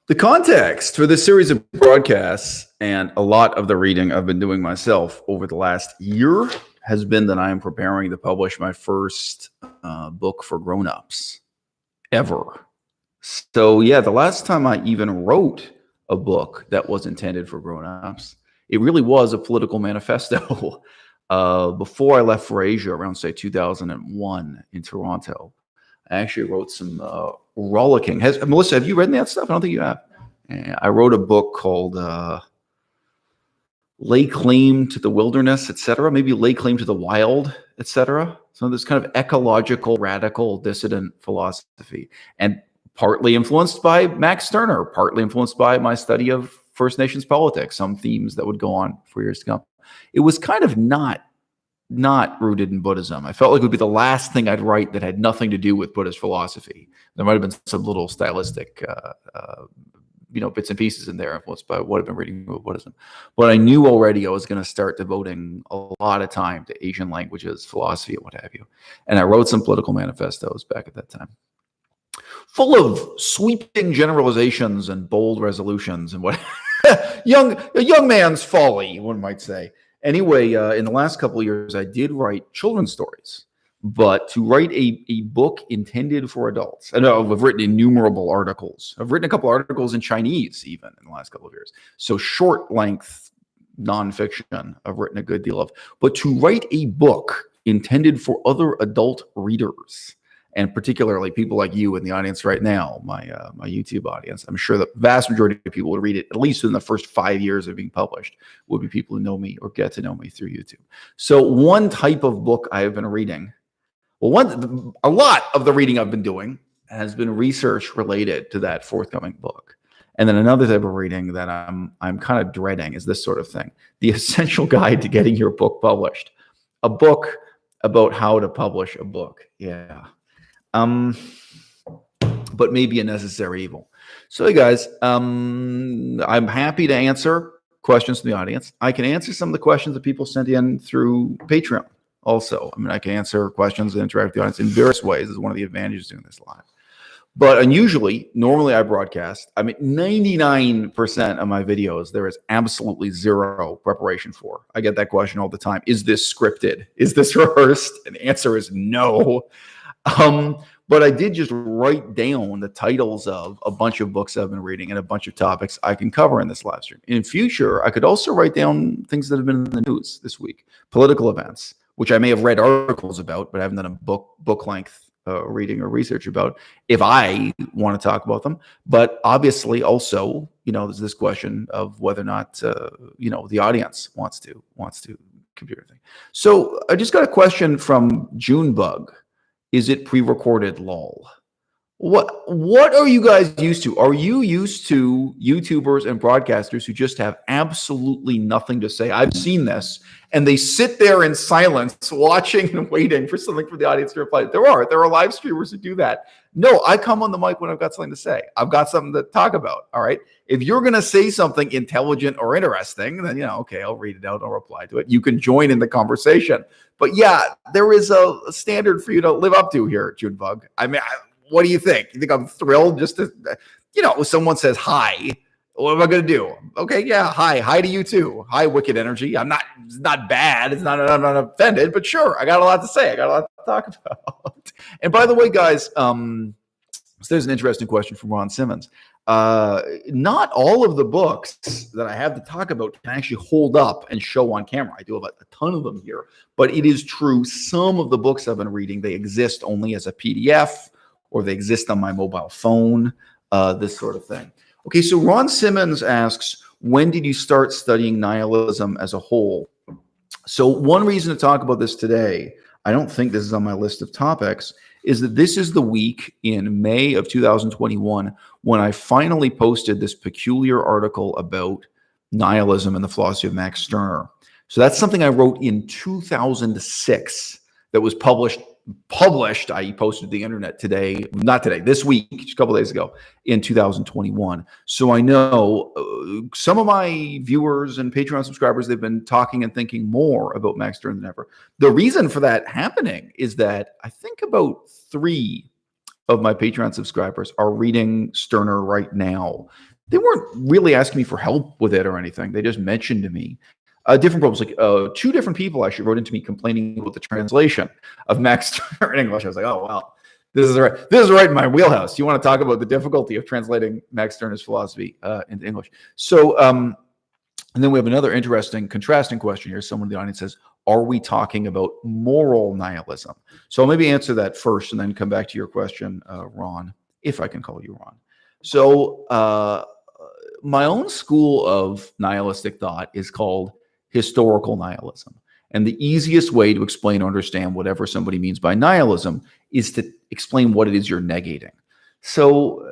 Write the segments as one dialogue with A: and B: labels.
A: The context for this series of broadcasts and a lot of the reading I've been doing myself over the last year has been that I am preparing to publish my first book for grown-ups ever. So yeah, the last time I even wrote a book that was intended for grown-ups, it really was a political manifesto. Before I left for Asia around, say, 2001 in Toronto, I actually wrote some rollicking. Melissa, have you read that stuff? I don't think you have. I wrote a book called Lay Claim to the Wilderness, etc. Maybe Lay Claim to the Wild, etc. So this kind of ecological, radical, dissident philosophy, and partly influenced by Max Stirner, partly influenced by my study of First Nations politics, some themes that would go on for years to come. It was kind of not rooted in Buddhism. I felt like it would be the last thing I'd write that had nothing to do with Buddhist philosophy. There might have been some little stylistic, bits and pieces in there influenced by what I've been reading about Buddhism. But I knew already I was going to start devoting a lot of time to Asian languages, philosophy, and what have you. And I wrote some political manifestos back at that time, full of sweeping generalizations and bold resolutions and what a young man's folly, one might say. Anyway, in the last couple of years, I did write children's stories, but to write a book intended for adults. I know I've written innumerable articles. I've written a couple articles in Chinese even in the last couple of years. So short length nonfiction I've written a good deal of. But to write a book intended for other adult readers, and particularly people like you in the audience right now, my YouTube audience, I'm sure the vast majority of people would read it, at least in the first 5 years of being published, would be people who know me or get to know me through YouTube. So one type of book I have been reading, a lot of the reading I've been doing has been research related to that forthcoming book. And then another type of reading that I'm kind of dreading is this sort of thing: The Essential Guide to Getting Your Book Published. A book about how to publish a book. Yeah. But maybe a necessary evil. So, hey guys, I'm happy to answer questions from the audience. I can answer some of the questions that people sent in through Patreon also. I mean, I can answer questions and interact with the audience in various ways. This is one of the advantages of doing this live. But unusually, normally I broadcast, 99% of my videos, there is absolutely zero preparation for. I get that question all the time. Is this scripted? Is this rehearsed? And the answer is no. But I did just write down the titles of a bunch of books I've been reading and a bunch of topics I can cover in this live stream. In future, I could also write down things that have been in the news this week, political events, which I may have read articles about, but I haven't done a book length reading or research about if I want to talk about them. But obviously also, there's this question of whether or not, the audience wants to computer thing. So I just got a question from Junebug. Is it pre-recorded? Lol. What are you guys used to? Are you used to YouTubers and broadcasters who just have absolutely nothing to say? I've seen this, and they sit there in silence, watching and waiting for something from the audience to reply. There are live streamers who do that. No, I come on the mic when I've got something to say. I've got something to talk about. All right. If you're going to say something intelligent or interesting, then, okay, I'll read it out. I'll reply to it. You can join in the conversation. But yeah, there is a standard for you to live up to here, Junebug. What do you think? You think I'm thrilled just to, someone says hi. What am I going to do? Okay, yeah, hi to you too. Hi, Wicked Energy. It's not bad. I'm not offended, but sure, I got a lot to say. I got a lot to talk about. And by the way, guys, so there's an interesting question from Ron Simmons. Not all of the books that I have to talk about can actually hold up and show on camera. I do have a ton of them here, but it is true. Some of the books I've been reading, they exist only as a PDF or they exist on my mobile phone, this sort of thing. Okay, so Ron Simmons asks, when did you start studying nihilism as a whole? So one reason to talk about this today, I don't think this is on my list of topics, is that this is the week in May of 2021 when I finally posted this peculiar article about nihilism and the philosophy of Max Stirner. So that's something I wrote in 2006 that was published, i.e. posted to the internet this week, just a couple of days ago in 2021. So I know some of my viewers and Patreon subscribers, they've been talking and thinking more about Max Stirner than ever. The reason for that happening is that I think about 3 of my Patreon subscribers are reading Stirner right now. they weren't really asking me for help with it or anything. They just mentioned to me different problems. Like two different people actually wrote into me complaining about the translation of Max Stirner in English. I was like, oh, wow, this is right in my wheelhouse. You want to talk about the difficulty of translating Max Stirner's philosophy into English. So, and then we have another interesting contrasting question here. Someone in the audience says, are we talking about moral nihilism? So I'll maybe answer that first and then come back to your question, Ron, if I can call you Ron. So my own school of nihilistic thought is called historical nihilism. And the easiest way to explain or understand whatever somebody means by nihilism is to explain what it is you're negating. So,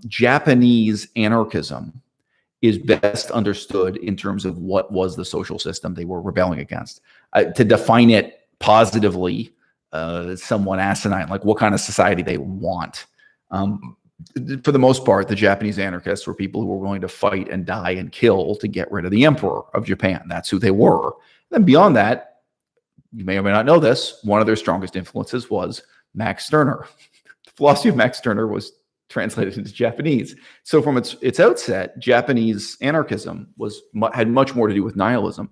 A: Japanese anarchism is best understood in terms of what was the social system they were rebelling against. To define it positively, somewhat asinine, like what kind of society they want. For the most part, the Japanese anarchists were people who were willing to fight and die and kill to get rid of the emperor of Japan. That's who they were. And beyond that, you may or may not know this, one of their strongest influences was Max Stirner. The philosophy of Max Stirner was translated into Japanese. So from its outset, Japanese anarchism had much more to do with nihilism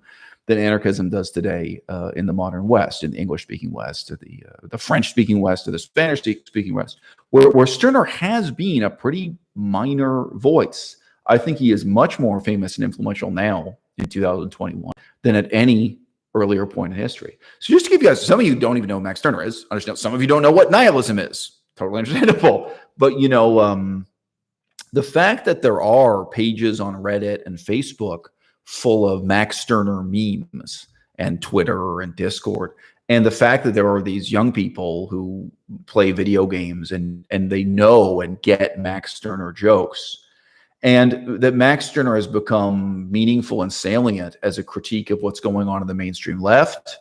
A: than anarchism does today in the modern West, in the English-speaking West, or the French-speaking West, or the Spanish-speaking West, where Stirner has been a pretty minor voice. I think he is much more famous and influential now in 2021 than at any earlier point in history. So just to give you guys, some of you don't even know who Max Stirner is. Understand? Some of you don't know what nihilism is. Totally understandable. But the fact that there are pages on Reddit and Facebook full of Max Stirner memes and Twitter and Discord, and the fact that there are these young people who play video games and they know and get Max Stirner jokes, and that Max Stirner has become meaningful and salient as a critique of what's going on in the mainstream left,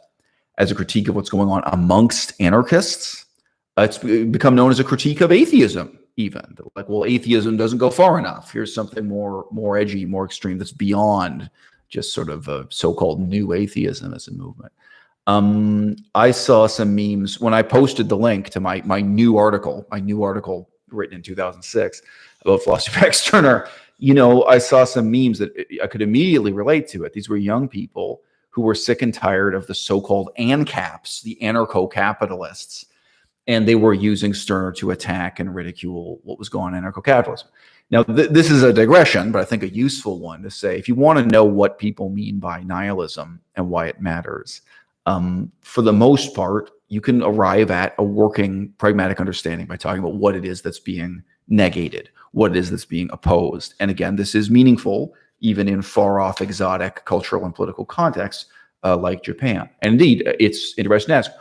A: as a critique of what's going on amongst anarchists. It's become known as a critique of atheism, even. Like, well, atheism doesn't go far enough. Here's something more edgy, more extreme, that's beyond just sort of a so-called new atheism as a movement. I saw some memes when I posted the link to my new article written in 2006 about philosophy of Max Stirner. I saw some memes that I could immediately relate to it. These were young people who were sick and tired of the so-called ANCAPs, the anarcho-capitalists, and they were using Stirner to attack and ridicule what was going on in anarcho-capitalism. Now, this is a digression, but I think a useful one to say, if you want to know what people mean by nihilism and why it matters, for the most part, you can arrive at a working pragmatic understanding by talking about what it is that's being negated, what it is that's being opposed. And again, this is meaningful even in far-off exotic cultural and political contexts like Japan. And indeed, it's interesting to ask,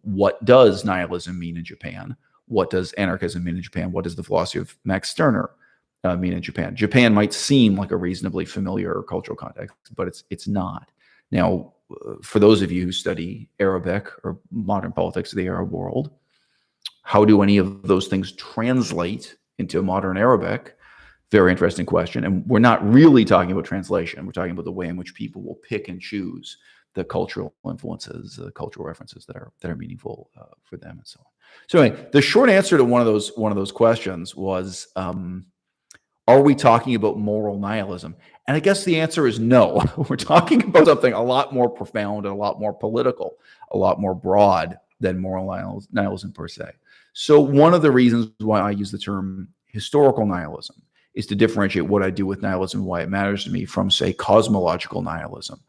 A: what does nihilism mean in Japan? What does anarchism mean in Japan? What does the philosophy of Max Stirner mean in Japan? Japan might seem like a reasonably familiar cultural context, but it's not. Now, for those of you who study Arabic or modern politics of the Arab world, how do any of those things translate into modern Arabic? Very interesting question. And we're not really talking about translation. We're talking about the way in which people will pick and choose the cultural influences, the cultural references that are meaningful for them, and so on. So anyway, the short answer to one of those questions was, are we talking about moral nihilism? And I guess the answer is no. We're talking about something a lot more profound and a lot more political, a lot more broad than moral nihilism per se. So one of the reasons why I use the term historical nihilism is to differentiate what I do with nihilism and why it matters to me from, say, cosmological nihilism,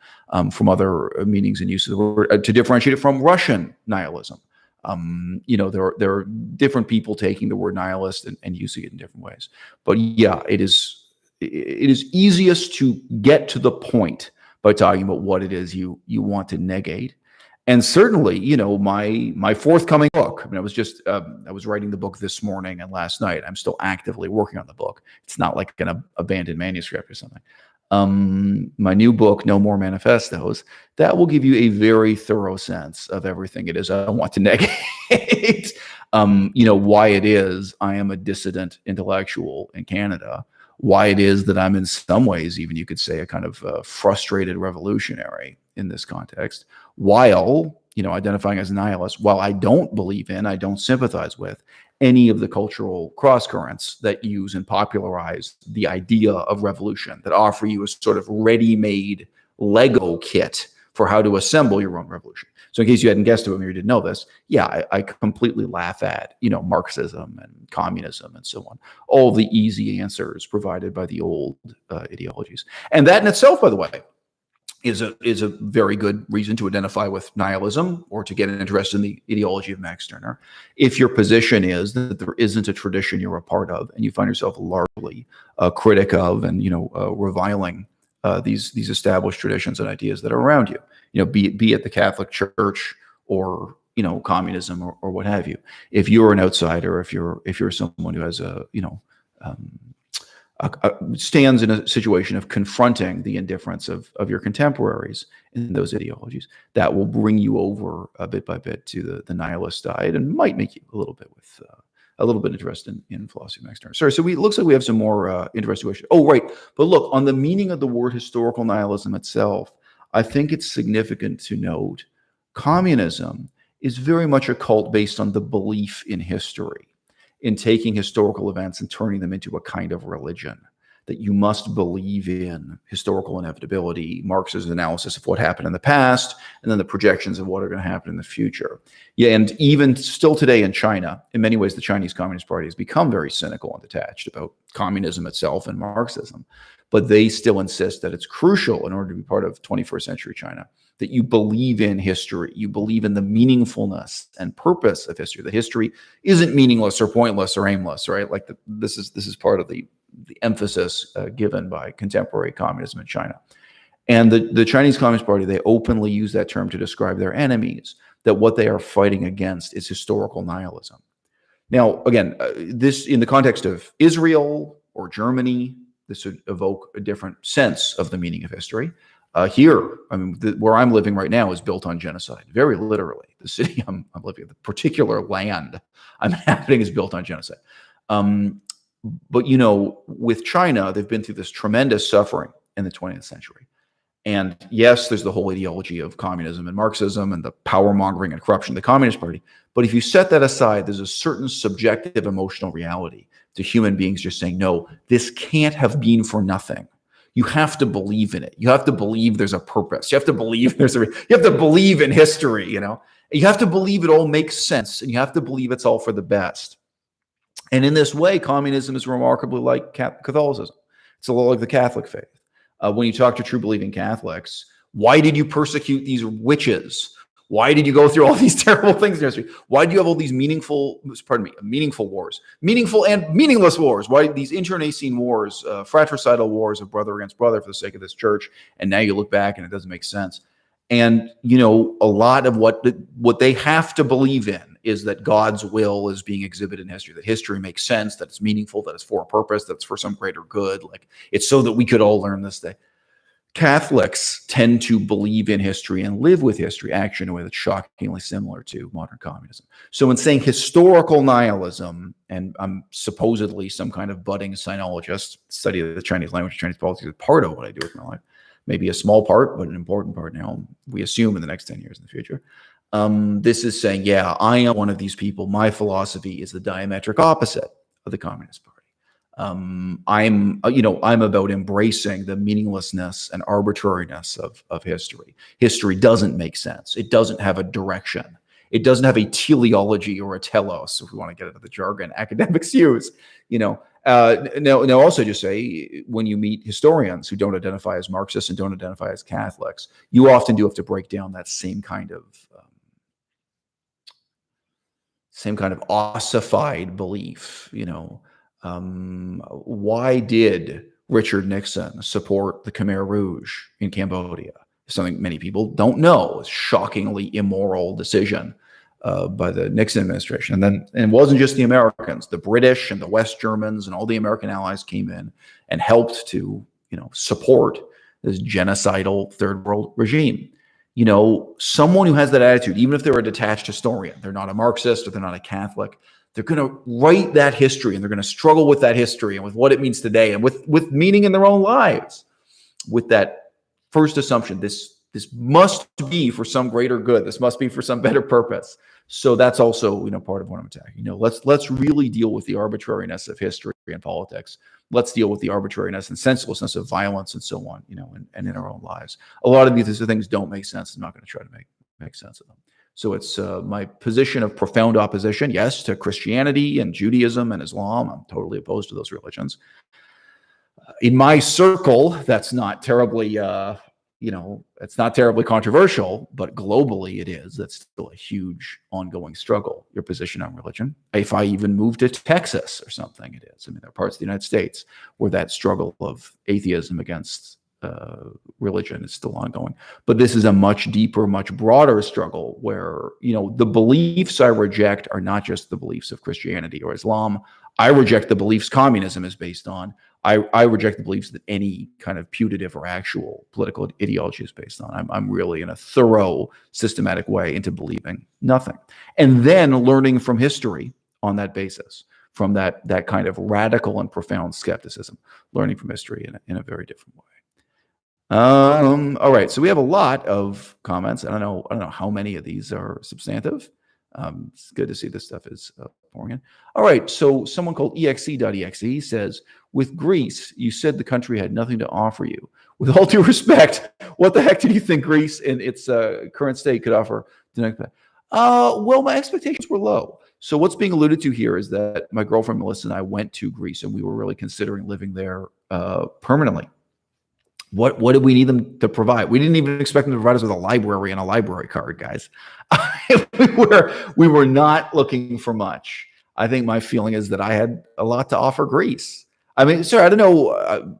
A: from other meanings and uses of the word, to differentiate it from Russian nihilism. There are different people taking the word nihilist and using it in different ways. But yeah, it is easiest to get to the point by talking about what it is you want to negate. And certainly, my forthcoming book, I was writing the book this morning and last night. I'm still actively working on the book. It's not like an abandoned manuscript or something. My new book, No More Manifestos, that will give you a very thorough sense of everything it is I want to negate. Why it is I am a dissident intellectual in Canada, why it is that I'm in some ways, even you could say, a kind of frustrated revolutionary in this context, while, identifying as a nihilist, while I don't believe in, I don't sympathize with any of the cultural cross currents that use and popularize the idea of revolution, that offer you a sort of ready-made Lego kit for how to assemble your own revolution. So in case you hadn't guessed it, or you didn't know this, yeah, I completely laugh at, Marxism and communism and so on, all the easy answers provided by the old ideologies. And that in itself, by the way, is a very good reason to identify with nihilism or to get an interest in the ideology of Max Stirner. If your position is that there isn't a tradition you're a part of, and you find yourself largely a critic of and reviling these established traditions and ideas that are around you, be it the Catholic Church or communism or what have you. If you're an outsider, if you're someone who has stands in a situation of confronting the indifference of your contemporaries in those ideologies, that will bring you over bit by bit to the nihilist side and might make you a little bit interested in philosophy of Max Stirner. Sorry, so it looks like we have some more interesting questions. Oh, right. But look, on the meaning of the word historical nihilism itself, I think it's significant to note communism is very much a cult based on the belief in history, in taking historical events and turning them into a kind of religion, that you must believe in historical inevitability, Marx's analysis of what happened in the past, and then the projections of what are going to happen in the future. Yeah, and even still today in China, in many ways, the Chinese Communist Party has become very cynical and detached about communism itself and Marxism. But they still insist that it's crucial in order to be part of 21st century China that you believe in history, you believe in the meaningfulness and purpose of history. That history isn't meaningless or pointless or aimless, right? Like this is part of the emphasis given by contemporary communism in China. And the Chinese Communist Party, they openly use that term to describe their enemies, that what they are fighting against is historical nihilism. Now, again, this in the context of Israel or Germany, this would evoke a different sense of the meaning of history. Here, I mean, where I'm living right now is built on genocide, very literally. The city I'm living in, the particular land I'm inhabiting is built on genocide. But, with China, they've been through this tremendous suffering in the 20th century. And yes, there's the whole ideology of communism and Marxism and the power mongering and corruption of the Communist Party. But if you set that aside, there's a certain subjective emotional reality to human beings just saying, no, this can't have been for nothing. You have to believe in it. You have to believe there's a purpose. You have to believe you have to believe in history, You have to believe it all makes sense, and you have to believe it's all for the best. And in this way, communism is remarkably like Catholicism. It's a lot like the Catholic faith. When you talk to true believing Catholics, why did you persecute these witches? Why did you go through all these terrible things in history? Why do you have all these meaningful wars, meaningful and meaningless wars? Why these internecine wars, fratricidal wars of brother against brother for the sake of this church? And now you look back and it doesn't make sense. And, a lot of what they have to believe in is that God's will is being exhibited in history, that history makes sense, that it's meaningful, that it's for a purpose, that it's for some greater good. Like it's so that we could all learn this day. Catholics tend to believe in history and live with history, actually in a way that's shockingly similar to modern communism. So in saying historical nihilism, and I'm supposedly some kind of budding sinologist, study of the Chinese language, Chinese politics is part of what I do with my life. Maybe a small part, but an important part now, we assume in the next 10 years in the future. This is saying, yeah, I am one of these people. My philosophy is the diametric opposite of the Communist Party. I'm about embracing the meaninglessness and arbitrariness of history. History doesn't make sense. It doesn't have a direction. It doesn't have a teleology or a telos, if we want to get into the jargon academics use. Now also just say, when you meet historians who don't identify as Marxists and don't identify as Catholics, you often do have to break down that same kind of ossified belief. Why did Richard Nixon support the Khmer Rouge in Cambodia? Something many people don't know. It's a shockingly immoral decision by the Nixon administration. And it wasn't just the Americans. The British and the West Germans and all the American allies came in and helped to, support this genocidal third world regime. Someone who has that attitude, even if they're a detached historian, they're not a Marxist or they're not a Catholic, they're going to write that history and they're going to struggle with that history and with what it means today and with meaning in their own lives. With that first assumption, this this must be for some greater good. This must be for some better purpose. So that's also, part of what I'm attacking. Let's really deal with the arbitrariness of history and politics. Let's deal with the arbitrariness and senselessness of violence and so on, and in our own lives. A lot of these things don't make sense. I'm not going to try to make sense of them. So it's my position of profound opposition, yes, to Christianity and Judaism and Islam. I'm totally opposed to those religions. In my circle, that's not terribly, it's not terribly controversial, but globally it is. That's still a huge ongoing struggle, your position on religion. If I even move to Texas or something, it is. I mean, there are parts of the United States where that struggle of atheism against religion is still ongoing. But this is a much deeper, much broader struggle where, the beliefs I reject are not just the beliefs of Christianity or Islam. I reject the beliefs communism is based on. I reject the beliefs that any kind of putative or actual political ideology is based on. I'm really in a thorough, systematic way into believing nothing. And then learning from history on that basis, from that kind of radical and profound skepticism, learning from history in a very different way. All right, so we have a lot of comments. I don't know how many of these are substantive. It's good to see this stuff is pouring in. All right, so someone called exe.exe says, with Greece, you said the country had nothing to offer you. With all due respect, what the heck did you think Greece in its current state could offer? Well, my expectations were low. So what's being alluded to here is that my girlfriend Melissa and I went to Greece, and we were really considering living there permanently. What did we need them to provide? We didn't even expect them to provide us with a library and a library card, guys. we were not looking for much. I think my feeling is that I had a lot to offer Greece. I mean, sir, I don't know.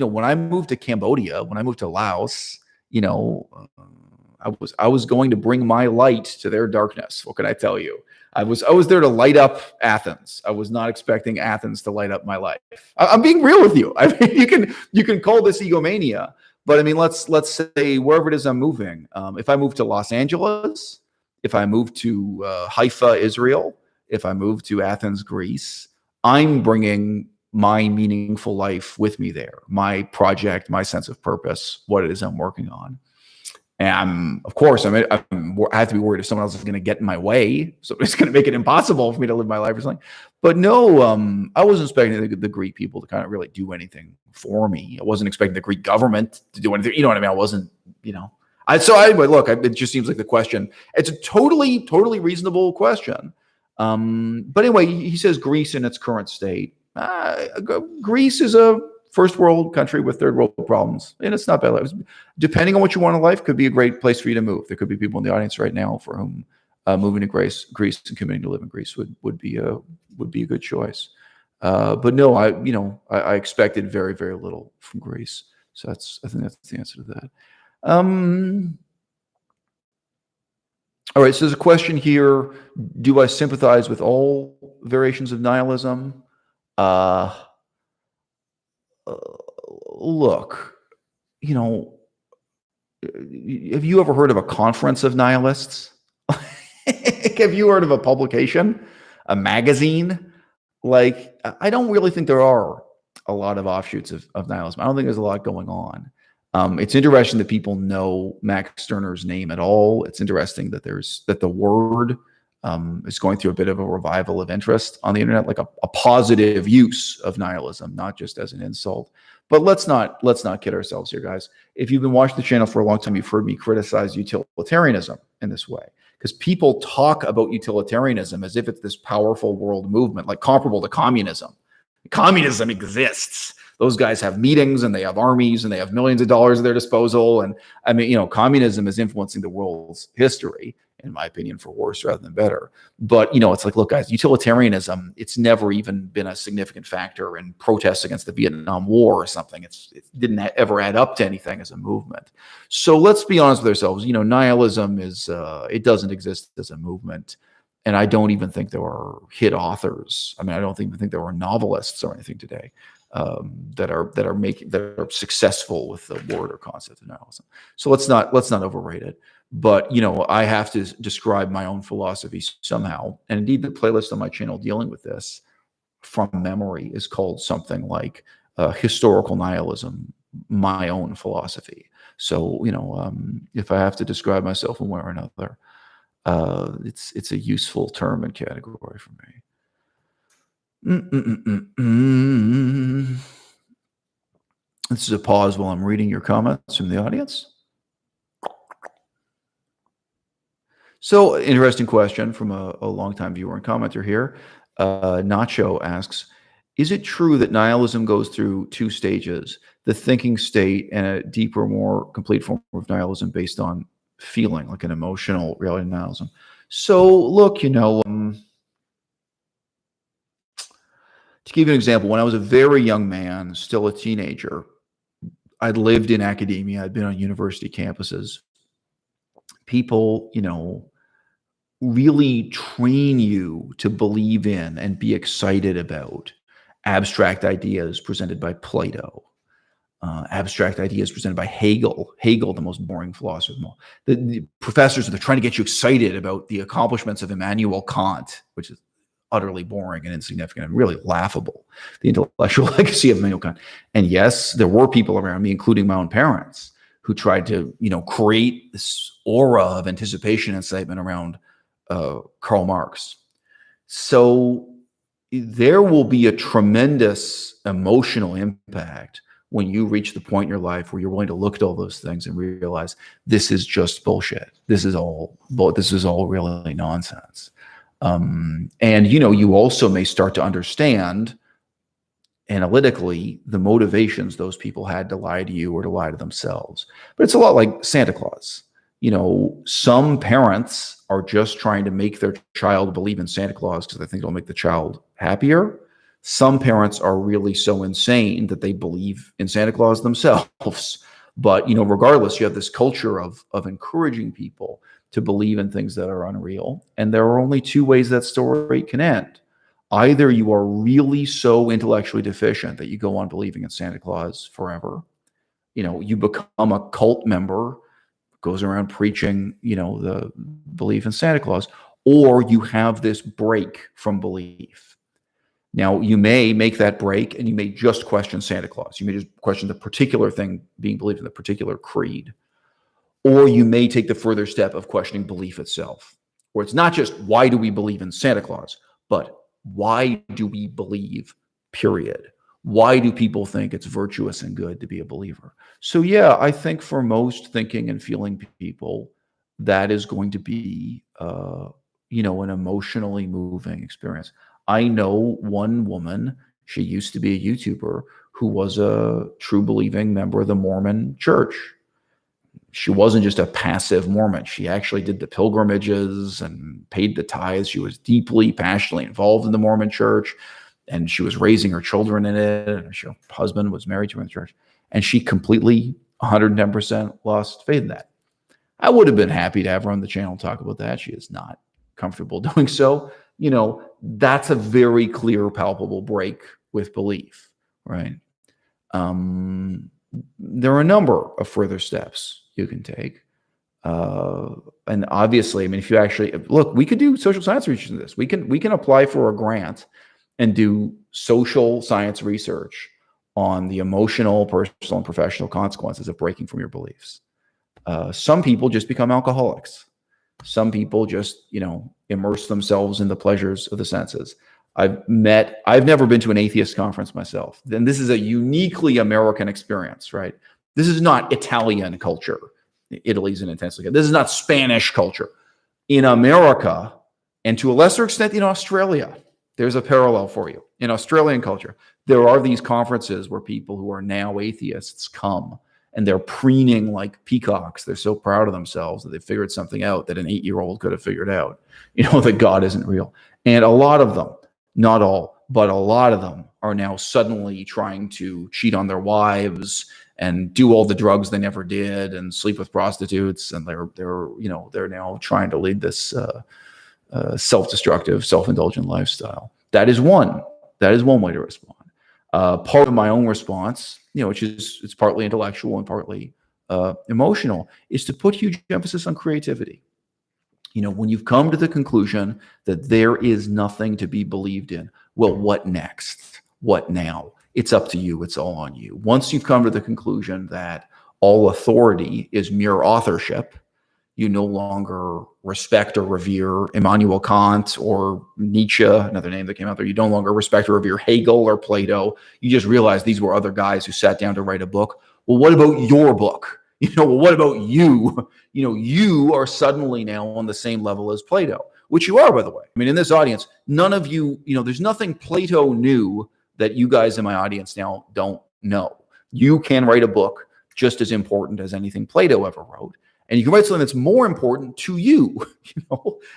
A: When I moved to Cambodia, when I moved to Laos, I was going to bring my light to their darkness. What can I tell you? I was there to light up Athens. I was not expecting Athens to light up my life. I'm being real with you. I mean, you can call this egomania, but I mean, let's say wherever it is I'm moving. If I move to Los Angeles, if I move to Haifa, Israel, if I move to Athens, Greece, I'm bringing my meaningful life with me there, my project, my sense of purpose, what it is I'm working on. And of course, I have to be worried if someone else is going to get in my way. So it's going to make it impossible for me to live my life or something. But no, I wasn't expecting the Greek people to kind of really do anything for me. I wasn't expecting the Greek government to do anything. You know what I mean? I wasn't, look, it just seems like the question. It's a totally, totally reasonable question. But anyway, he says Greece in its current state. Greece is a first world country with third world problems, and it's not bad. Depending on what you want in life, could be a great place for you to move. There could be people in the audience right now for whom moving to Greece and committing to live in Greece would be a good choice. But no, I expected very, very little from Greece. So I think that's the answer to that. All right, so there's a question here. Do I sympathize with all variations of nihilism? Look, have you ever heard of a conference of nihilists? Have you heard of a publication, a magazine? Like, I don't really think there are a lot of offshoots of nihilism. I don't think there's a lot going on. It's interesting that people know Max Stirner's name at all. It's interesting that the word is going through a bit of a revival of interest on the internet, like a positive use of nihilism, not just as an insult. But let's not kid ourselves here, guys. If you've been watching the channel for a long time, you've heard me criticize utilitarianism in this way, because people talk about utilitarianism as if it's this powerful world movement, like comparable to communism. Communism exists. Those guys have meetings and they have armies and they have millions of dollars at their disposal. And I mean, communism is influencing the world's history, in my opinion, for worse rather than better. But, it's like, look, guys, utilitarianism, it's never even been a significant factor in protests against the Vietnam War or something. It didn't ever add up to anything as a movement. So let's be honest with ourselves. Nihilism it doesn't exist as a movement. And I don't even think there are hit authors. I mean, I don't even think there are novelists or anything today that are successful with the word or concept of nihilism. So let's not overrate it. But I have to describe my own philosophy somehow. And indeed, the playlist on my channel dealing with this from memory is called something like historical nihilism my own philosophy. So, if I have to describe myself one way or another, it's a useful term and category for me. This is a pause while I'm reading your comments from the audience. So, interesting question from a longtime viewer and commenter here. Nacho asks, is it true that nihilism goes through two stages, the thinking state and a deeper, more complete form of nihilism based on feeling, like an emotional reality nihilism? So, look, to give you an example, when I was a very young man, still a teenager, I'd lived in academia, I'd been on university campuses. People, really train you to believe in and be excited about abstract ideas presented by Plato, abstract ideas presented by Hegel, the most boring philosopher of them all. The professors, they're trying to get you excited about the accomplishments of Immanuel Kant, which is utterly boring and insignificant and really laughable, the intellectual legacy of Immanuel Kant. And yes, there were people around me, including my own parents, who tried to, create this aura of anticipation and excitement around Karl Marx. So there will be a tremendous emotional impact when you reach the point in your life where you're willing to look at all those things and realize this is just bullshit. This is all really nonsense. And you also may start to understand analytically the motivations those people had to lie to you or to lie to themselves. But it's a lot like Santa Claus. Some parents are just trying to make their child believe in Santa Claus because they think it'll make the child happier. Some parents are really so insane that they believe in Santa Claus themselves. But, regardless, you have this culture of encouraging people to believe in things that are unreal. And there are only two ways that story can end. Either you are really so intellectually deficient that you go on believing in Santa Claus forever. You become a cult member, goes around preaching, the belief in Santa Claus, or you have this break from belief. Now, you may make that break and you may just question Santa Claus. You may just question the particular thing being believed in, the particular creed. Or you may take the further step of questioning belief itself, where it's not just why do we believe in Santa Claus, but why do we believe, period? Why do people think it's virtuous and good to be a believer? So yeah, I think for most thinking and feeling people, that is going to be, an emotionally moving experience. I know one woman, she used to be a YouTuber, who was a true believing member of the Mormon church. She wasn't just a passive Mormon. She actually did the pilgrimages and paid the tithes. She was deeply, passionately involved in the Mormon church, and she was raising her children in it. And her husband was married to her in the church. And she completely, 110% lost faith in that. I would have been happy to have her on the channel talk about that. She is not comfortable doing so. That's a very clear, palpable break with belief, right? There are a number of further steps you can take. And obviously, if you actually look, we could do social science research in this. We can apply for a grant and do social science research on the emotional, personal, and professional consequences of breaking from your beliefs. Some people just become alcoholics. Some people just, immerse themselves in the pleasures of the senses. I've never been to an atheist conference myself. Then this is a uniquely American experience, right? This is not Italian culture. Italy's an intensely. This is not Spanish culture. In America, and to a lesser extent in Australia, there's a parallel for you. In Australian culture, there are these conferences where people who are now atheists come, and they're preening like peacocks. They're so proud of themselves that they figured something out that an 8-year-old could have figured out, that God isn't real. And a lot of them, not all, but a lot of them are now suddenly trying to cheat on their wives and do all the drugs they never did and sleep with prostitutes. And they're now trying to lead this self-destructive, self-indulgent lifestyle. That is one way to respond. Part of my own response, which is it's partly intellectual and partly emotional, is to put huge emphasis on creativity. When you've come to the conclusion that there is nothing to be believed in, well, what next? What now? it's up to you. It's all on you. Once you've come to the conclusion that all authority is mere authorship, you no longer respect or revere Immanuel Kant or Nietzsche, another name that came out there. You no longer respect or revere Hegel or Plato. You just realize these were other guys who sat down to write a book. Well, what about your book? Well, what about you? You are suddenly now on the same level as Plato, which you are, by the way. I mean, in this audience, none of you, there's nothing Plato knew that you guys in my audience now don't know. You can write a book just as important as anything Plato ever wrote. And you can write something that's more important to you,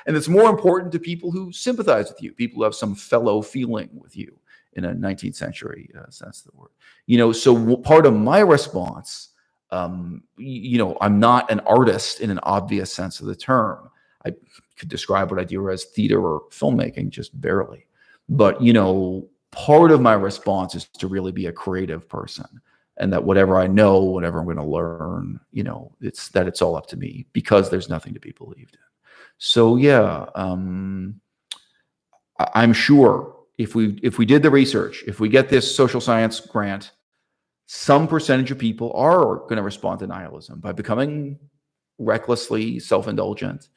A: and it's more important to people who sympathize with you, people who have some fellow feeling with you in a 19th century sense of the word. So part of my response, I'm not an artist in an obvious sense of the term. I could describe what I do as theater or filmmaking, just barely. But, part of my response is to really be a creative person. And that whatever I know, whatever I'm going to learn, it's all up to me, because there's nothing to be believed in. So yeah, I'm sure if we did the research, if we get this social science grant, some percentage of people are going to respond to nihilism by becoming recklessly self-indulgent,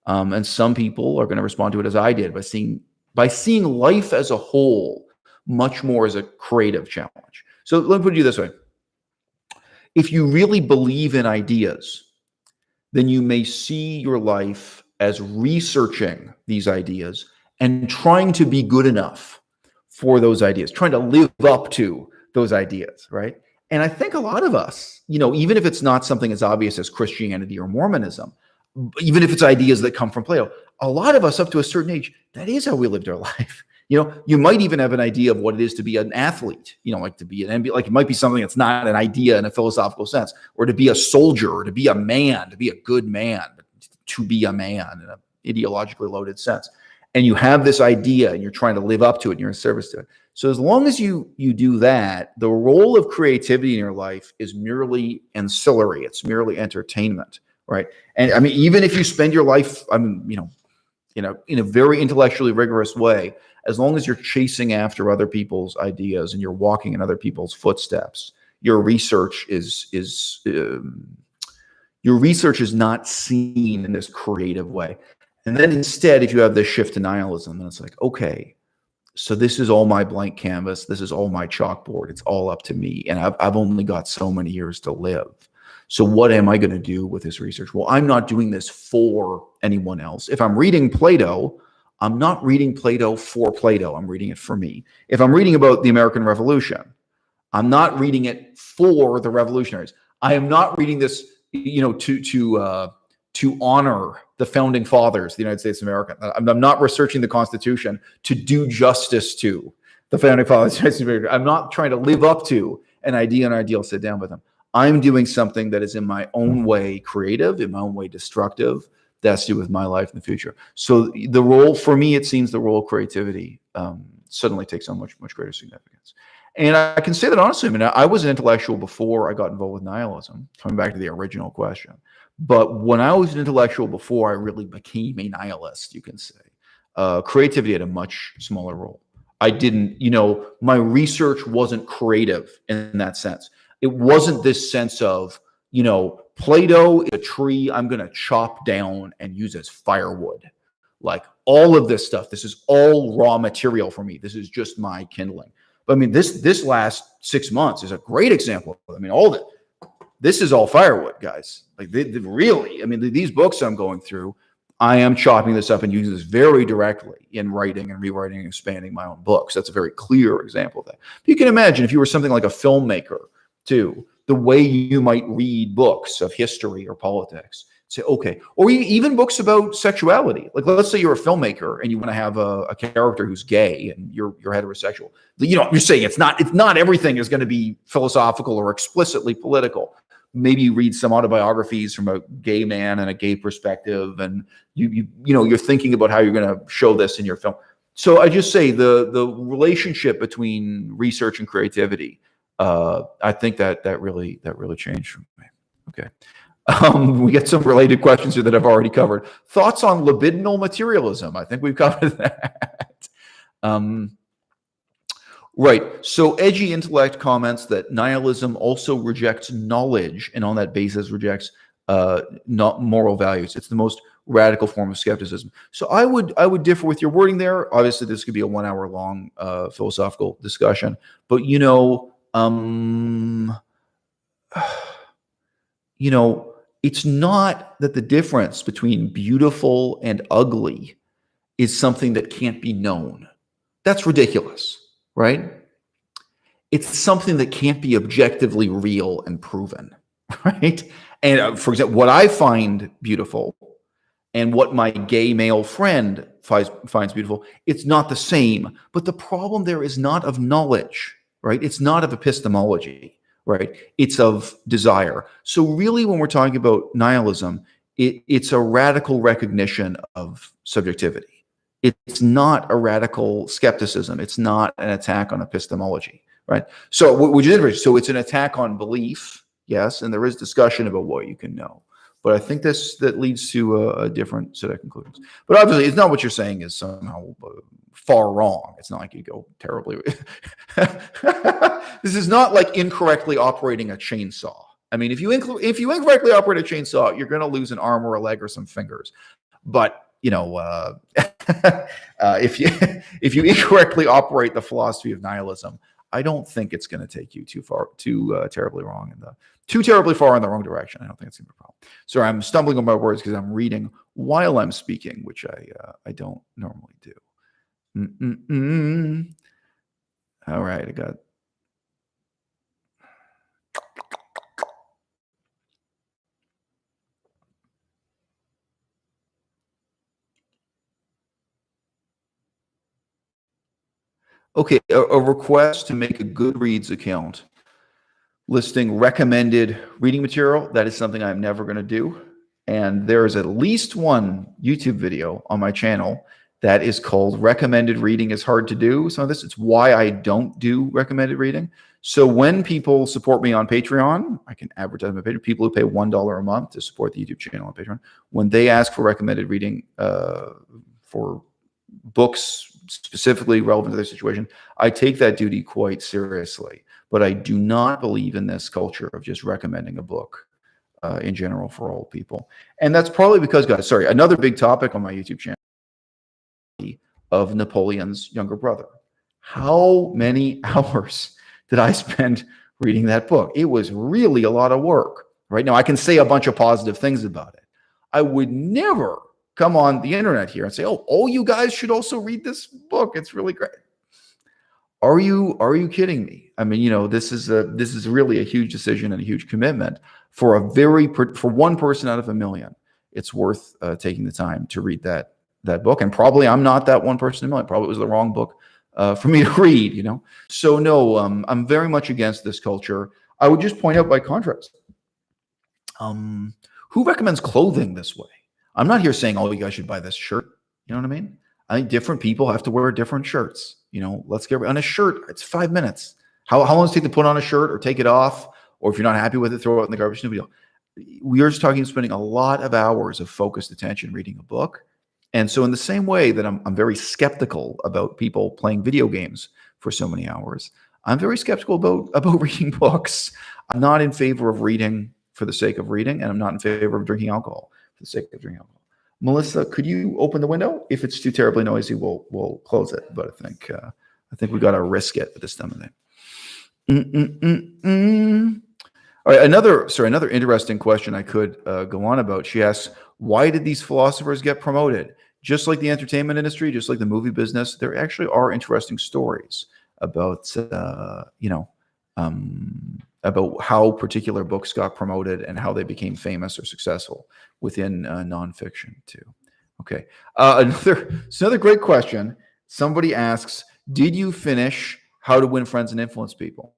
A: and some people are going to respond to it as I did, by seeing life as a whole much more as a creative challenge. So let me put it this way. If you really believe in ideas, then you may see your life as researching these ideas and trying to be good enough for those ideas, trying to live up to those ideas, right? And I think a lot of us, even if it's not something as obvious as Christianity or Mormonism, even if it's ideas that come from Plato, a lot of us up to a certain age, that is how we lived our life. You might even have an idea of what it is to be an athlete, like to be an NBA, like it might be something that's not an idea in a philosophical sense, or to be a soldier, or to be a man, to be a good man, to be a man in an ideologically loaded sense. And you have this idea and you're trying to live up to it and you're in service to it. So as long as you do that, the role of creativity in your life is merely ancillary. It's merely entertainment, right? And I mean, even if you spend your life, in a very intellectually rigorous way, as long as you're chasing after other people's ideas and you're walking in other people's footsteps, your research is not seen in this creative way. And then instead, if you have this shift to nihilism, then it's like, okay, so this is all my blank canvas. This is all my chalkboard. It's all up to me. And I've only got so many years to live. So what am I going to do with this research? Well, I'm not doing this for anyone else. If I'm reading Plato, I'm not reading Plato for Plato. I'm reading it for me. If I'm reading about the American Revolution, I'm not reading it for the revolutionaries. I am not reading this, to honor the founding fathers of the United States of America. I'm not researching the Constitution to do justice to the founding fathers of the United States of America. I'm not trying to live up to an idea and ideal, sit down with them. I'm doing something that is in my own way creative, in my own way destructive, that's to do with my life in the future. So the role, for me, it seems the role of creativity suddenly takes on much, much greater significance. And I can say that honestly, I was an intellectual before I got involved with nihilism, coming back to the original question. But when I was an intellectual before I really became a nihilist, you can say, creativity had a much smaller role. I didn't, my research wasn't creative in that sense. It wasn't this sense of, Plato is a tree I'm going to chop down and use as firewood. Like all of this stuff, this is all raw material for me. This is just my kindling. But this last 6 months is a great example. This is all firewood, guys. Like these books I'm going through, I am chopping this up and using this very directly in writing and rewriting and expanding my own books. That's a very clear example of that. You can imagine if you were something like a filmmaker too, the way you might read books of history or politics. Say, okay, or even books about sexuality. Like, let's say you're a filmmaker and you want to have a character who's gay and you're heterosexual. You're saying it's not everything is going to be philosophical or explicitly political. Maybe you read some autobiographies from a gay man and a gay perspective, and you're thinking about how you're going to show this in your film. So I just say the relationship between research and creativity. I think that really changed for me. Okay. We get some related questions here that I've already covered. Thoughts on libidinal materialism? I think we've covered that. Right. So edgy intellect comments that nihilism also rejects knowledge, and on that basis rejects not moral values. It's the most radical form of skepticism. So I would differ with your wording there. Obviously, this could be a 1 hour long philosophical discussion, but it's not that the difference between beautiful and ugly is something that can't be known. That's ridiculous, right? It's something that can't be objectively real and proven, right? And for example, what I find beautiful and what my gay male friend finds beautiful, it's not the same. But the problem there is not of knowledge, right? It's not of epistemology, right? It's of desire. So really, when we're talking about nihilism, it's a radical recognition of subjectivity. It's not a radical skepticism. It's not an attack on epistemology, right? So which is interesting. So it's an attack on belief, yes, and there is discussion about what you can know. But I think that leads to a different set of conclusions. But obviously, it's not what you're saying is somehow far wrong. It's not like you go terribly. This is not like incorrectly operating a chainsaw. I mean, if you incorrectly operate a chainsaw, you're going to lose an arm or a leg or some fingers. But if you incorrectly operate the philosophy of nihilism, I don't think it's going to take you too terribly far in the wrong direction. I don't think it's going to be a problem. Sorry, I'm stumbling on my words because I'm reading while I'm speaking, which I don't normally do. All right, I got. Okay, a request to make a Goodreads account listing recommended reading material. That is something I'm never going to do. And there is at least one YouTube video on my channel that is called Recommended Reading is Hard to Do. So it's why I don't do recommended reading. So when people support me on Patreon, I can advertise my Patreon. People who pay $1 a month to support the YouTube channel on Patreon, when they ask for recommended reading for books specifically relevant to their situation, I take that duty quite seriously. But I do not believe in this culture of just recommending a book in general for all people. And that's probably because, guys, sorry, another big topic on my YouTube channel of Napoleon's younger brother. How many hours did I spend reading that book? It was really a lot of work. Right now, I can say a bunch of positive things about it. I would never come on the internet here and say, "Oh, you guys should also read this book. It's really great." Are you kidding me? I mean, this is really a huge decision and a huge commitment for one person out of a million. It's worth taking the time to read that book. And probably I'm not that one person in a million. Probably it was the wrong book for me to read. So no, I'm very much against this culture. I would just point out by contrast, who recommends clothing this way? I'm not here saying, "Oh, you guys should buy this shirt." You know what I mean? I think different people have to wear different shirts. Let's get on a shirt. It's 5 minutes. How long does it take to put on a shirt or take it off? Or if you're not happy with it, throw it in the garbage. No big deal. We are just spending a lot of hours of focused attention reading a book. And so in the same way that I'm very skeptical about people playing video games for so many hours, I'm very skeptical about reading books. I'm not in favor of reading for the sake of reading, and I'm not in favor of drinking alcohol for the sake of drinking alcohol. Melissa, could you open the window? If it's too terribly noisy, we'll close it. But I think we got to risk it at this time of day. All right, another interesting question I could go on about. She asks, why did these philosophers get promoted? Just like the entertainment industry, just like the movie business, there actually are interesting stories about about how particular books got promoted and how they became famous or successful within nonfiction too. Okay, another great question. Somebody asks, did you finish How to Win Friends and Influence People?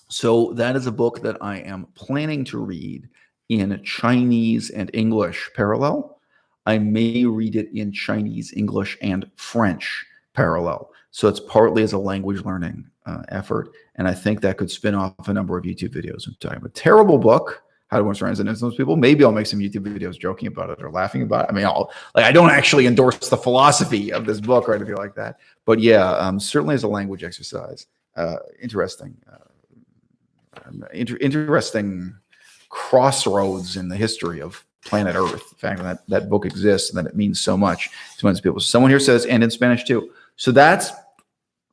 A: So that is a book that I am planning to read in Chinese and English parallel. I may read it in Chinese, English, and French parallel. So it's partly as a language learning effort. And I think that could spin off a number of YouTube videos. I'm talking about a terrible book. How to Influence and Influence People. Maybe I'll make some YouTube videos joking about it or laughing about it. I mean, I don't actually endorse the philosophy of this book or anything like that. But yeah, certainly as a language exercise, interesting crossroads in the history of planet Earth. The fact that that book exists and that it means so much to most people. Someone here says, and in Spanish too. So that's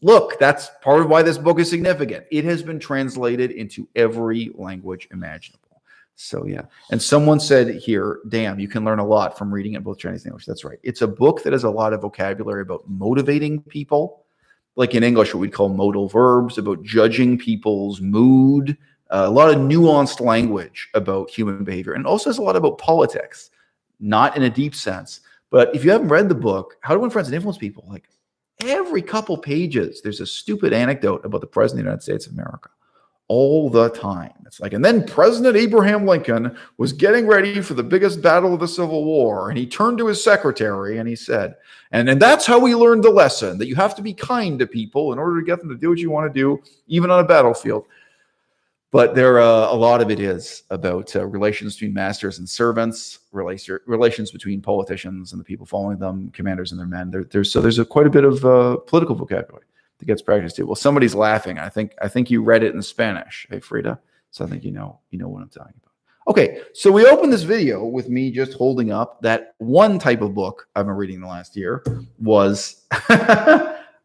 A: part of why this book is significant. It has been translated into every language imaginable. So yeah. And someone said here, damn, you can learn a lot from reading it in both Chinese and English. That's right. It's a book that has a lot of vocabulary about motivating people, like in English, what we'd call modal verbs, about judging people's mood, a lot of nuanced language about human behavior, and also has a lot about politics, not in a deep sense. But if you haven't read the book, How to Win Friends and Influence People, like every couple pages, there's a stupid anecdote about the President of the United States of America. All the time. It's like, and then President Abraham Lincoln was getting ready for the biggest battle of the Civil War. And he turned to his secretary and he said, and that's how we learned the lesson, that you have to be kind to people in order to get them to do what you want to do, even on a battlefield. But there, a lot of it is about relations between masters and servants, relations between politicians and the people following them, commanders and their men. There's quite a bit of political vocabulary that gets practiced too. Well, somebody's laughing. I think you read it in Spanish, hey Frida. So I think you know what I'm talking about. Okay, so we opened this video with me just holding up that one type of book I've been reading the last year was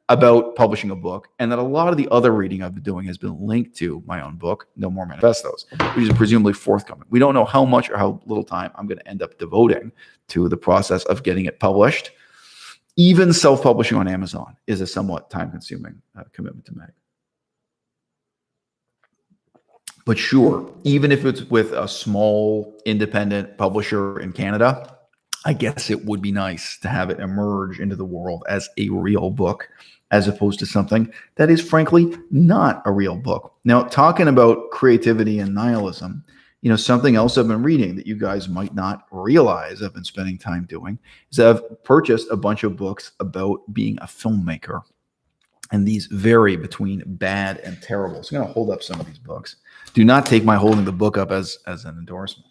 A: about publishing a book, and that a lot of the other reading I've been doing has been linked to my own book, No More Manifestos, which is presumably forthcoming. We don't know how much or how little time I'm going to end up devoting to the process of getting it published. Even self-publishing on Amazon is a somewhat time-consuming commitment to make. But sure, even if it's with a small independent publisher in Canada, I guess it would be nice to have it emerge into the world as a real book, as opposed to something that is frankly not a real book. Now, talking about creativity and nihilism, something else I've been reading that you guys might not realize I've been spending time doing is I've purchased a bunch of books about being a filmmaker. And these vary between bad and terrible. So I'm going to hold up some of these books. Do not take my holding the book up as an endorsement.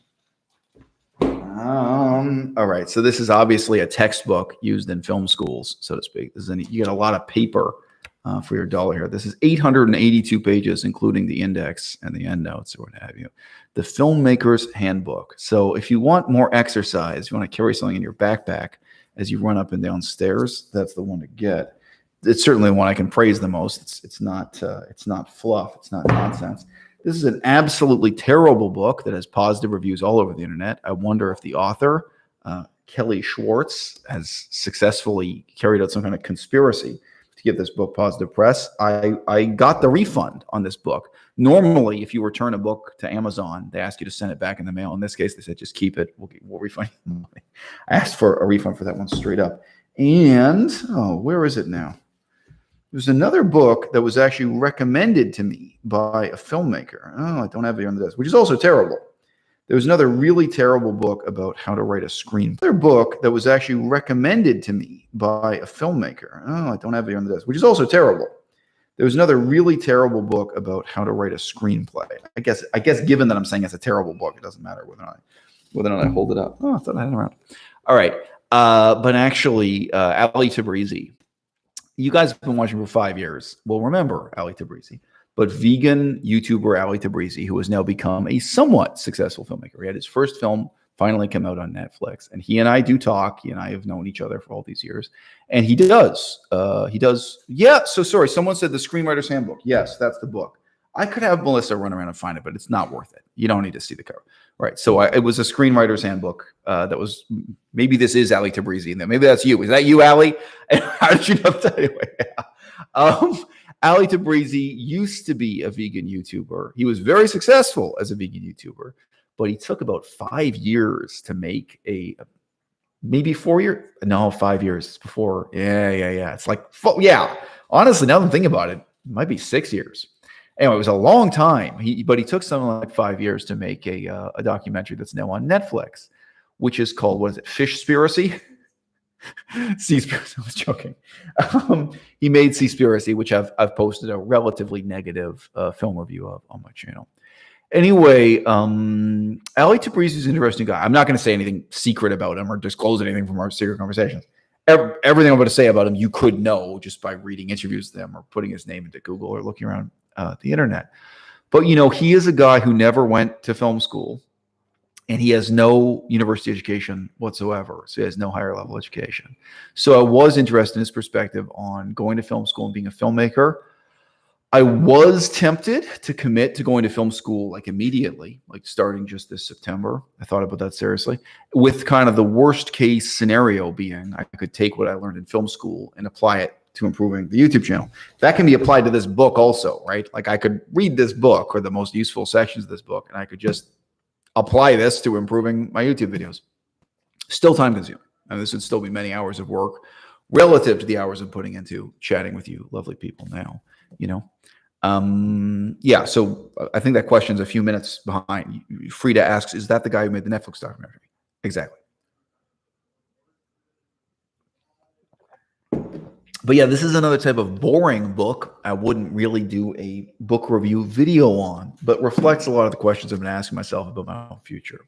A: All right. So this is obviously a textbook used in film schools, so to speak. You get a lot of paper for your dollar here. This is 882 pages, including the index and the endnotes or what have you. The Filmmaker's Handbook. So if you want more exercise, you want to carry something in your backpack as you run up and down stairs, that's the one to get. It's certainly the one I can praise the most. It's not fluff. It's not nonsense. This is an absolutely terrible book that has positive reviews all over the internet. I wonder if the author, Kelly Schwartz, has successfully carried out some kind of conspiracy to give this book positive press. I got the refund on this book. Normally, if you return a book to Amazon, they ask you to send it back in the mail. In this case, they said, just keep it. We'll refund you the money. I asked for a refund for that one straight up. And, where is it now? There's another book that was actually recommended to me by a filmmaker. I don't have it on the desk, which is also terrible. There was another really terrible book about how to write a screenplay. Another book that was actually recommended to me by a filmmaker. I don't have it on the desk, which is also terrible. There was another really terrible book about how to write a screenplay. I guess given that I'm saying it's a terrible book, it doesn't matter whether or not I hold it up. Oh, I thought I had it around. All right. But actually, Ali Tabrizi. You guys have been watching for 5 years. Well, remember Ali Tabrizi, but vegan YouTuber Ali Tabrizi, who has now become a somewhat successful filmmaker. He had his first film finally come out on Netflix, and he and I do talk. He and I have known each other for all these years, and he does. Yeah. So sorry, someone said the Screenwriter's Handbook. Yes, that's the book. I could have Melissa run around and find it, but it's not worth it. You don't need to see the cover. Right. So it was a Screenwriter's Handbook that was, maybe this is Ali Tabrizi, and maybe that's you. Is that you, Ali? How did you know that? Anyway, yeah. Ali Tabrizi used to be a vegan YouTuber. He was very successful as a vegan YouTuber, but he took about 5 years to make maybe 4 years. No, 5 years before. Yeah. It's like, yeah. Honestly, now that I'm thinking about it, it might be 6 years. Anyway, it was a long time, but he took something like 5 years to make a documentary that's now on Netflix, which is called, what is it, Fishspiracy? Seaspiracy, I was joking. He made Seaspiracy, which I've posted a relatively negative film review of on my channel. Anyway, Ali Tabrizi is an interesting guy. I'm not going to say anything secret about him or disclose anything from our secret conversations. Everything I'm going to say about him, you could know just by reading interviews with him or putting his name into Google or looking around the internet. But, he is a guy who never went to film school, and he has no university education whatsoever. So he has no higher level education. So I was interested in his perspective on going to film school and being a filmmaker. I was tempted to commit to going to film school like immediately, like starting just this September. I thought about that seriously, with kind of the worst case scenario being I could take what I learned in film school and apply it to improving the YouTube channel. That can be applied to this book also, right? Like I could read this book or the most useful sections of this book, and I could just apply this to improving my YouTube videos. Still time consuming. And this would still be many hours of work relative to the hours I'm putting into chatting with you lovely people now, Yeah, so I think that question's a few minutes behind. Frida asks, is that the guy who made the Netflix documentary? Exactly. But yeah, this is another type of boring book I wouldn't really do a book review video on, but reflects a lot of the questions I've been asking myself about my own future.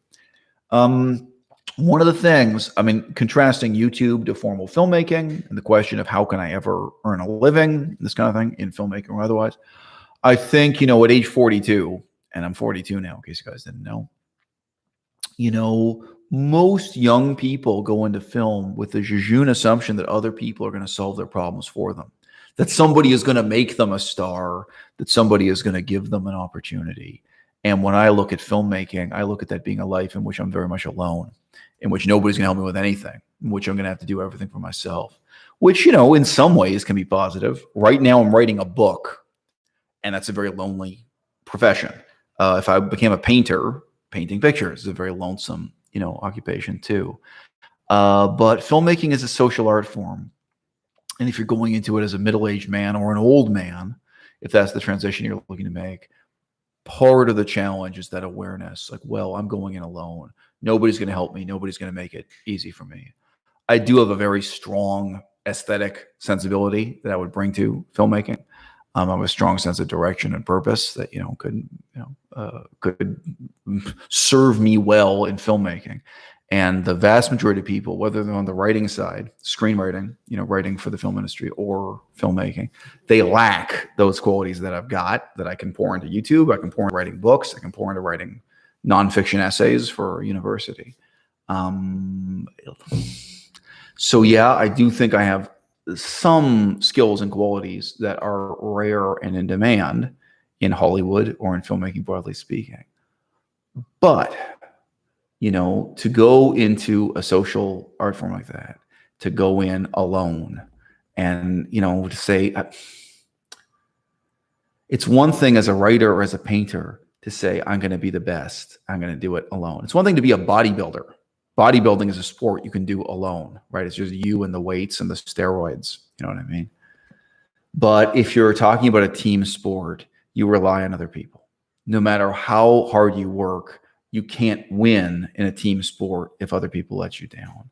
A: One of the things, contrasting YouTube to formal filmmaking and the question of how can I ever earn a living, this kind of thing, in filmmaking or otherwise, I think, at age 42, and I'm 42 now, in case you guys didn't know, most young people go into film with the jejune assumption that other people are going to solve their problems for them, that somebody is going to make them a star, that somebody is going to give them an opportunity. And when I look at filmmaking, I look at that being a life in which I'm very much alone, in which nobody's going to help me with anything, in which I'm going to have to do everything for myself, which, in some ways can be positive. Right now I'm writing a book, and that's a very lonely profession. If I became a painter, painting pictures is a very lonesome, occupation too. But filmmaking is a social art form. And if you're going into it as a middle-aged man or an old man, if that's the transition you're looking to make, part of the challenge is that awareness, like, well, I'm going in alone. Nobody's going to help me. Nobody's going to make it easy for me. I do have a very strong aesthetic sensibility that I would bring to filmmaking. I have a strong sense of direction and purpose that, could serve me well in filmmaking. And the vast majority of people, whether they're on the writing side, screenwriting, writing for the film industry or filmmaking, they lack those qualities that I've got that I can pour into YouTube. I can pour into writing books. I can pour into writing nonfiction essays for university. So yeah, I do think I have some skills and qualities that are rare and in demand in Hollywood or in filmmaking, broadly speaking. But, to go into a social art form like that, to go in alone and, to say, it's one thing as a writer or as a painter to say, I'm going to be the best. I'm going to do it alone. It's one thing to be a bodybuilder. Bodybuilding is a sport you can do alone, right? It's just you and the weights and the steroids. You know what I mean? But if you're talking about a team sport, you rely on other people. No matter how hard you work, you can't win in a team sport if other people let you down.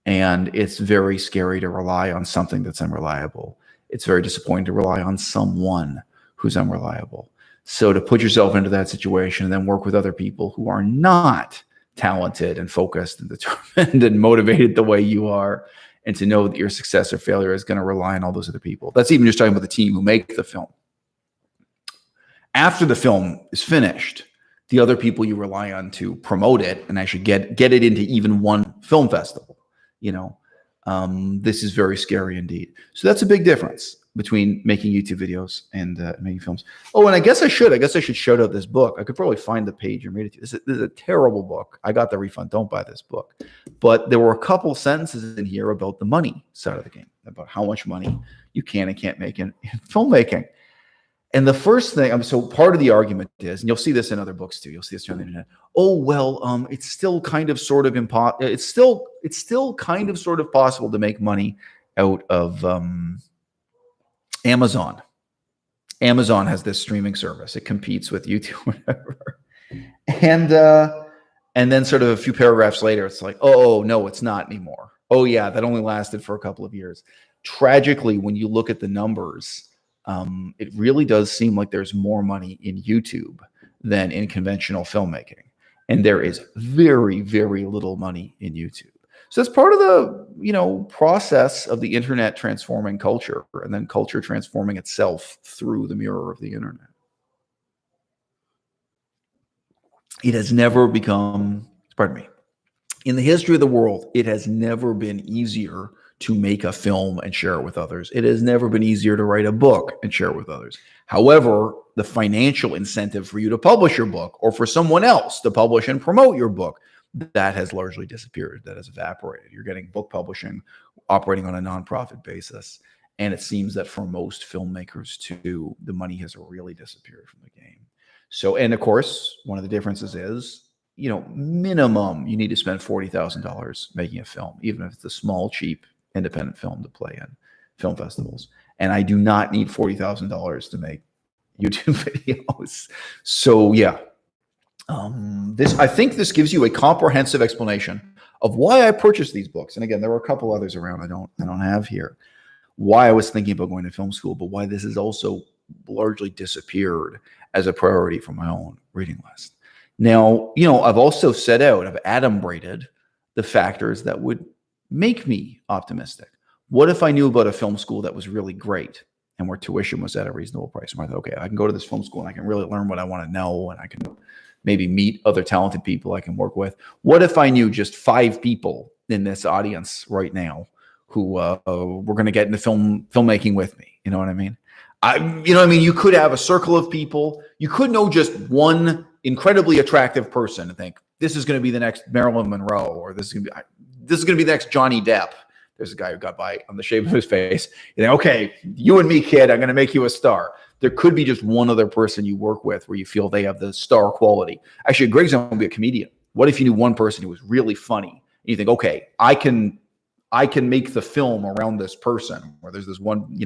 A: And it's very scary to rely on something that's unreliable. It's very disappointing to rely on someone who's unreliable. So to put yourself into that situation and then work with other people who are not talented and focused and determined and motivated the way you are, and to know that your success or failure is going to rely on all those other people. That's even just talking about the team who make the film. After the film is finished, the other people you rely on to promote it and actually get it into even one film festival, this is very scary indeed. So that's a big difference between making YouTube videos and making films. Oh, and I guess I should shout out this book. I could probably find the page and read it to you. This is a terrible book. I got the refund. Don't buy this book. But there were a couple sentences in here about the money side of the game, about how much money you can and can't make in filmmaking. And the first thing, so part of the argument is, and you'll see this in other books too. You'll see this on the internet. Oh, well, it's still kind of sort of it's still kind of sort of possible to make money out of Amazon. Amazon has this streaming service. It competes with YouTube, whatever. And then sort of a few paragraphs later, it's like, oh, no, it's not anymore. Oh, yeah, that only lasted for a couple of years. Tragically, when you look at the numbers, it really does seem like there's more money in YouTube than in conventional filmmaking. And there is very, very little money in YouTube. So that's part of the, process of the internet transforming culture, and then culture transforming itself through the mirror of the internet. It has never become, in the history of the world, it has never been easier to make a film and share it with others. It has never been easier to write a book and share it with others. However, the financial incentive for you to publish your book, or for someone else to publish and promote your book, that has largely disappeared. That has evaporated. You're getting book publishing operating on a nonprofit basis. And it seems that for most filmmakers too, the money has really disappeared from the game. So, and of course, one of the differences is, minimum, you need to spend $40,000 making a film, even if it's a small, cheap, independent film to play in film festivals. And I do not need $40,000 to make YouTube videos. So yeah, I think this gives you a comprehensive explanation of why I purchased these books. And again, there were a couple others around I don't have here. Why I was thinking about going to film school, but why this has also largely disappeared as a priority for my own reading list. Now, I've also set out, I've adumbrated the factors that would make me optimistic. What if I knew about a film school that was really great and where tuition was at a reasonable price? And I thought, okay, I can go to this film school and I can really learn what I want to know, and I can maybe meet other talented people I can work with. What if I knew just 5 people in this audience right now who were going to get into filmmaking with me? You know what I mean? You could have a circle of people. You could know just one incredibly attractive person and think, this is going to be the next Marilyn Monroe, or this is going to be the next Johnny Depp. There's a guy who got by on the shape of his face. You think, okay, you and me, kid, I'm going to make you a star. There could be just one other person you work with where you feel they have the star quality. Actually, Greg's going to be a comedian. What if you knew one person who was really funny? And you think, okay, I can make the film around this person, where there's this one,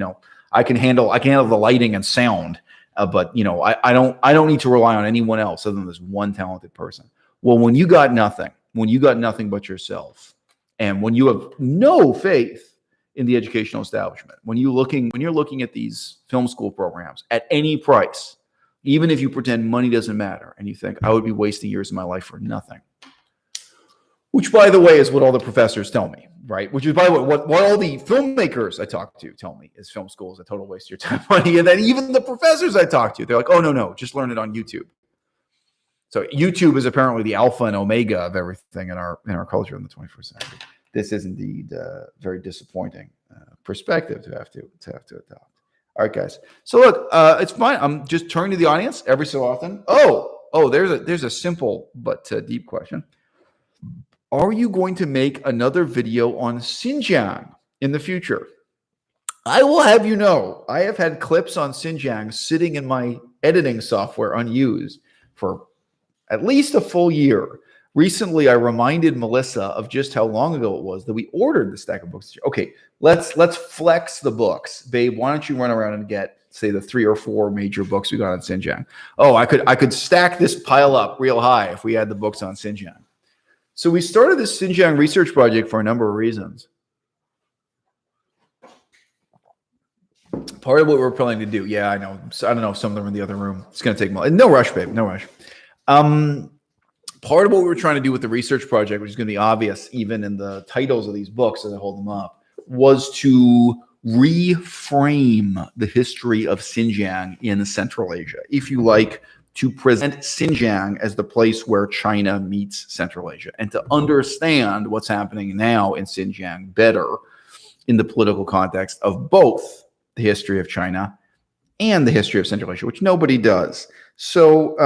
A: I can handle the lighting and sound, but I don't need to rely on anyone else other than this one talented person. Well, when you got nothing but yourself, and when you have no faith in the educational establishment, when you're looking at these film school programs at any price, even if you pretend money doesn't matter, and you think, I would be wasting years of my life for nothing. Which, by the way, is what all the professors tell me, right? Which is, by the way, what all the filmmakers I talk to tell me is film school is a total waste of your time, money. And then even the professors I talk to, they're like, oh, no, just learn it on YouTube. So YouTube is apparently the alpha and omega of everything in our culture in the 21st century. This is indeed a very disappointing perspective to have to adopt. All right, guys. So look, it's fine. I'm just turning to the audience every so often. Oh, there's a simple but deep question. Are you going to make another video on Xinjiang in the future? I will have you know, I have had clips on Xinjiang sitting in my editing software unused for at least a full year. Recently, I reminded Melissa of just how long ago it was that we ordered the stack of books. Okay, let's flex the books. Babe, why don't you run around and get, say, the 3 or 4 major books we got on Xinjiang? Oh, I could stack this pile up real high if we had the books on Xinjiang. So we started this Xinjiang research project for a number of reasons. Part of what we're planning to do, yeah, I know. So I don't know if some of them are in the other room. It's going to take no rush, babe, no rush. Part of what we were trying to do with the research project, which is going to be obvious even in the titles of these books as I hold them up, was to reframe the history of Xinjiang in Central Asia. If you like, to present Xinjiang as the place where China meets Central Asia, and to understand what's happening now in Xinjiang better in the political context of both the history of China and the history of Central Asia, which nobody does. So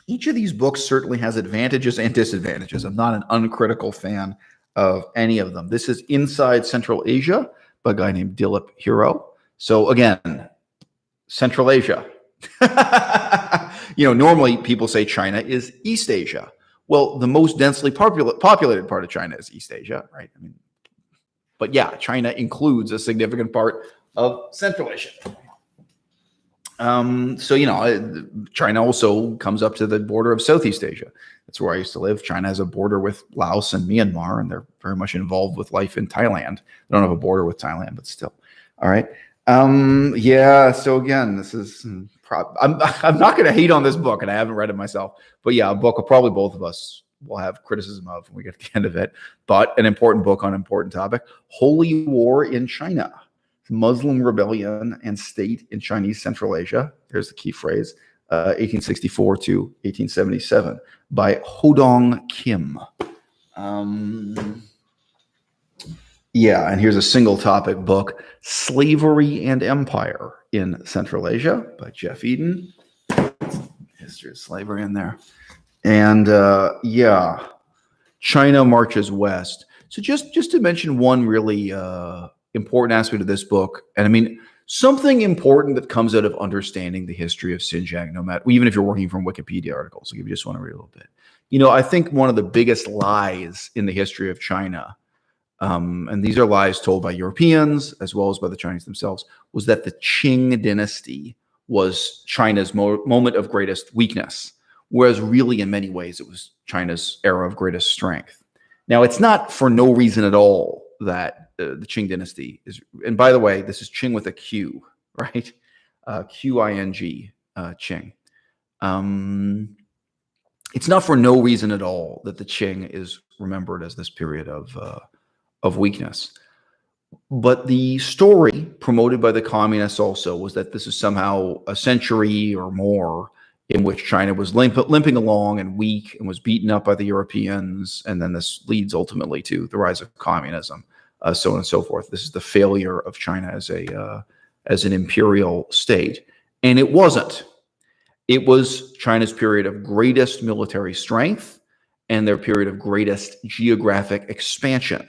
A: each of these books certainly has advantages and disadvantages. I'm not an uncritical fan of any of them. This is Inside Central Asia by a guy named Dilip Hero. So again, Central Asia. Normally people say China is East Asia. Well, the most densely populated part of China is East Asia, right? But yeah, China includes a significant part of Central Asia. China also comes up to the border of Southeast Asia. That's where I used to live. China has a border with Laos and Myanmar, and they're very much involved with life in Thailand. They don't have a border with Thailand, but still. All right. Yeah. So again, this is I'm not going to hate on this book, and I haven't read it myself. But yeah, a book probably both of us will have criticism of when we get to the end of it. But an important book on an important topic: Holy War in China, Muslim rebellion and state in Chinese Central Asia. Here's the key phrase: 1864 to 1877, by Hodong Kim. Yeah, and here's a single topic book, Slavery and Empire in Central Asia by Jeff Eden. History of slavery in there. And yeah, China Marches West. So just to mention one really important aspect of this book, and I mean, something important that comes out of understanding the history of Xinjiang, no matter, even if you're working from Wikipedia articles, so if you just want to read a little bit. You know, I think one of the biggest lies in the history of China, and these are lies told by Europeans as well as by the Chinese themselves, was that the Qing dynasty was China's moment of greatest weakness, whereas really in many ways it was China's era of greatest strength. Now, it's not for no reason at all that the Qing dynasty is, and by the way, this is Qing with a Q, right? Q-I-N-G, Qing. It's not for no reason at all that the Qing is remembered as this period of weakness. But the story promoted by the communists also was that this is somehow a century or more in which China was limping along and weak and was beaten up by the Europeans. And then this leads ultimately to the rise of communism, so on and so forth. This is the failure of China as an imperial state. And it wasn't. It was China's period of greatest military strength and their period of greatest geographic expansion.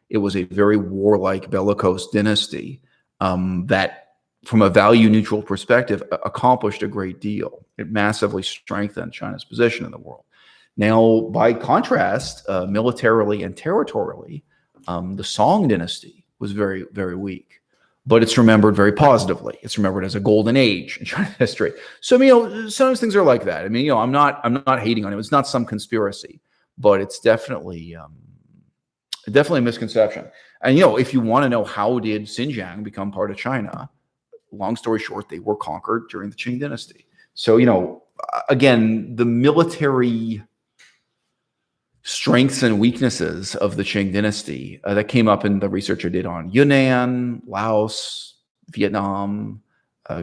A: It was a very warlike, bellicose dynasty that, from a value-neutral perspective, accomplished a great deal. It massively strengthened China's position in the world. Now, by contrast, militarily and territorially, the Song dynasty was very, very weak. But it's remembered very positively. It's remembered as a golden age in Chinese history. So, I mean, you know, sometimes things are like that. I mean, you know, I'm not hating on it. It's not some conspiracy, but it's definitely a misconception. And, you know, if you want to know how did Xinjiang become part of China, long story short, they were conquered during the Qing dynasty. So, you know, again, the military strengths and weaknesses of the Qing dynasty that came up in the research I did on Yunnan, Laos, Vietnam,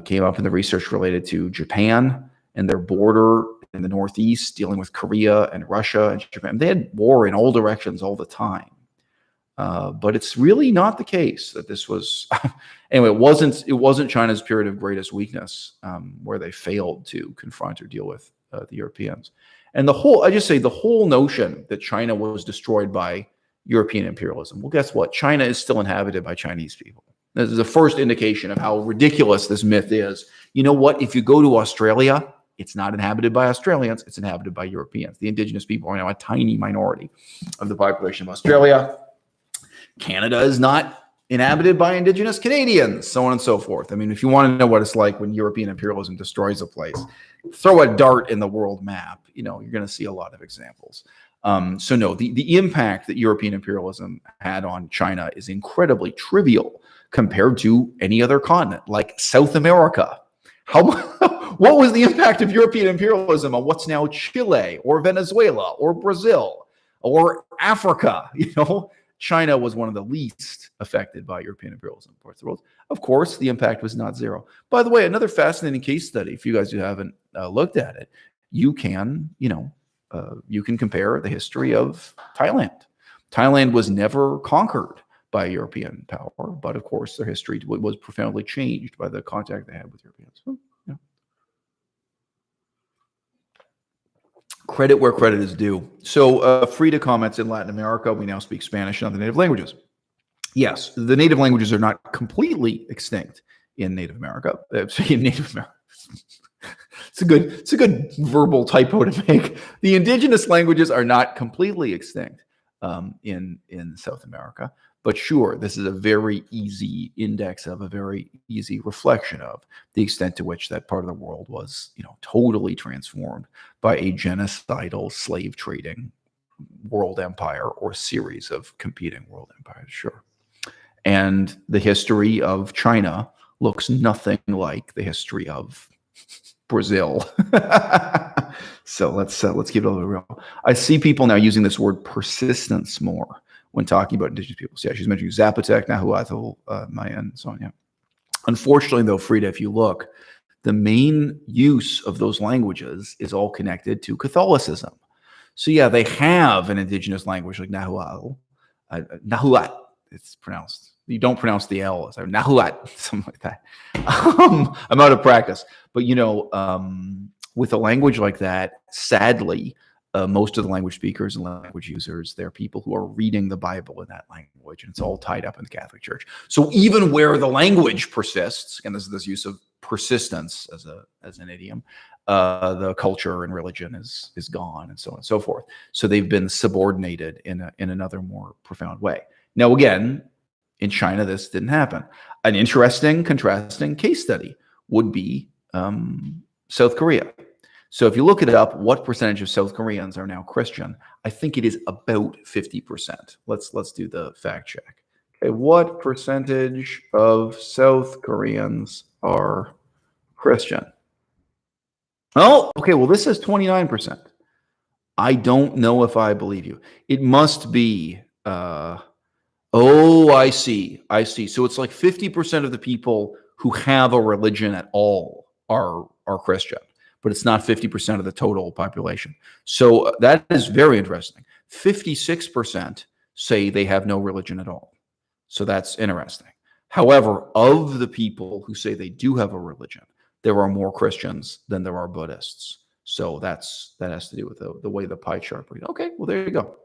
A: came up in the research related to Japan and their border in the Northeast, dealing with Korea and Russia and Japan. They had war in all directions all the time. But it's really not the case that this was anyway. It wasn't China's period of greatest weakness, where they failed to confront or deal with the Europeans. And the whole notion that China was destroyed by European imperialism. Well, guess what? China is still inhabited by Chinese people. This is the first indication of how ridiculous this myth is. You know what? If you go to Australia, it's not inhabited by Australians. It's inhabited by Europeans. The indigenous people are now a tiny minority of the population of Australia. Canada is not inhabited by indigenous Canadians, so on and so forth. I mean, if you want to know what it's like when European imperialism destroys a place, throw a dart in the world map. You know, you're going to see a lot of examples. So no, the impact that European imperialism had on China is incredibly trivial compared to any other continent, like South America. What was the impact of European imperialism on what's now Chile or Venezuela or Brazil or Africa? You know, China was one of the least affected by European imperialism in parts of the world. Of course, the impact was not zero. By the way, another fascinating case study, if you guys who haven't looked at it, you can compare the history of Thailand. Thailand was never conquered by European power, but of course, their history was profoundly changed by the contact they had with Europeans. So, yeah. Credit where credit is due. So, Frida comments, in Latin America, we now speak Spanish and other native languages. Yes, the native languages are not completely extinct in Native America. In Native America. It's a good verbal typo to make. The indigenous languages are not completely extinct in South America. But sure, this is a very easy index of, a very easy reflection of the extent to which that part of the world was, totally transformed by a genocidal slave trading world empire or series of competing world empires. Sure. And the history of China looks nothing like the history of Brazil. So let's keep it a little real. I see people now using this word persistence more when talking about indigenous peoples. Yeah, she's mentioning Zapotec, Nahuatl, Mayan, and so on. Yeah. Unfortunately, though, Frida, if you look, the main use of those languages is all connected to Catholicism. So yeah, they have an indigenous language like Nahuatl. Nahuatl, it's pronounced. You don't pronounce the L. It's Nahuatl, something like that. I'm out of practice. But, with a language like that, sadly, most of the language speakers and language users, they're people who are reading the Bible in that language, and it's all tied up in the Catholic Church. So even where the language persists, and there's this use of persistence as an idiom, the culture and religion is gone, and so on and so forth. So they've been subordinated in another more profound way. Now, again, in China, this didn't happen. An interesting contrasting case study would be South Korea. So if you look it up, what percentage of South Koreans are now Christian? I think it is about 50%. Let's do the fact check. Okay, what percentage of South Koreans are Christian? Oh, okay, well, this says 29%. I don't know if I believe you. It must be, oh, I see. So it's like 50% of the people who have a religion at all are Christian, but it's not 50% of the total population. So that is very interesting. 56% say they have no religion at all. So that's interesting. However, of the people who say they do have a religion, there are more Christians than there are Buddhists. So that has to do with the way the pie chart reads. Okay, well, there you go.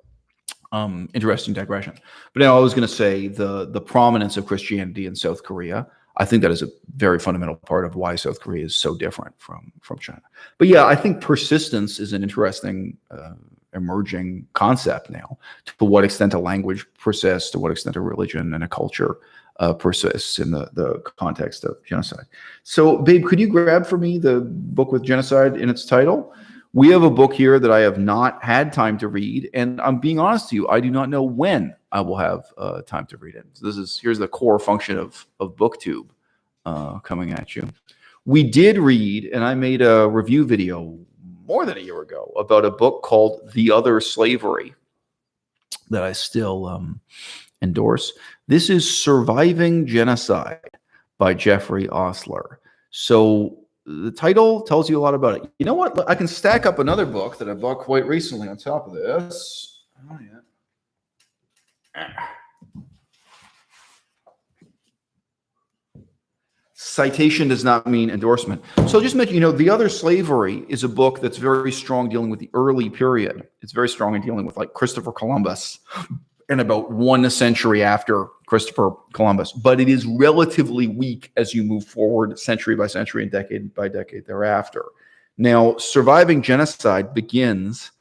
A: Interesting digression. But now I was going to say the prominence of Christianity in South Korea. I think that is a very fundamental part of why South Korea is so different from China. But yeah, I think persistence is an interesting emerging concept now. To what extent a language persists, to what extent a religion and a culture persists in the context of genocide. So, babe, could you grab for me the book with genocide in its title? We have a book here that I have not had time to read, and I'm being honest to you, I do not know when I will have time to read it. So here's the core function of Booktube coming at you. We did read, and I made a review video more than a year ago about a book called The Other Slavery that I still endorse. This is Surviving Genocide by Jeffrey Osler. So the title tells you a lot about it. You know what? I can stack up another book that I bought quite recently on top of this. Oh, yeah. Citation does not mean endorsement. So just mention, The Other Slavery is a book that's very strong dealing with the early period. It's very strong in dealing with like Christopher Columbus and about 1 century after Christopher Columbus. But it is relatively weak as you move forward century by century and decade by decade thereafter. Now, Surviving Genocide begins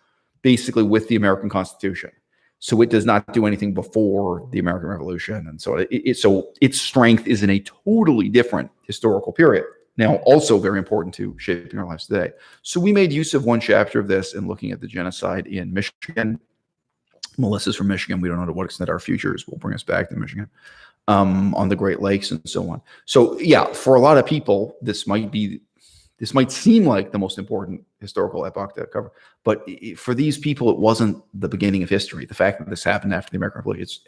A: basically with the American Constitution. So it does not do anything before the American Revolution. And so so its strength is in a totally different historical period. Now, also very important to shaping our lives today. So we made use of one chapter of this in looking at the genocide in Michigan. Melissa's from Michigan. We don't know to what extent our futures will bring us back to Michigan, on the Great Lakes and so on. So yeah, for a lot of people, this might seem like the most important historical epoch to cover, but for these people, it wasn't the beginning of history. The fact that this happened after the American Revolution,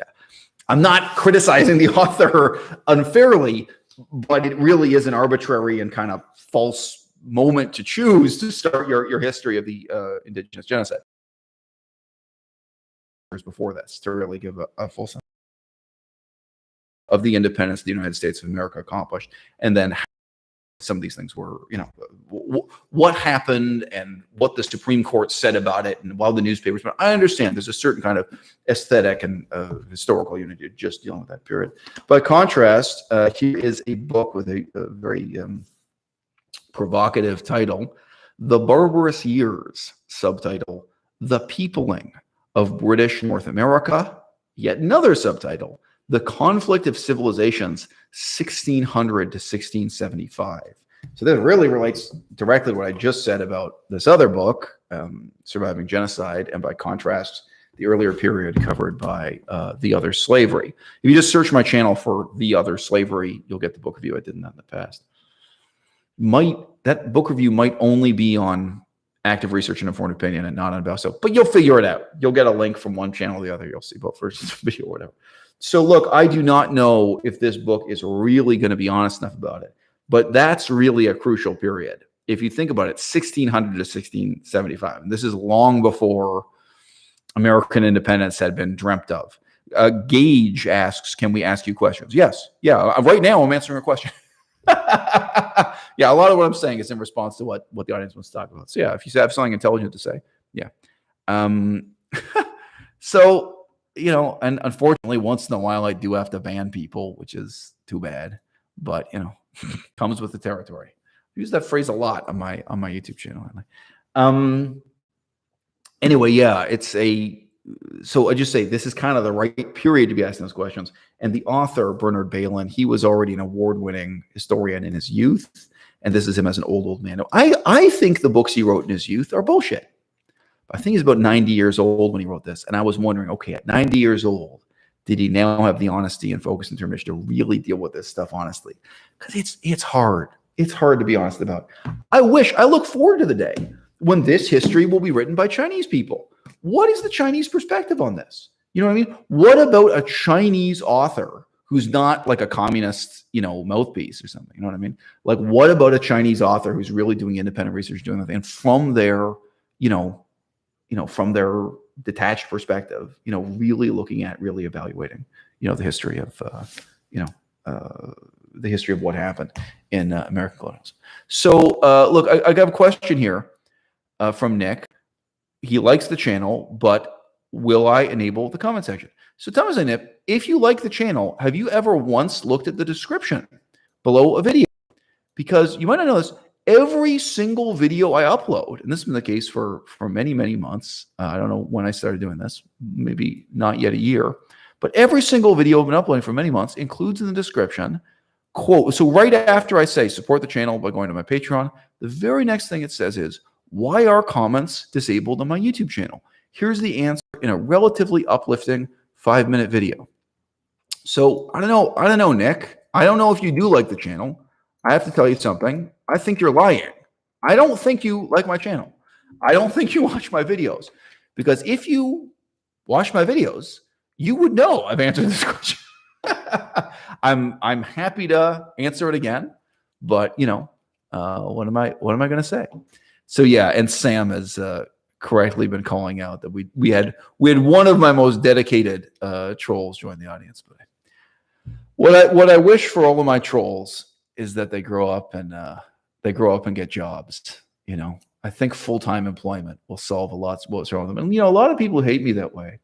A: I'm not criticizing the author unfairly, but it really is an arbitrary and kind of false moment to choose to start your history of the indigenous genocide. Before this, to really give a full sense of the independence the United States of America accomplished, and then how some of these things were, what happened and what the Supreme Court said about it, and while the newspapers. But I understand there's a certain kind of aesthetic and historical unity just dealing with that period. By contrast, here is a book with a very provocative title, The Barbarous Years, subtitle, The Peopling of British North America, yet another subtitle, The Conflict of Civilizations, 1600 to 1675. So that really relates directly to what I just said about this other book, Surviving Genocide, and by contrast, the earlier period covered by The Other Slavery. If you just search my channel for The Other Slavery, you'll get the book review. I did that in the past. That book review might only be on Active Research and Informed Opinion and not on Boswell, but you'll figure it out. You'll get a link from one channel to the other. You'll see both versions of the video or whatever. So look, I do not know if this book is really going to be honest enough about it, but that's really a crucial period. If you think about it, 1600 to 1675. And this is long before American independence had been dreamt of. Gage asks, can we ask you questions? Yes. Yeah. Right now, I'm answering a question. Yeah, a lot of what I'm saying is in response to what the audience wants to talk about. So yeah, if you have something intelligent to say, yeah. So, and unfortunately, once in a while, I do have to ban people, which is too bad. But, comes with the territory. I use that phrase a lot on my YouTube channel. Anyway, yeah, so I just say this is kind of the right period to be asking those questions. And the author, Bernard Bailyn, he was already an award-winning historian in his youth. And this is him as an old man. I think the books he wrote in his youth are bullshit. I think he's about 90 years old when he wrote this. And I was wondering, okay, at 90 years old, did he now have the honesty and focus and determination to really deal with this stuff honestly? Because it's hard. It's hard to be honest about. I look forward to the day when this history will be written by Chinese people. What is the Chinese perspective on this? You know what I mean? What about a Chinese author who's not like a communist, mouthpiece or something? You know what I mean? Like, what about a Chinese author who's really doing independent research, doing that thing, and from their, from their detached perspective, really looking at, really evaluating, the history of, the history of what happened in American colonialism. So, look, I got a question here from Nick. He likes the channel, but will I enable the comment section? So tell me, Nip, if you like the channel, have you ever once looked at the description below a video? Because you might not know this, every single video I upload, and this has been the case for many, many months. I don't know when I started doing this, maybe not yet a year, but every single video I've been uploading for many months includes in the description, quote, so right after I say support the channel by going to my Patreon, the very next thing it says is, why are comments disabled on my YouTube channel? Here's the answer in a relatively uplifting 5-minute video. So I don't know, Nick. I don't know if you do like the channel. I have to tell you something. I think you're lying. I don't think you like my channel. I don't think you watch my videos. Because if you watch my videos, you would know I've answered this question. I'm happy to answer it again, but what am I going to say? So yeah, and Sam has correctly been calling out that we had one of my most dedicated trolls join the audience. But what I wish for all of my trolls is that they grow up and get jobs. I think full-time employment will solve a lot of what's wrong with them. And a lot of people hate me that way.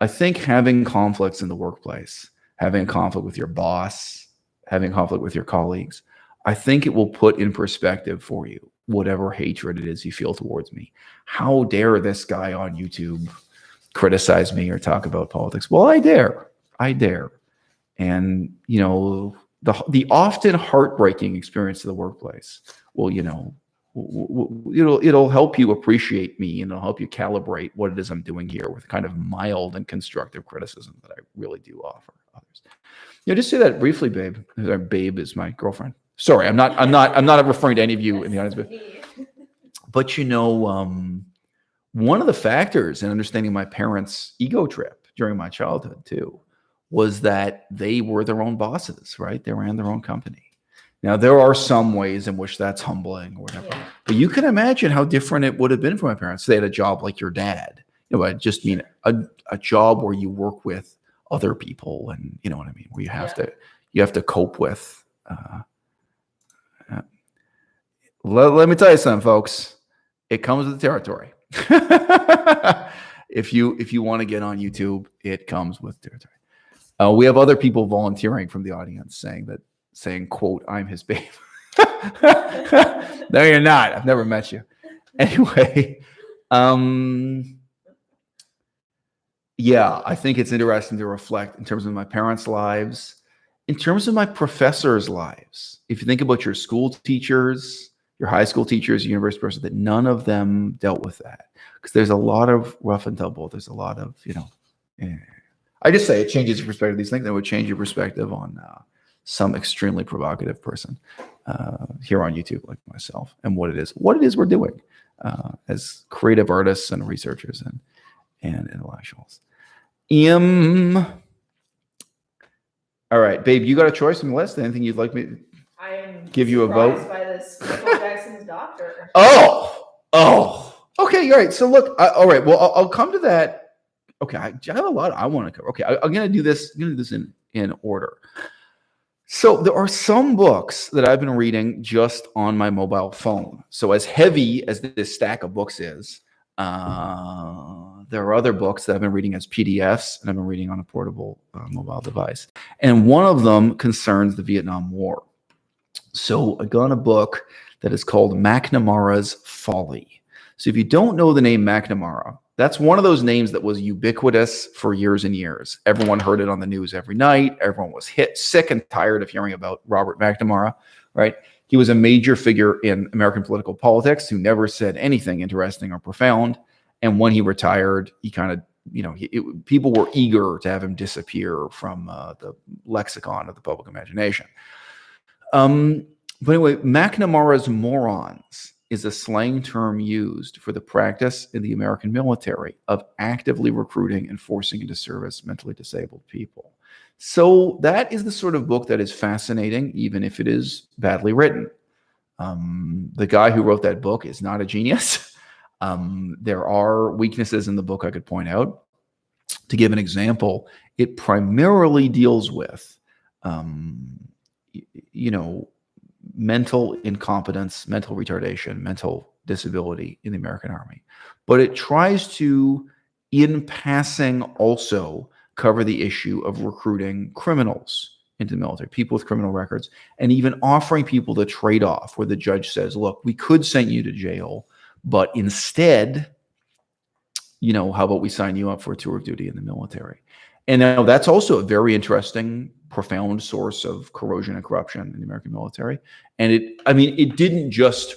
A: I think having conflicts in the workplace, having a conflict with your boss, having conflict with your colleagues, I think it will put in perspective for you whatever hatred it is you feel towards me. How dare this guy on YouTube criticize me or talk about politics? Well, I dare. And, the often heartbreaking experience of the workplace will, it'll help you appreciate me, and it'll help you calibrate what it is I'm doing here with kind of mild and constructive criticism that I really do offer others. Just say that briefly, babe. Babe is my girlfriend. Sorry, I'm not referring to any of you in the audience, but one of the factors in understanding my parents' ego trip during my childhood too was that they were their own bosses, right? They ran their own company. Now there are some ways in which that's humbling or whatever, but you can imagine how different it would have been for my parents. They had a job like your dad. I just mean a job where you work with other people, and you know what I mean, where you have to cope with. Let me tell you something, folks. It comes with the territory. If you want to get on YouTube, it comes with territory. We have other people volunteering from the audience saying, quote, I'm his babe. No, you're not. I've never met you. Anyway, yeah, I think it's interesting to reflect in terms of my parents' lives, in terms of my professors' lives. If you think about your school teachers, your high school teachers, university person, that none of them dealt with that. because there's a lot of rough and tumble. There's a lot of, I just say it changes your perspective. These things that would change your perspective on some extremely provocative person here on YouTube, like myself, and what it is we're doing as creative artists and researchers and intellectuals. All right, babe, you got a choice on the list? Anything you'd like me to give you a vote?
B: By this Michael Jackson's doctor.
A: Oh, okay, all right. So look, all right. Well, I'll come to that. Okay, I have a lot I want to cover. Okay, I'm gonna do this. I'm gonna do this in order. So there are some books that I've been reading just on my mobile phone. So as heavy as this stack of books is, there are other books that I've been reading as PDFs, and I've been reading on a portable mobile device. And one of them concerns the Vietnam War. So I got a book that is called McNamara's Folly. So if you don't know the name McNamara, that's one of those names that was ubiquitous for years and years. Everyone heard it on the news every night. Everyone was sick and tired of hearing about Robert McNamara, right? He was a major figure in American political politics who never said anything interesting or profound. And when he retired, he kind of, people were eager to have him disappear from the lexicon of the public imagination. But anyway, McNamara's Morons is a slang term used for the practice in the American military of actively recruiting and forcing into service mentally disabled people. So that is the sort of book that is fascinating, even if it is badly written. The guy who wrote that book is not a genius. There are weaknesses in the book I could point out. To give an example, it primarily deals with, mental incompetence, mental retardation, mental disability in the American Army. But it tries to, in passing, also cover the issue of recruiting criminals into the military, people with criminal records, and even offering people the trade-off where the judge says, look, we could send you to jail, but instead, how about we sign you up for a tour of duty in the military? And now that's also a very interesting, profound source of corrosion and corruption in the American military. And it didn't just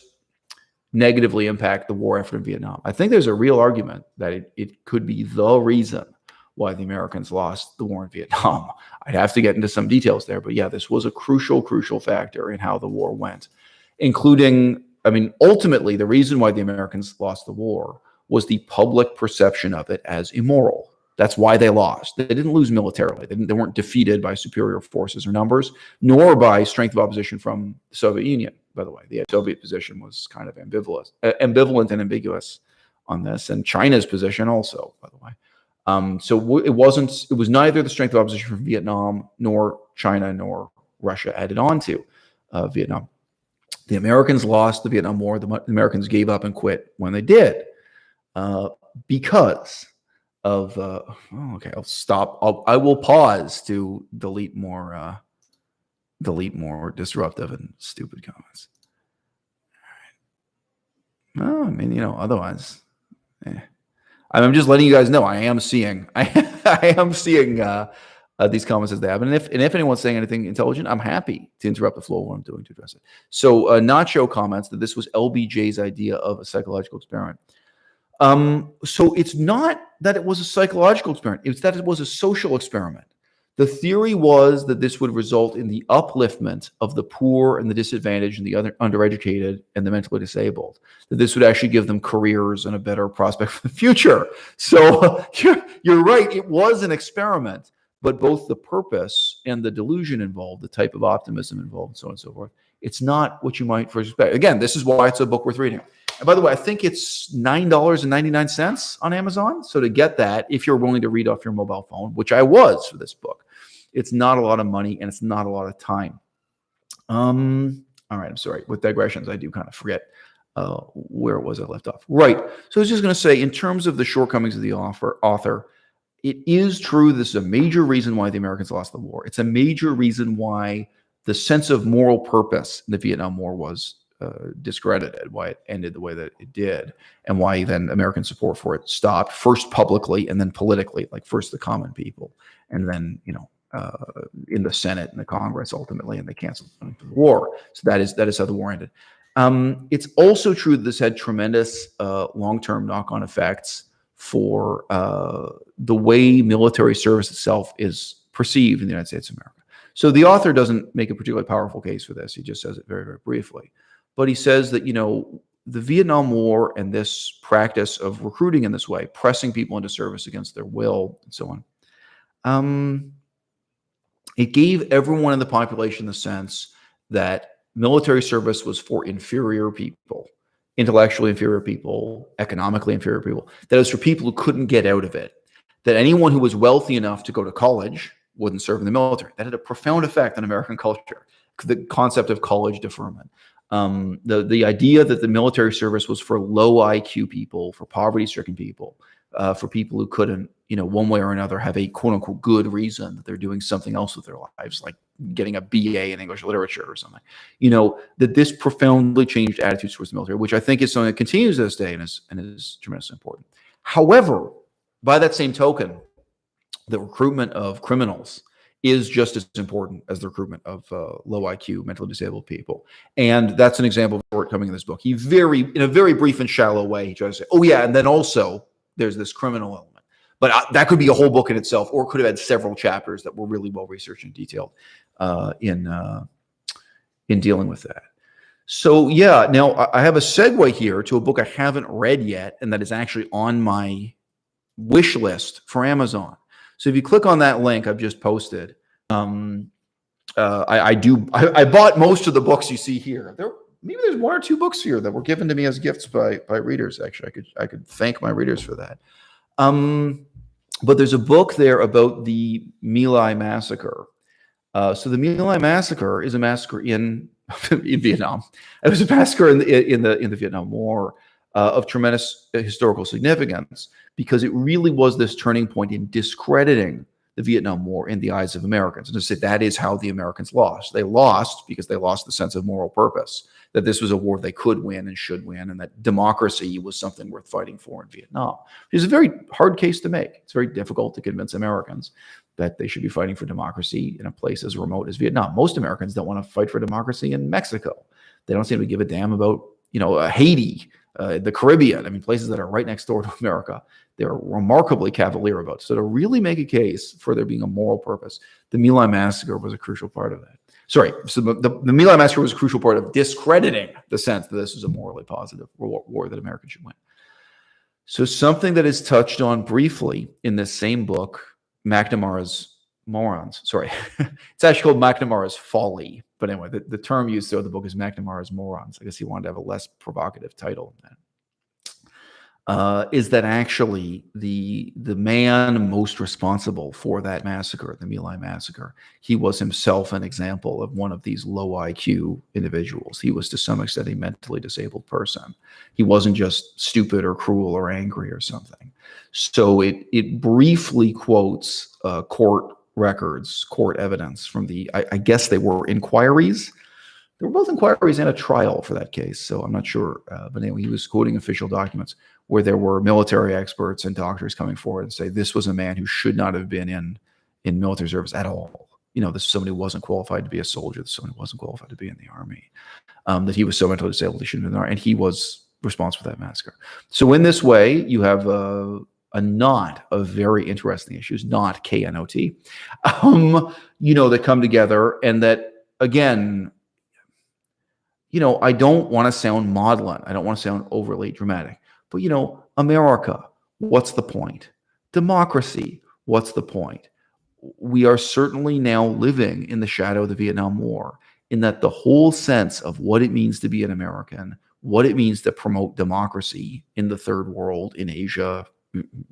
A: negatively impact the war effort in Vietnam. I think there's a real argument that it could be the reason why the Americans lost the war in Vietnam. I'd have to get into some details there, but yeah, this was a crucial factor in how the war went, including, ultimately the reason why the Americans lost the war was the public perception of it as immoral. That's why they lost. They didn't lose militarily. They weren't defeated by superior forces or numbers, nor by strength of opposition from the Soviet Union, by the way. The Soviet position was kind of ambivalent and ambiguous on this, and China's position also, by the way. So it was neither the strength of opposition from Vietnam, nor China, nor Russia added on to Vietnam. The Americans lost the Vietnam War. The Americans gave up and quit when they did because of okay, I'll stop. I will pause to delete more disruptive and stupid comments. All right. No, otherwise, I'm just letting you guys know I am seeing these comments as they happen. And if anyone's saying anything intelligent, I'm happy to interrupt the flow of what I'm doing to address it. So Nacho comments that this was LBJ's idea of a psychological experiment. So it's not that it was a psychological experiment. It's that it was a social experiment. The theory was that this would result in the upliftment of the poor and the disadvantaged and the undereducated and the mentally disabled. That this would actually give them careers and a better prospect for the future. So you're right. It was an experiment, but both the purpose and the delusion involved, the type of optimism involved, and so on and so forth, it's not what you might first expect. Again, this is why it's a book worth reading. And by the way, I think it's $9.99 on Amazon. So to get that, if you're willing to read off your mobile phone, which I was for this book, it's not a lot of money and it's not a lot of time. All right, I'm sorry. With digressions, I do kind of forget where it was I left off. Right. So I was just going to say, in terms of the shortcomings of the author, it is true this is a major reason why the Americans lost the war. It's a major reason why the sense of moral purpose in the Vietnam War was discredited, why it ended the way that it did, and why then American support for it stopped, first publicly and then politically, like first the common people, and then, in the Senate and the Congress ultimately, and they canceled the war. So that is how the war ended. It's also true that this had tremendous long-term knock-on effects for the way military service itself is perceived in the United States of America. So the author doesn't make a particularly powerful case for this. He just says it very, very briefly. But he says that, the Vietnam War and this practice of recruiting in this way, pressing people into service against their will and so on, it gave everyone in the population the sense that military service was for inferior people, intellectually inferior people, economically inferior people. That it was for people who couldn't get out of it. That anyone who was wealthy enough to go to college wouldn't serve in the military. That had a profound effect on American culture. The concept of college deferment. The idea that the military service was for low IQ people, for poverty-stricken people, for people who couldn't, one way or another have a quote-unquote good reason that they're doing something else with their lives, like getting a BA in English literature or something, that this profoundly changed attitudes towards the military, which I think is something that continues to this day and is tremendously important. However, by that same token, the recruitment of criminals is just as important as the recruitment of low IQ, mentally disabled people. And that's an example of shortcoming in this book. In a very brief and shallow way, he tries to say, oh yeah, and then also there's this criminal element. But that could be a whole book in itself, or it could have had several chapters that were really well researched and detailed in dealing with that. So yeah, now I have a segue here to a book I haven't read yet, and that is actually on my wish list for Amazon. So if you click on that link I've just posted, I bought most of the books you see here. Maybe there's one or two books here that were given to me as gifts by readers. Actually, I could thank my readers for that. But there's a book there about the My Lai massacre. So the My Lai massacre is a massacre in Vietnam. It was a massacre in the Vietnam War of tremendous historical significance, because it really was this turning point in discrediting the Vietnam War in the eyes of Americans. And to say that is how the Americans lost. They lost because they lost the sense of moral purpose, that this was a war they could win and should win, and that democracy was something worth fighting for in Vietnam. It's a very hard case to make. It's very difficult to convince Americans that they should be fighting for democracy in a place as remote as Vietnam. Most Americans don't want to fight for democracy in Mexico. They don't seem to give a damn about, Haiti, the Caribbean. I mean, places that are right next door to America. They're remarkably cavalier about. So to really make a case for there being a moral purpose, the My Lai massacre was a crucial part of that. Sorry, so the My Lai massacre was a crucial part of discrediting the sense that this is a morally positive war that Americans should win. So something that is touched on briefly in this same book, McNamara's Morons. Sorry, it's actually called McNamara's Folly. But anyway, the term used throughout the book is McNamara's Morons. I guess he wanted to have a less provocative title than that. Is that actually the man most responsible for that massacre, the My Lai massacre, he was himself an example of one of these low IQ individuals. He was to some extent a mentally disabled person. He wasn't just stupid or cruel or angry or something. So it briefly quotes court records, court evidence from I guess they were inquiries. There were both inquiries and a trial for that case, so I'm not sure. But anyway, he was quoting official documents where there were military experts and doctors coming forward and say this was a man who should not have been in military service at all. This is somebody who wasn't qualified to be a soldier. This is somebody who wasn't qualified to be in the army. That he was so mentally disabled he shouldn't have been in the army, and he was responsible for that massacre. So in this way, you have a knot of very interesting issues, not K-N-O-T, that come together, and that, again, I don't want to sound maudlin. I don't want to sound overly dramatic. But, America, what's the point? Democracy, what's the point? We are certainly now living in the shadow of the Vietnam War, in that the whole sense of what it means to be an American, what it means to promote democracy in the third world, in Asia,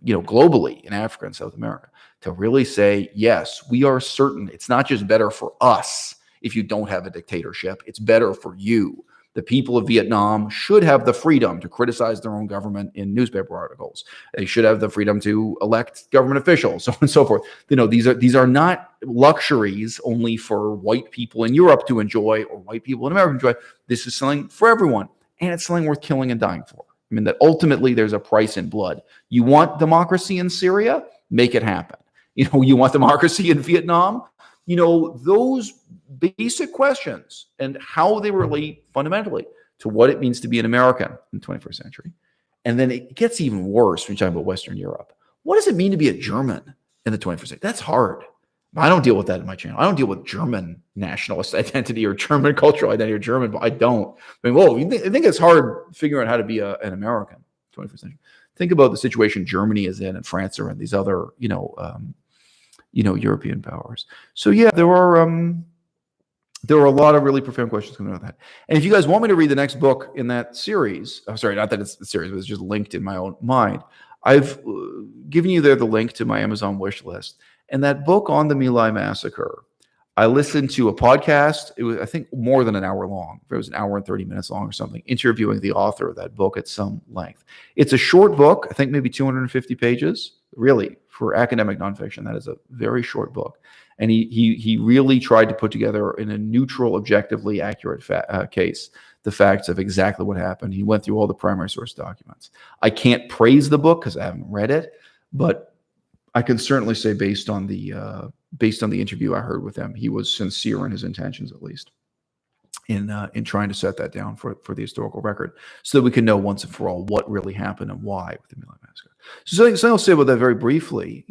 A: globally, in Africa and South America, to really say, yes, we are certain it's not just better for us if you don't have a dictatorship, it's better for you. The people of Vietnam should have the freedom to criticize their own government in newspaper articles. They should have the freedom to elect government officials, so on and so forth. These are not luxuries only for white people in Europe to enjoy or white people in America to enjoy. This is something for everyone, and it's something worth killing and dying for. I mean, that ultimately there's a price in blood. You want democracy in Syria? Make it happen. You want democracy in Vietnam? Those basic questions and how they relate fundamentally to what it means to be an American in the 21st century. And then it gets even worse when you talk about Western Europe. What does it mean to be a German in the 21st century? That's hard. I don't deal with that in my channel. I don't deal with German nationalist identity or German cultural identity or German, but I don't. I mean, whoa, I think it's hard figuring out how to be an American 21st century. Think about the situation Germany is in and France are in, these other, European powers. So yeah, there are a lot of really profound questions coming out of that. And if you guys want me to read the next book in that series, I'm sorry, not that it's a series, but it's just linked in my own mind. I've given you there the link to my Amazon wish list. And that book on the My Lai massacre, I listened to a podcast. It was, I think, more than an hour long. It was an hour and 30 minutes long or something, interviewing the author of that book at some length. It's a short book, I think maybe 250 pages. Really, for academic nonfiction, that is a very short book. And he really tried to put together in a neutral, objectively accurate case the facts of exactly what happened. He went through all the primary source documents. I can't praise the book because I haven't read it, but I can certainly say based on the interview I heard with him, he was sincere in his intentions, at least, in trying to set that down for the historical record, so that we can know once and for all what really happened and why with the My Lai massacre. So I'll say about that very briefly.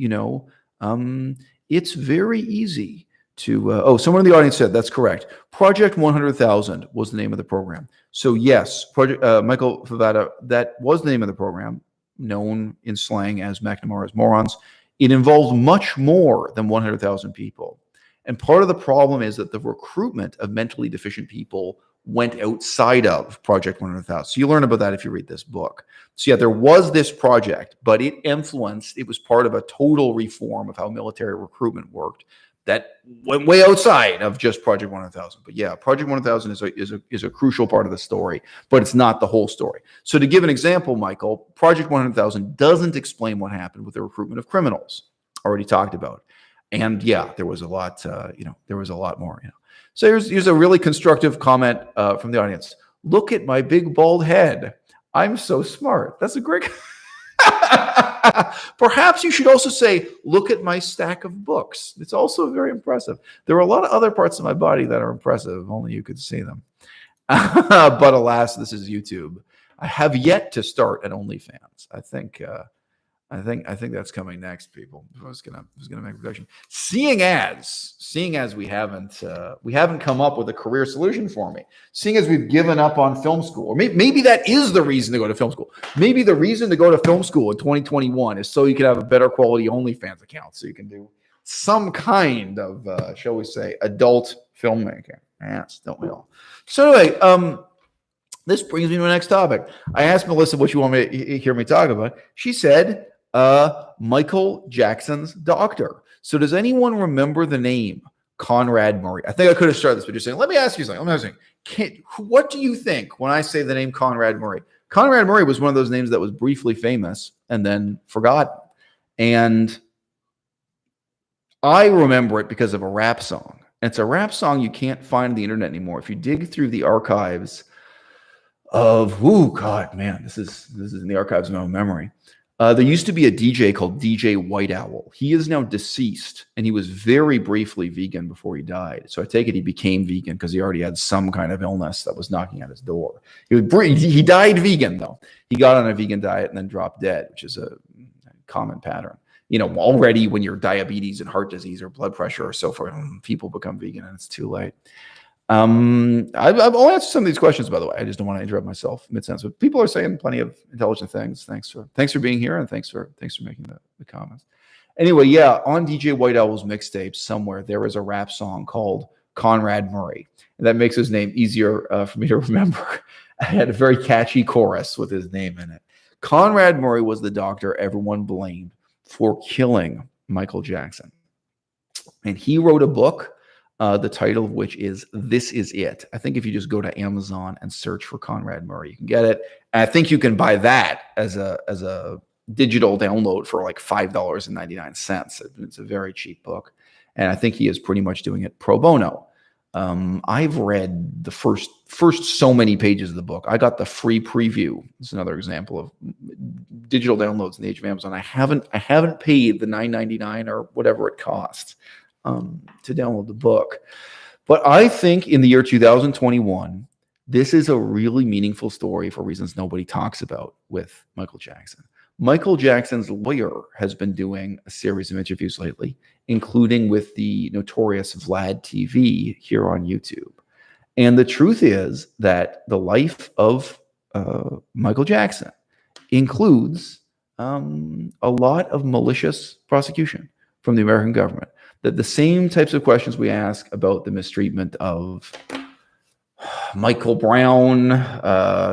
A: It's very easy to. Someone in the audience said that's correct. Project 100,000 was the name of the program. So yes, Project Michael Favada, that was the name of the program, known in slang as McNamara's Morons. It involves much more than 100,000 people. And part of the problem is that the recruitment of mentally deficient people went outside of Project 100,000. So you learn about that if you read this book. So yeah, there was this project, but it was part of a total reform of how military recruitment worked that went way outside of just Project 100,000. But yeah, Project 100,000 is a crucial part of the story, but it's not the whole story. So to give an example, Michael, Project 100,000 doesn't explain what happened with the recruitment of criminals. Already talked about. And yeah, there was a lot, there was a lot more, So here's a really constructive comment from the audience. Look at my big bald head. I'm so smart. That's a great. Perhaps you should also say, look at my stack of books. It's also very impressive. There are a lot of other parts of my body that are impressive. If only you could see them. But alas, this is YouTube. I have yet to start an OnlyFans. I think that's coming next, people. I was gonna make a prediction. Seeing as we haven't come up with a career solution for me. Seeing as we've given up on film school, or maybe that is the reason to go to film school. Maybe the reason to go to film school in 2021 is so you can have a better quality OnlyFans account, so you can do some kind of, shall we say, adult filmmaking. Yes, don't we all? So anyway, this brings me to my next topic. I asked Melissa what you want me to hear me talk about. She said, Michael Jackson's doctor. So does anyone remember the name Conrad Murray? I think I could have started this by just saying, let me ask you something. What do you think when I say the name Conrad Murray? Conrad Murray was one of those names that was briefly famous and then forgotten. And I remember it because of a rap song. And it's a rap song you can't find on the internet anymore. If you dig through the archives of, this is in the archives of my own memory. There used to be a DJ called DJ White Owl. He is now deceased, and he was very briefly vegan before he died. So I take it he became vegan because he already had some kind of illness that was knocking at his door. He died vegan, though. He got on a vegan diet and then dropped dead, which is a common pattern. Already when you're diabetes and heart disease or blood pressure or so forth, people become vegan and it's too late. I'll answer some of these questions, by the way. I just don't want to interrupt myself mid-sentence. But people are saying plenty of intelligent things. Thanks for being here, and thanks for making the comments. Anyway, yeah, on DJ White Owl's mixtape somewhere there is a rap song called Conrad Murray, and that makes his name easier for me to remember. I had a very catchy chorus with his name in it. Conrad Murray was the doctor everyone blamed for killing Michael Jackson, and he wrote a book. The title of which is This Is It. I think if you just go to Amazon and search for Conrad Murray, you can get it. And I think you can buy that as a digital download for like $5.99. It's a very cheap book. And I think he is pretty much doing it pro bono. I've read the first so many pages of the book. I got the free preview. It's another example of digital downloads in the age of Amazon. I haven't paid the $9.99 or whatever it costs to download the book. But I think in the year 2021, This is a really meaningful story for reasons nobody talks about with Michael Jackson. Michael Jackson's lawyer has been doing a series of interviews lately, including with the notorious Vlad TV here on YouTube. And the truth is that the life of Michael Jackson includes a lot of malicious prosecution from the American government. That the same types of questions we ask about the mistreatment of Michael Brown.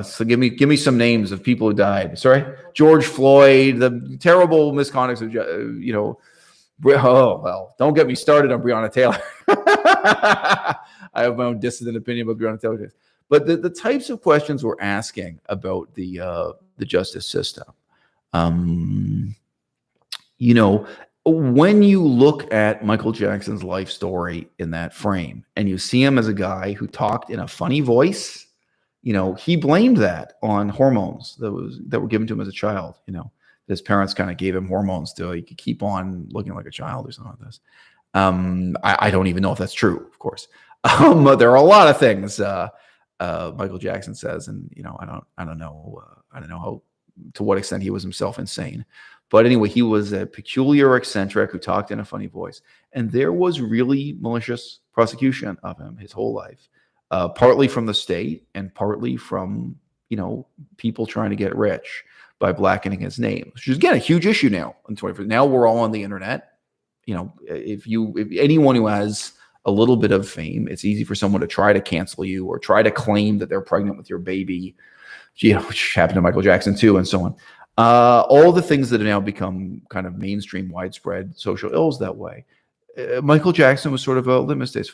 A: So give me some names of people who died. Sorry, George Floyd, the terrible misconduct of oh well, don't get me started on Breonna Taylor. I have my own dissident opinion about Breonna Taylor. But the types of questions we're asking about the justice system, when you look at Michael Jackson's life story in that frame and you see him as a guy who talked in a funny voice, he blamed that on hormones that were given to him as a child. His parents kind of gave him hormones so he could keep on looking like a child or something like this. I don't even know if that's true, of course. There are a lot of things Michael Jackson says, and I don't know how, to what extent he was himself insane. But anyway, he was a peculiar eccentric who talked in a funny voice. And there was really malicious prosecution of him his whole life, partly from the state and partly from, people trying to get rich by blackening his name, which is, again, a huge issue now in 21st. Now we're all on the internet. If anyone who has a little bit of fame, it's easy for someone to try to cancel you or try to claim that they're pregnant with your baby, which happened to Michael Jackson too, and so on. All the things that have now become kind of mainstream, widespread social ills that way. Michael Jackson was sort of a litmus test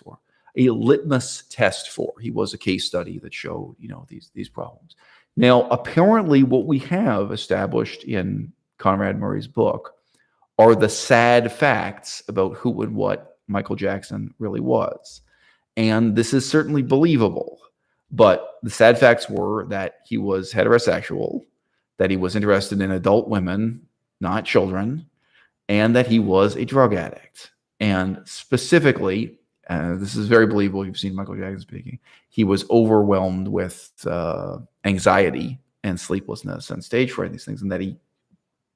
A: for. He was a case study that showed, these problems. Now, apparently what we have established in Conrad Murray's book are the sad facts about who and what Michael Jackson really was. And this is certainly believable. But the sad facts were that he was heterosexual, that he was interested in adult women, not children, and that he was a drug addict. And specifically, this is very believable, you've seen Michael Jackson speaking, he was overwhelmed with anxiety and sleeplessness and stage fright, these things, and that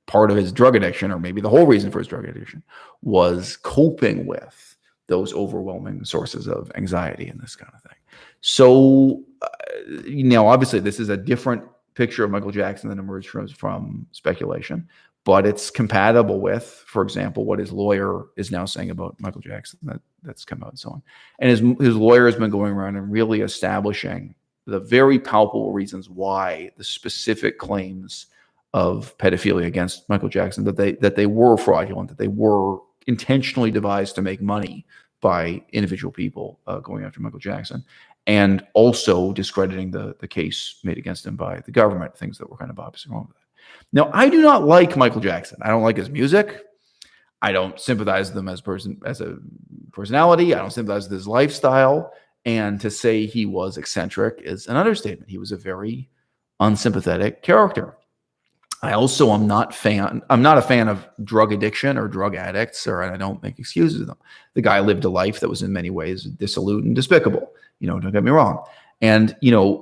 A: part of his drug addiction, or maybe the whole reason for his drug addiction, was coping with those overwhelming sources of anxiety and this kind of thing. So, obviously, this is a different picture of Michael Jackson that emerged from speculation, but it's compatible with, for example, what his lawyer is now saying about Michael Jackson that's come out and so on. And his lawyer has been going around and really establishing the very palpable reasons why the specific claims of pedophilia against Michael Jackson, that they were fraudulent, that they were intentionally devised to make money by individual people going after Michael Jackson, and also discrediting the case made against him by the government, things that were kind of obviously wrong with that. Now, I do not like Michael Jackson. I don't like his music. I don't sympathize with him as a personality. I don't sympathize with his lifestyle. And to say he was eccentric is an understatement. He was a very unsympathetic character. I also am not a fan of drug addiction or drug addicts, and I don't make excuses of them. The guy lived a life that was in many ways dissolute and despicable. Don't get me wrong. And,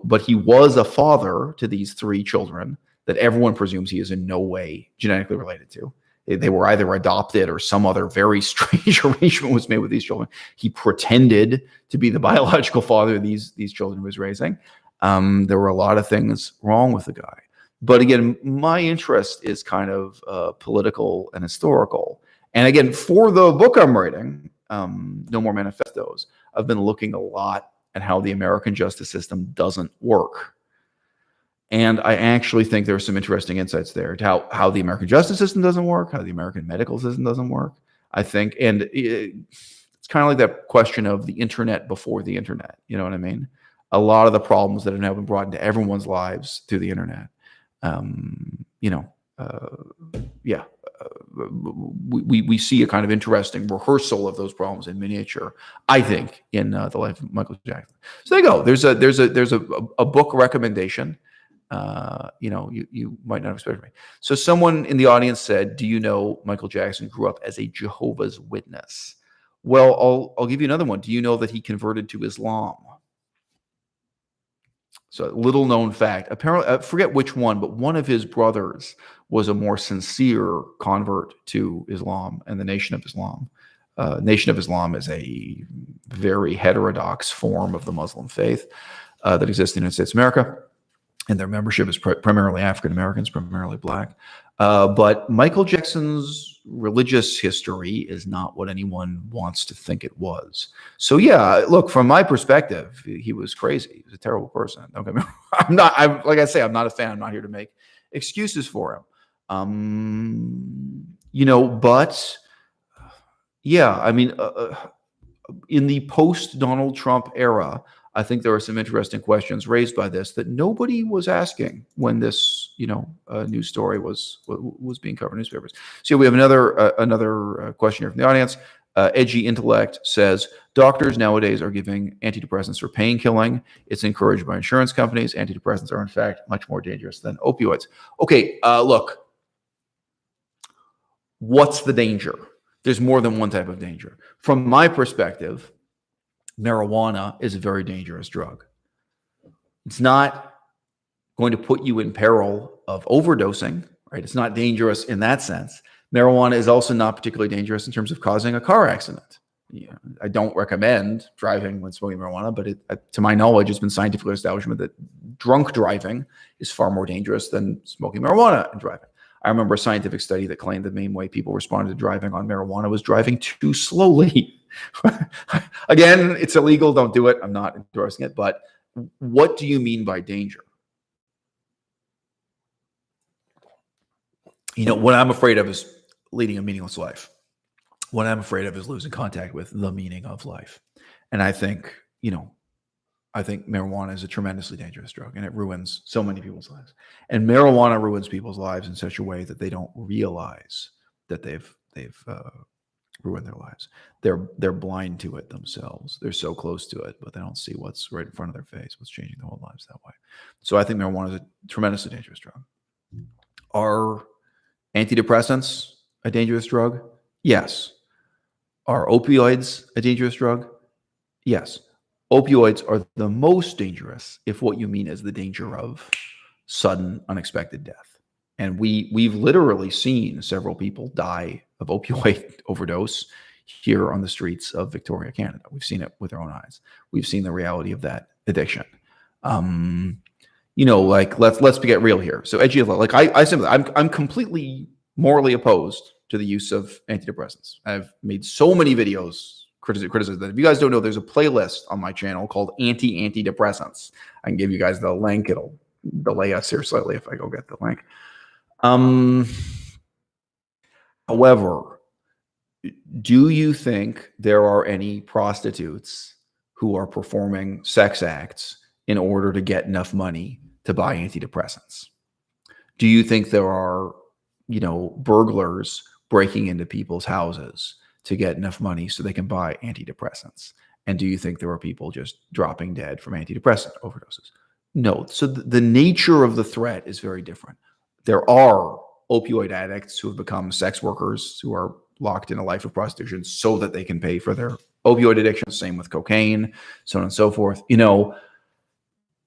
A: but he was a father to these three children that everyone presumes he is in no way genetically related to. They were either adopted or some other very strange arrangement was made with these children. He pretended to be the biological father of these children he was raising. There were a lot of things wrong with the guy. But again, my interest is kind of political and historical. And again, for the book I'm writing, No More Manifestos, I've been looking a lot at how the American justice system doesn't work. And I actually think there are some interesting insights there to how the American justice system doesn't work, how the American medical system doesn't work, I think. And it's kind of like that question of the internet before the internet. You know what I mean? A lot of the problems that have now been brought into everyone's lives through the internet. We see a kind of interesting rehearsal of those problems in miniature, I think, in the life of Michael Jackson. So there you go. There's a book recommendation. You might not expect me. So someone in the audience said, "Do you know Michael Jackson grew up as a Jehovah's Witness?" Well, I'll give you another one. Do you know that he converted to Islam? So little known fact, apparently, I forget which one, but one of his brothers was a more sincere convert to Islam and the Nation of Islam. Nation of Islam is a very heterodox form of the Muslim faith that exists in the United States of America. And their membership is primarily African Americans, primarily black. But Michael Jackson's religious history is not what anyone wants to think it was. So yeah, look, from my perspective, he was crazy. He was a terrible person. Don't get me wrong. Like I say, I'm not a fan. I'm not here to make excuses for him. But yeah, I mean, in the post-Donald Trump era, I think there are some interesting questions raised by this that nobody was asking when this, news story was being covered in newspapers. So we have another question here from the audience. Edgy Intellect says, doctors nowadays are giving antidepressants for pain killing. It's encouraged by insurance companies. Antidepressants are, in fact, much more dangerous than opioids. Okay, look, what's the danger? There's more than one type of danger. From my perspective, marijuana is a very dangerous drug. It's not going to put you in peril of overdosing, right? It's not dangerous in that sense. Marijuana is also not particularly dangerous in terms of causing a car accident. I don't recommend driving when smoking marijuana, but to my knowledge, it's been scientifically established that drunk driving is far more dangerous than smoking marijuana and driving. I remember a scientific study that claimed the main way people responded to driving on marijuana was driving too slowly. Again, it's illegal. Don't do it. I'm not endorsing it. But what do you mean by danger? What I'm afraid of is leading a meaningless life. What I'm afraid of is losing contact with the meaning of life. And I think marijuana is a tremendously dangerous drug, and it ruins so many people's lives. And marijuana ruins people's lives in such a way that they don't realize that they've ruined their lives. They're blind to it themselves. They're so close to it, but they don't see what's right in front of their face, what's changing their whole lives that way. So I think marijuana is a tremendously dangerous drug. Are antidepressants a dangerous drug? Yes. Are opioids a dangerous drug? Yes. Opioids are the most dangerous if what you mean is the danger of sudden, unexpected death. And we've literally seen several people die of opioid overdose here on the streets of Victoria, Canada. We've seen it with our own eyes. We've seen the reality of that addiction. Let's get real here. So edgy, like I simply, I'm completely morally opposed to the use of antidepressants. I've made so many videos criticism that if you guys don't know, there's a playlist on my channel called Anti-Anti-Depressants. I can give you guys the link. It'll delay us here slightly if I go get the link. However, do you think there are any prostitutes who are performing sex acts in order to get enough money to buy antidepressants? Do you think there are, burglars breaking into people's houses to get enough money so they can buy antidepressants? And do you think there are people just dropping dead from antidepressant overdoses? No. So the nature of the threat is very different. There are opioid addicts who have become sex workers who are locked in a life of prostitution so that they can pay for their opioid addiction. Same with cocaine, so on and so forth.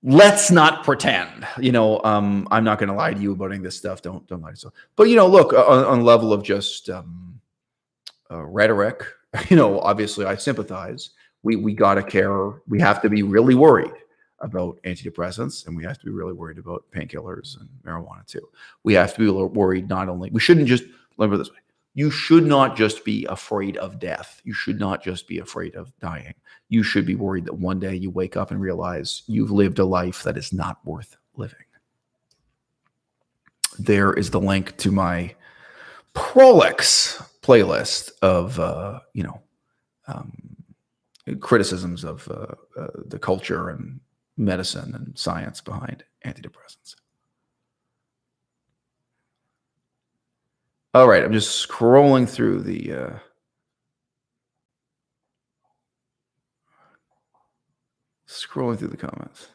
A: Let's not pretend, I'm not going to lie to you about any of this stuff. Don't lie to yourself. But, look, on level of just rhetoric, obviously I sympathize. We got to care. We have to be really worried about antidepressants, and we have to be really worried about painkillers and marijuana too. We have to be worried we shouldn't just, let me put it this way. You should not just be afraid of death. You should not just be afraid of dying. You should be worried that one day you wake up and realize you've lived a life that is not worth living. There is the link to my prolix playlist of, criticisms of the culture and medicine and science behind antidepressants. All right, I'm just scrolling through the comments.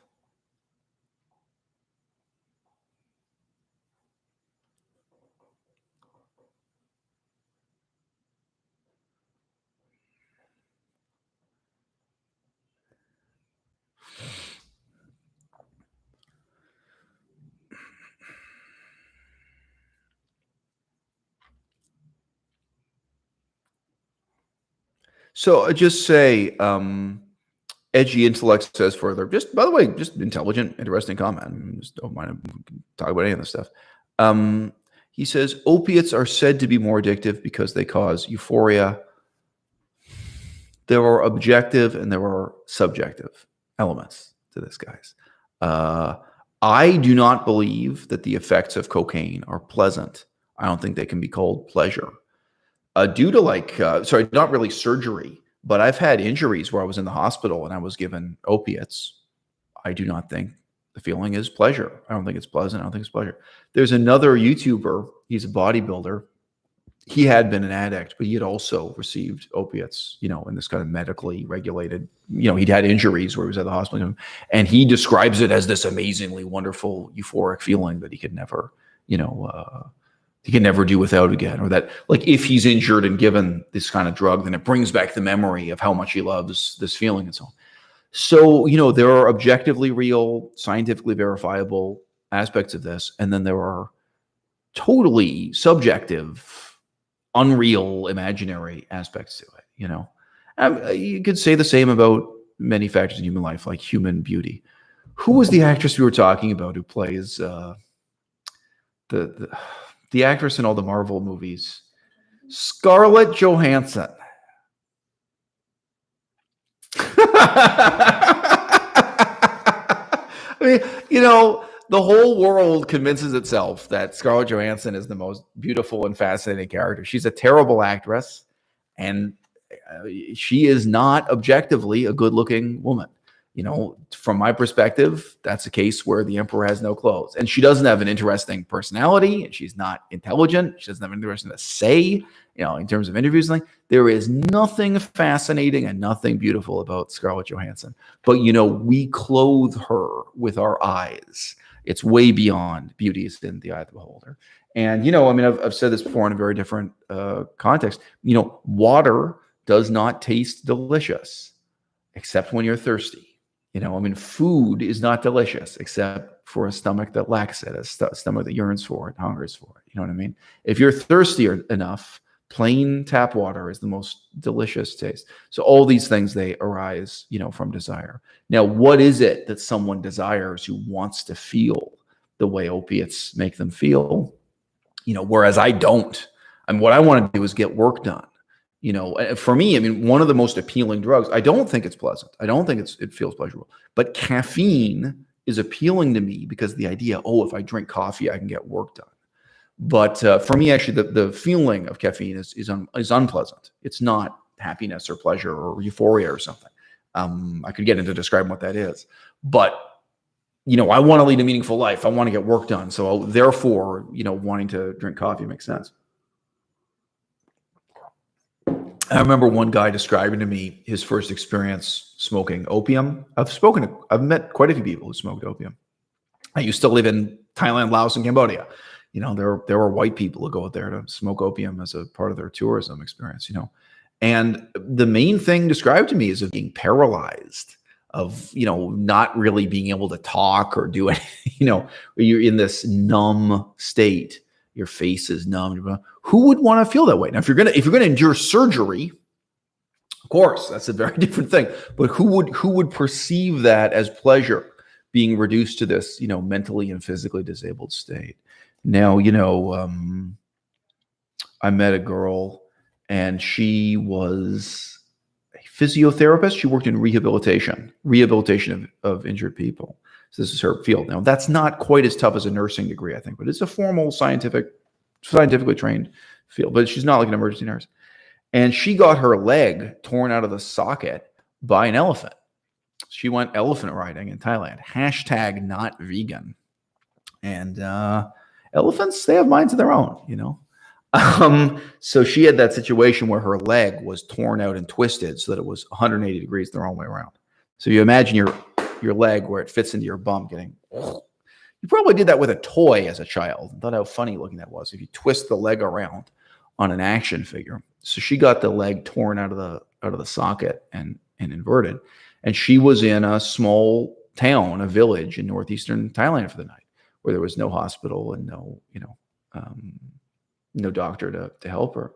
A: So I just say, edgy intellect says further, just by the way, just intelligent, interesting comment. Just don't mind him. We can talk about any of this stuff. He says, opiates are said to be more addictive because they cause euphoria. There are objective and there are subjective elements to this, guys. I do not believe that the effects of cocaine are pleasant. I don't think they can be called pleasure. Due to not really surgery, but I've had injuries where I was in the hospital and I was given opiates. I do not think the feeling is pleasure. I don't think it's pleasant. I don't think it's pleasure. There's another YouTuber. He's a bodybuilder. He had been an addict, but he had also received opiates, in this kind of medically regulated, he'd had injuries where he was at the hospital. And he describes it as this amazingly wonderful, euphoric feeling that he could never, he can never do without again, or that like if he's injured and given this kind of drug, then it brings back the memory of how much he loves this feeling and so on. So, there are objectively real, scientifically verifiable aspects of this. And then there are totally subjective, unreal, imaginary aspects to it, you could say the same about many factors in human life, like human beauty. Who was the actress we were talking about who plays the actress in all the Marvel movies? Scarlett Johansson. I mean, the whole world convinces itself that Scarlett Johansson is the most beautiful and fascinating character. She's a terrible actress, and she is not objectively a good-looking woman. From my perspective, that's a case where the emperor has no clothes. And she doesn't have an interesting personality, and she's not intelligent. She doesn't have anything to say, in terms of interviews. There is nothing fascinating and nothing beautiful about Scarlett Johansson. But, we clothe her with our eyes. It's way beyond beauty is in the eye of the beholder. And, I've said this before in a very different context. Water does not taste delicious except when you're thirsty. Food is not delicious except for a stomach that lacks it, a stomach that yearns for it, hungers for it. You know what I mean? If you're thirsty enough, plain tap water is the most delicious taste. So all these things, they arise, from desire. Now, what is it that someone desires who wants to feel the way opiates make them feel? Whereas I don't. What I want to do is get work done. For me, one of the most appealing drugs, I don't think it's pleasant. I don't think it feels pleasurable. But caffeine is appealing to me because the idea, if I drink coffee, I can get work done. But for me, actually, the feeling of caffeine is unpleasant. It's not happiness or pleasure or euphoria or something. I could get into describing what that is. But, I want to lead a meaningful life. I want to get work done. So therefore, wanting to drink coffee makes sense. I remember one guy describing to me his first experience smoking opium. I've met quite a few people who smoked opium. I used to live in Thailand, Laos, and Cambodia. There were white people who go out there to smoke opium as a part of their tourism experience, And the main thing described to me is of being paralyzed, of, not really being able to talk or do anything, you're in this numb state. Your face is numb. Who would want to feel that way? Now, if you're gonna endure surgery, of course, that's a very different thing. But who would perceive that as pleasure, being reduced to this, mentally and physically disabled state? Now, I met a girl, and she was a physiotherapist. She worked in rehabilitation of injured people. So this is her field. Now, that's not quite as tough as a nursing degree, I think, but it's a formal scientifically trained field. But she's not like an emergency nurse. And she got her leg torn out of the socket by an elephant. She went elephant riding in Thailand. # not vegan. And elephants, they have minds of their own, So she had that situation where her leg was torn out and twisted so that it was 180 degrees the wrong way around. So you imagine your leg where it fits into your bum getting, you probably did that with a toy as a child and thought how funny looking that was if you twist the leg around on an action figure. So she got the leg torn out of the socket and inverted. And she was in a small town, a village in northeastern Thailand for the night, where there was no hospital and no doctor to help her.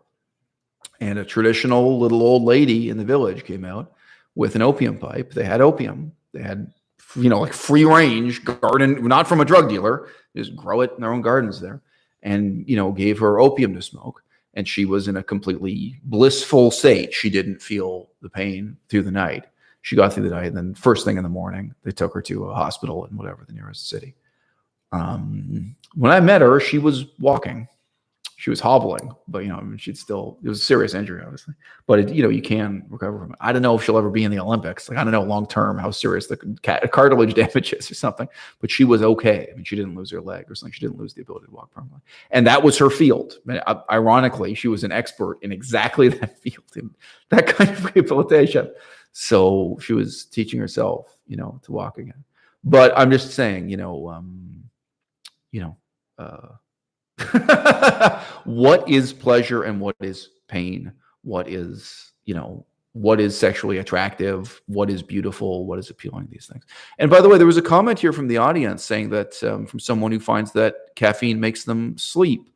A: And a traditional little old lady in the village came out with an opium pipe. They had opium. They had, like free range garden, not from a drug dealer, just grow it in their own gardens there. And, gave her opium to smoke. And she was in a completely blissful state. She didn't feel the pain through the night. She got through the night. And then first thing in the morning, they took her to a hospital in whatever the nearest city. When I met her, she was walking. She was hobbling, but she'd still, it was a serious injury, obviously, but you can recover from it. I don't know if she'll ever be in the Olympics. Like, I don't know long-term how serious the cartilage damage is or something, but she was okay. I mean, she didn't lose her leg or something. She didn't lose the ability to walk permanently. And that was her field. I mean, ironically, she was an expert in exactly that field, in that kind of rehabilitation. So she was teaching herself, to walk again. But I'm just saying, what is pleasure and what is pain? What is sexually attractive? What is beautiful? What is appealing? These things. And by the way, there was a comment here from the audience saying that from someone who finds that caffeine makes them sleep.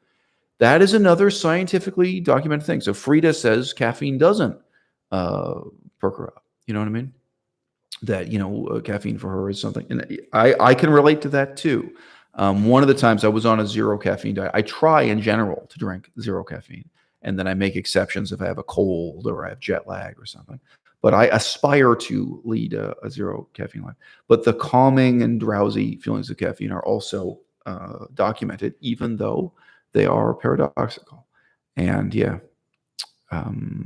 A: That is another scientifically documented thing. So Frida says caffeine doesn't perk her up. You know what I mean? That, caffeine for her is something. And I can relate to that too. One of the times I was on a zero caffeine diet. I try in general to drink zero caffeine, and then I make exceptions if I have a cold or I have jet lag or something. But I aspire to lead a zero caffeine life. But the calming and drowsy feelings of caffeine are also documented, even though they are paradoxical. And yeah,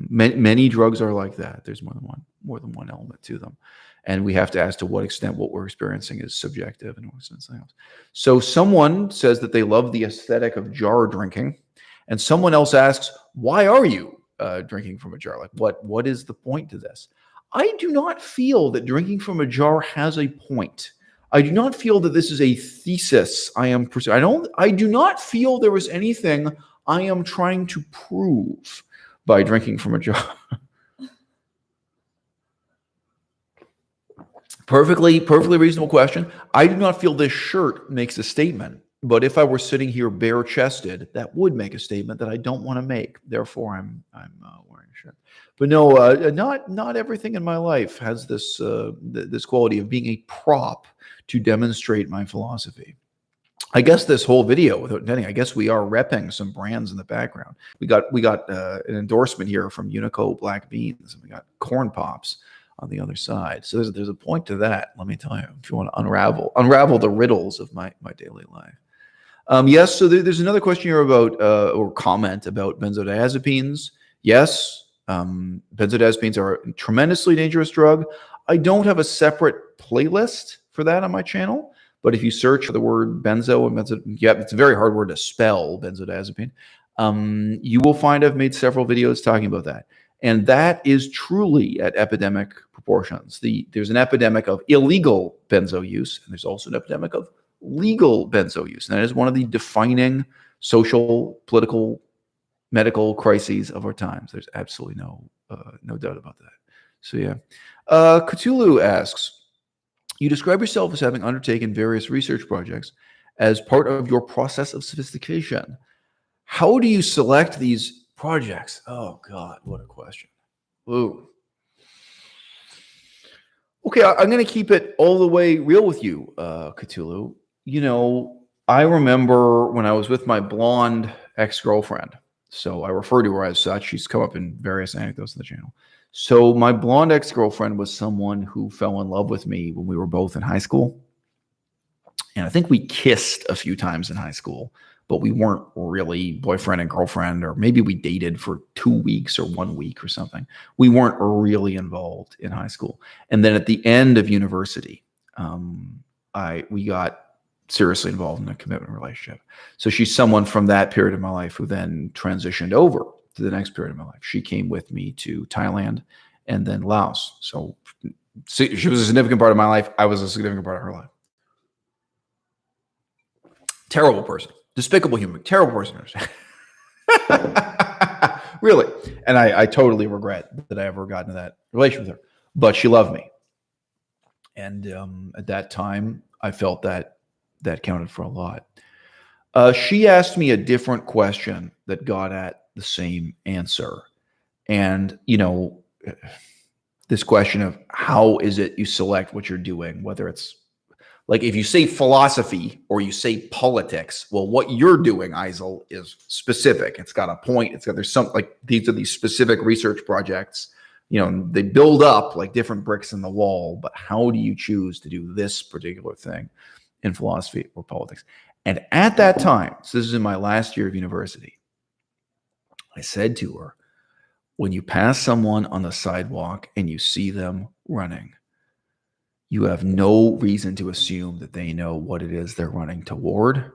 A: many drugs are like that. There's more than one element to them. And we have to ask to what extent what we're experiencing is subjective and what's something else. So someone says that they love the aesthetic of jar drinking, and someone else asks, "Why are you drinking from a jar? Like, what is the point to this?" I do not feel that drinking from a jar has a point. I do not feel that this is a thesis I am pursuing. I do not feel there is anything I am trying to prove by drinking from a jar. Perfectly reasonable question. I do not feel this shirt makes a statement, but if I were sitting here bare-chested, that would make a statement that I don't want to make. Therefore, I'm wearing a shirt. But no, not everything in my life has this this quality of being a prop to demonstrate my philosophy. I guess this whole video, without intending, I guess we are repping some brands in the background. We got an endorsement here from Unico Black Beans, and we got Corn Pops on the other side. So there's a point to that, let me tell you, if you want to unravel the riddles of my daily life. Yes, so there's another question here about, or comment about benzodiazepines. Yes, benzodiazepines are a tremendously dangerous drug. I don't have a separate playlist for that on my channel, but if you search for the word benzo and it's a very hard word to spell, benzodiazepine, you will find I've made several videos talking about that. And that is truly at epidemic proportions. There's an epidemic of illegal benzo use, and there's also an epidemic of legal benzo use. And that is one of the defining social, political, medical crises of our times. There's absolutely no doubt about that. So yeah. Cthulhu asks, you describe yourself as having undertaken various research projects as part of your process of sophistication. How do you select these projects? Oh God, what a question. Ooh. Okay, I'm going to keep it all the way real with you, Cthulhu. I remember when I was with my blonde ex-girlfriend. So I refer to her as such. She's come up in various anecdotes on the channel. So my blonde ex-girlfriend was someone who fell in love with me when we were both in high school. And I think we kissed a few times in high school, but we weren't really boyfriend and girlfriend, or maybe we dated for 2 weeks or 1 week or something. We weren't really involved in high school. And then at the end of university, we got seriously involved in a commitment relationship. So she's someone from that period of my life who then transitioned over to the next period of my life. She came with me to Thailand and then Laos. So she was a significant part of my life. I was a significant part of her life. Terrible person. Despicable human. Terrible person. Really. And I totally regret that I ever got into that relationship with her. But she loved me. And at that time, I felt that counted for a lot. She asked me a different question that got at the same answer. And, you know, this question of how is it you select what you're doing, whether it's like if you say philosophy or you say politics, well, what you're doing, Eisel, is specific. It's got a point. There's some, like, these are these specific research projects. You know, they build up like different bricks in the wall, but how do you choose to do this particular thing in philosophy or politics? And at that time, so this is in my last year of university, I said to her, when you pass someone on the sidewalk and you see them running, you have no reason to assume that they know what it is they're running toward,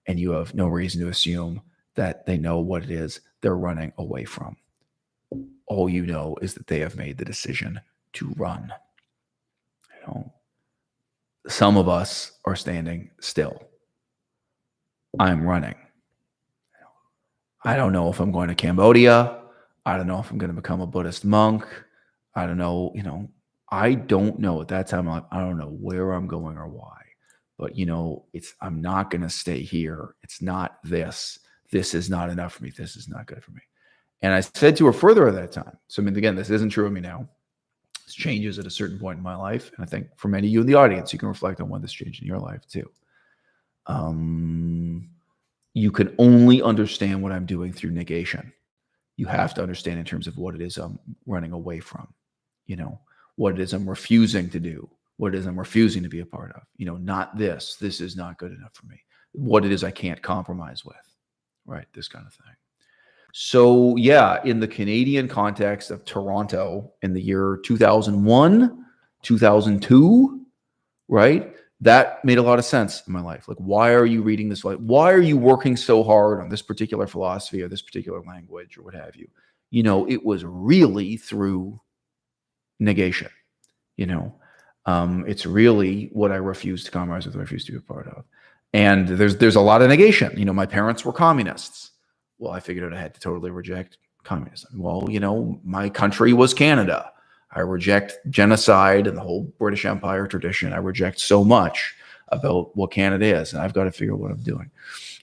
A: and you have no reason to assume that they know what it is they're running away from. All you know is that they have made the decision to run. You know, some of us are standing still. I'm running. I don't know if I'm going to Cambodia. I don't know if I'm going to become a Buddhist monk. I don't know, you know, I don't know at that time. I don't know where I'm going or why, but you know, I'm not going to stay here. It's not this. This is not enough for me. This is not good for me. And I said to her further at that time. So, I mean, again, this isn't true of me now. This changes at a certain point in my life. And I think for many of you in the audience, you can reflect on when this changed in your life too. You can only understand what I'm doing through negation. You have to understand in terms of what it is I'm running away from, you know, what it is I'm refusing to do, what it is I'm refusing to be a part of, you know, not this is not good enough for me, what it is I can't compromise with, right? This kind of thing. So yeah, in the Canadian context of Toronto in the year 2001, 2002, right? That made a lot of sense in my life. Like, why are you reading this? Why are you working so hard on this particular philosophy or this particular language or what have you? You know, it was really through negation. You know, it's really what I refuse to compromise with, what I refuse to be a part of. And there's a lot of negation. You know, my parents were communists. Well, I figured out I had to totally reject communism. Well, you know, my country was Canada. I reject genocide and the whole British Empire tradition. I reject so much about what Canada is, and I've got to figure out what I'm doing.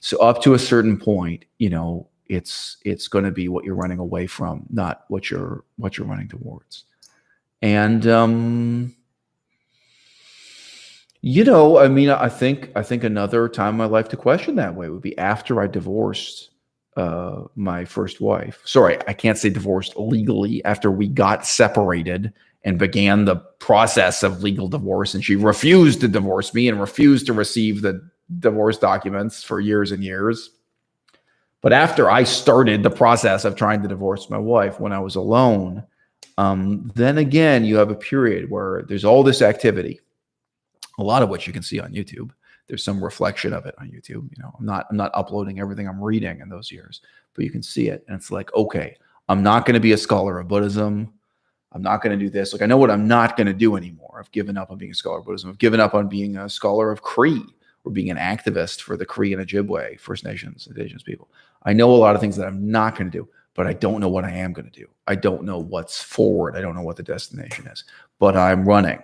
A: So up to a certain point, you know, it's going to be what you're running away from, not what you're running towards. And you know, I mean, I think another time in my life to question that way would be after I divorced my first wife. Sorry, I can't say divorced legally. After we got separated and began the process of legal divorce, and she refused to divorce me and refused to receive the divorce documents for years and years. But after I started the process of trying to divorce my wife when I was alone, then again, you have a period where there's all this activity, a lot of which you can see on YouTube. There's some reflection of it on YouTube. You know, I'm not uploading everything I'm reading in those years, but you can see it. And it's like, okay, I'm not going to be a scholar of Buddhism. I'm not going to do this. Like, I know what I'm not going to do anymore. I've given up on being a scholar of Buddhism. I've given up on being a scholar of Cree or being an activist for the Cree and Ojibwe, First Nations, indigenous people. I know a lot of things that I'm not going to do, but I don't know what I am going to do. I don't know what's forward. I don't know what the destination is, but I'm running.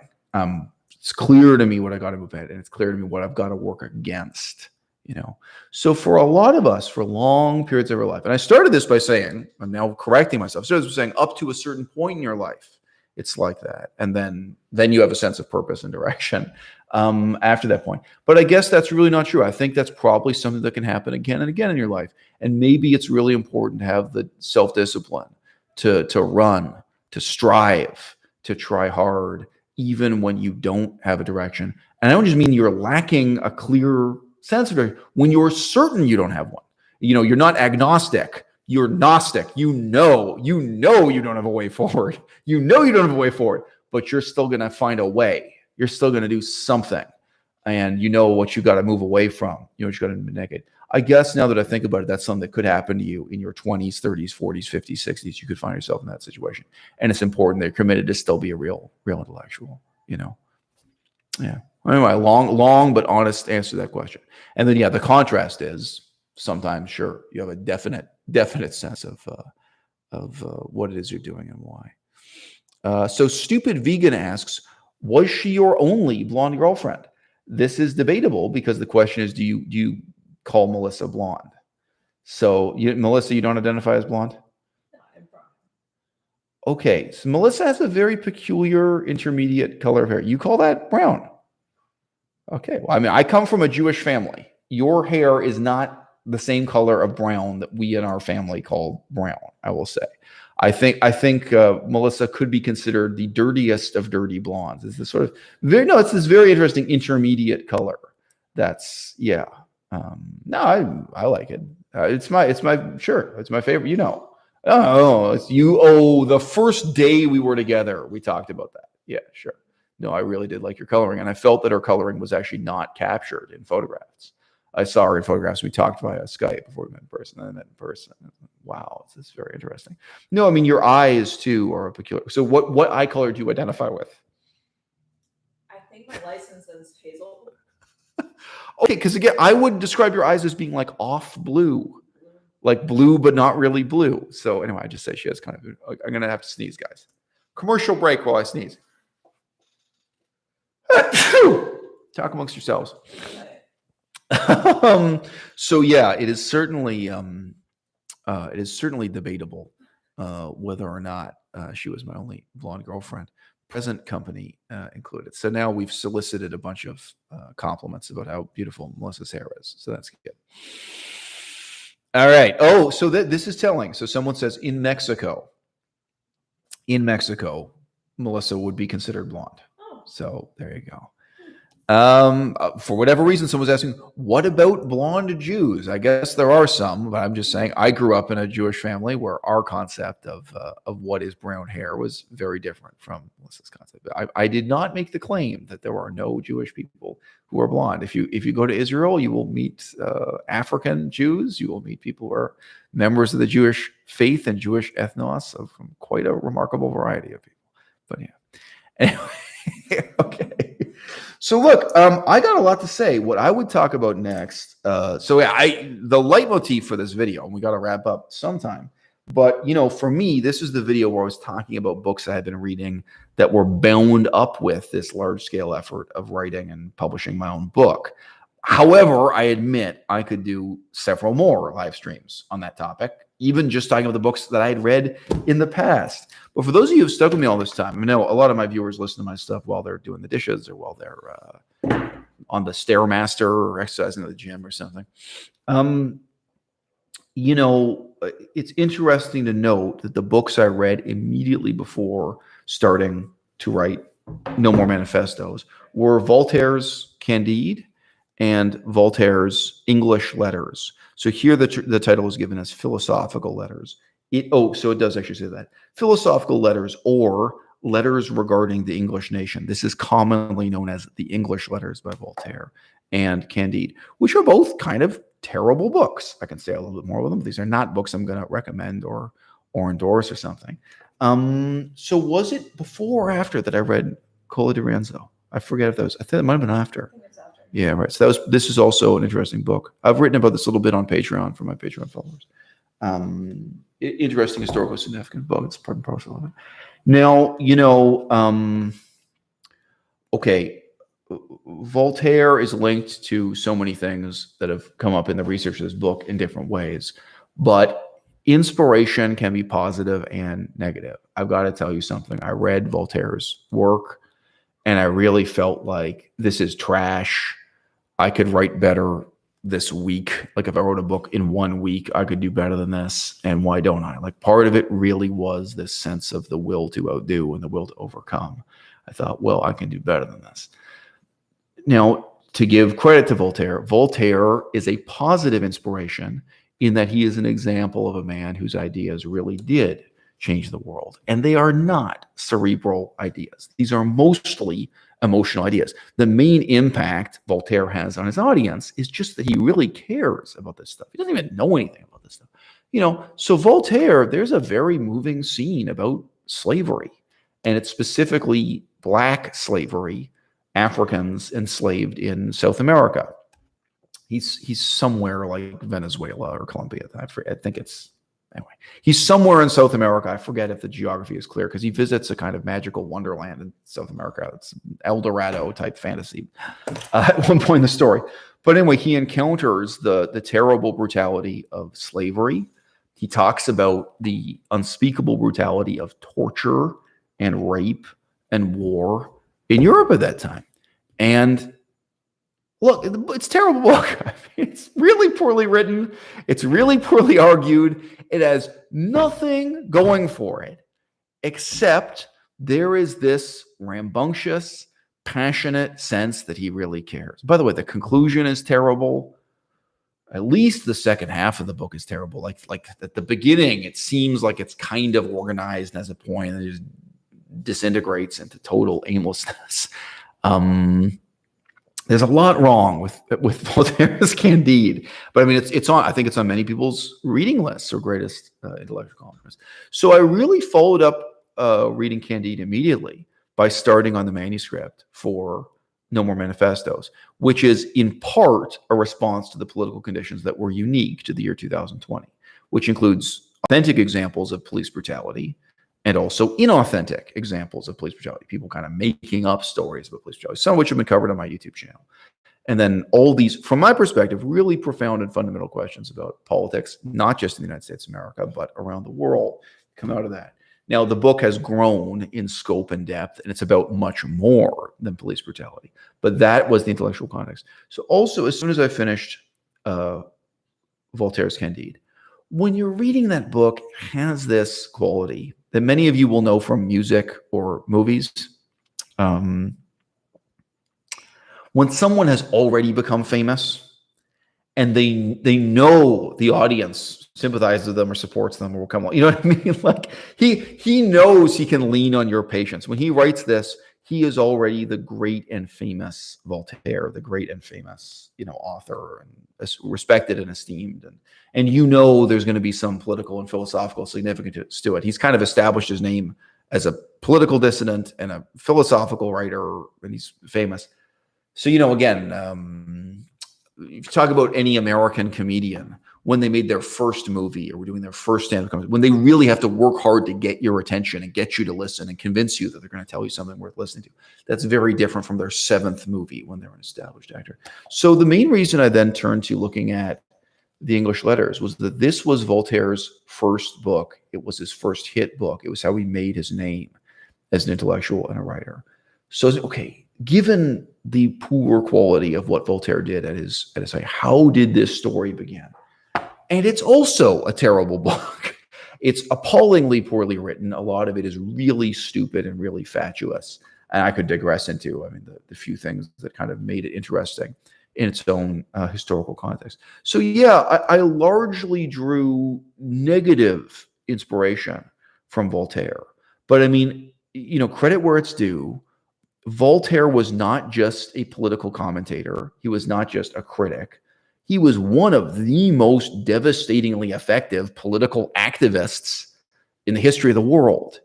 A: It's clear to me what I got to move ahead, and it's clear to me what I've got to work against, you know. So for a lot of us, for long periods of our life, and I started this by saying, I'm now correcting myself, so I was saying up to a certain point in your life, it's like that. And then you have a sense of purpose and direction after that point. But I guess that's really not true. I think that's probably something that can happen again and again in your life. And maybe it's really important to have the self-discipline to run, to strive, to try hard, even when you don't have a direction. And I don't just mean you're lacking a clear sense of direction. When you're certain you don't have one, you know, you're not agnostic, you're Gnostic. You know you don't have a way forward. You know you don't have a way forward, but you're still going to find a way. You're still going to do something. And you know what you got to move away from. You know what you got to negate. I guess now that I think about it, that's something that could happen to you in your 20s, 30s, 40s, 50s, 60s. You could find yourself in that situation. And it's important that you're committed to still be a real intellectual, you know? Yeah. Anyway, long but honest answer to that question. And then, yeah, the contrast is sometimes, sure, you have a definite sense of what it is you're doing and why. So Stupid Vegan asks, was she your only blonde girlfriend? This is debatable because the question is, do you call Melissa blonde? So Melissa, you don't identify as blonde?
B: No, I'm from.
A: Okay, so Melissa has a very peculiar intermediate color of hair. You call that brown? Okay, well, I mean, I come from a Jewish family. Your hair is not the same color of brown that we in our family call brown, I will say. I think Melissa could be considered the dirtiest of dirty blondes. It's this sort of it's this very interesting intermediate color. That's yeah. No, I like it. It's my sure. It's my favorite. You know. Oh, it's you. Oh, the first day we were together, we talked about that. Yeah, sure. No, I really did like your coloring, and I felt that her coloring was actually not captured in photographs. I saw her in photographs. We talked via Skype before we met in person, and then met in person. Wow, this is very interesting. No, I mean your eyes too are a peculiar. So, what eye color do you identify with?
B: I think my license is hazel.
A: Okay, because again, I would describe your eyes as being like off blue, like blue but not really blue. So anyway, I just say she has kind of. I'm gonna have to sneeze, guys. Commercial break while I sneeze. Talk amongst yourselves. So yeah, it is certainly debatable whether or not she was my only blonde girlfriend, present company included. So now we've solicited a bunch of compliments about how beautiful Melissa's hair is. So that's good. All right. Oh, so this is telling. So someone says in Mexico, Melissa would be considered blonde.
B: Oh.
A: So there you go. For whatever reason, someone's asking, what about blonde Jews? I guess there are some, but I'm just saying I grew up in a Jewish family where our concept of what is brown hair was very different from Melissa's concept. I did not make the claim that there are no Jewish people who are blonde. If you go to Israel, you will meet African Jews. You will meet people who are members of the Jewish faith and Jewish ethnos from quite a remarkable variety of people. But yeah, anyway, okay. So look, I got a lot to say. What I would talk about next. So yeah, the leitmotif for this video, and we got to wrap up sometime. But for me, this is the video where I was talking about books I had been reading that were bound up with this large-scale effort of writing and publishing my own book. However, I admit I could do several more live streams on that topic, even just talking about the books that I had read in the past. But for those of you who've stuck with me all this time, I know a lot of my viewers listen to my stuff while they're doing the dishes or while they're on the Stairmaster or exercising at the gym or something. It's interesting to note that the books I read immediately before starting to write No More Manifestos were Voltaire's Candide and Voltaire's English Letters. So here the title is given as Philosophical Letters. So it does actually say that. Philosophical Letters or Letters Regarding the English Nation. This is commonly known as the English Letters by Voltaire and Candide, which are both kind of terrible books. I can say a little bit more with them. These are not books I'm going to recommend or endorse or something. So was it before or after that I read Cola di Rienzo? I forget if that was, I think it might have been after. Yeah, right. So this is also an interesting book. I've written about this a little bit on Patreon for my Patreon followers. Interesting, historical, significant book. It's part and parcel of it. Now, okay, Voltaire is linked to so many things that have come up in the research of this book in different ways, but inspiration can be positive and negative. I've got to tell you something. I read Voltaire's work, and I really felt like this is trash. I could write better this week. Like if I wrote a book in 1 week, I could do better than this. And why don't I? Like part of it really was this sense of the will to outdo and the will to overcome. I thought, well, I can do better than this. Now, to give credit to Voltaire, Voltaire is a positive inspiration in that he is an example of a man whose ideas really did change the world. And they are not cerebral ideas. These are mostly emotional ideas. The main impact Voltaire has on his audience is just that he really cares about this stuff. He doesn't even know anything about this stuff. So Voltaire, there's a very moving scene about slavery, and it's specifically Black slavery, Africans enslaved in South America. He's somewhere like Venezuela or Colombia. I think it's, anyway, he's somewhere in South America. I forget if the geography is clear because he visits a kind of magical wonderland in South America. It's El Dorado type fantasy at one point in the story. But anyway, he encounters the terrible brutality of slavery. He talks about the unspeakable brutality of torture and rape and war in Europe at that time. And look, it's a terrible book. I mean, it's really poorly written. It's really poorly argued. It has nothing going for it, except there is this rambunctious, passionate sense that he really cares. By the way, the conclusion is terrible. At least the second half of the book is terrible. Like at the beginning, it seems like it's kind of organized as a point, and it just disintegrates into total aimlessness. There's a lot wrong with Voltaire's Candide, but I mean, it's on. I think it's on many people's reading lists or greatest intellectual accomplishments. So I really followed up reading Candide immediately by starting on the manuscript for No More Manifestos, which is in part a response to the political conditions that were unique to the year 2020, which includes authentic examples of police brutality and also inauthentic examples of police brutality, people kind of making up stories about police brutality, some of which have been covered on my YouTube channel. And then all these, from my perspective, really profound and fundamental questions about politics, not just in the United States of America, but around the world, come out of that. Now, the book has grown in scope and depth, and it's about much more than police brutality. But that was the intellectual context. So also, as soon as I finished Voltaire's Candide, when you're reading that book, it has this quality that many of you will know from music or movies. When someone has already become famous, and they know the audience sympathizes with them or supports them or will come on. You know what I mean? Like he knows he can lean on your patience. When he writes this, he is already the great and famous Voltaire, the great and famous, author, and respected and esteemed. And there's going to be some political and philosophical significance to it. He's kind of established his name as a political dissident and a philosophical writer, and he's famous. So, again, if you talk about any American comedian, when they made their first movie or were doing their first stand-up comedy, when they really have to work hard to get your attention and get you to listen and convince you that they're going to tell you something worth listening to, that's very different from their seventh movie when they're an established actor. So the main reason I then turned to looking at the English letters was that this was Voltaire's first book. It was his first hit book. It was how he made his name as an intellectual and a writer. So, okay, given the poor quality of what Voltaire did at his height, how did this story begin? And it's also a terrible book. It's appallingly poorly written. A lot of it is really stupid and really fatuous. And I could digress into, the few things that kind of made it interesting in its own historical context. So yeah, I largely drew negative inspiration from Voltaire. But credit where it's due. Voltaire was not just a political commentator. He was not just a critic. He was one of the most devastatingly effective political activists in the history of the world.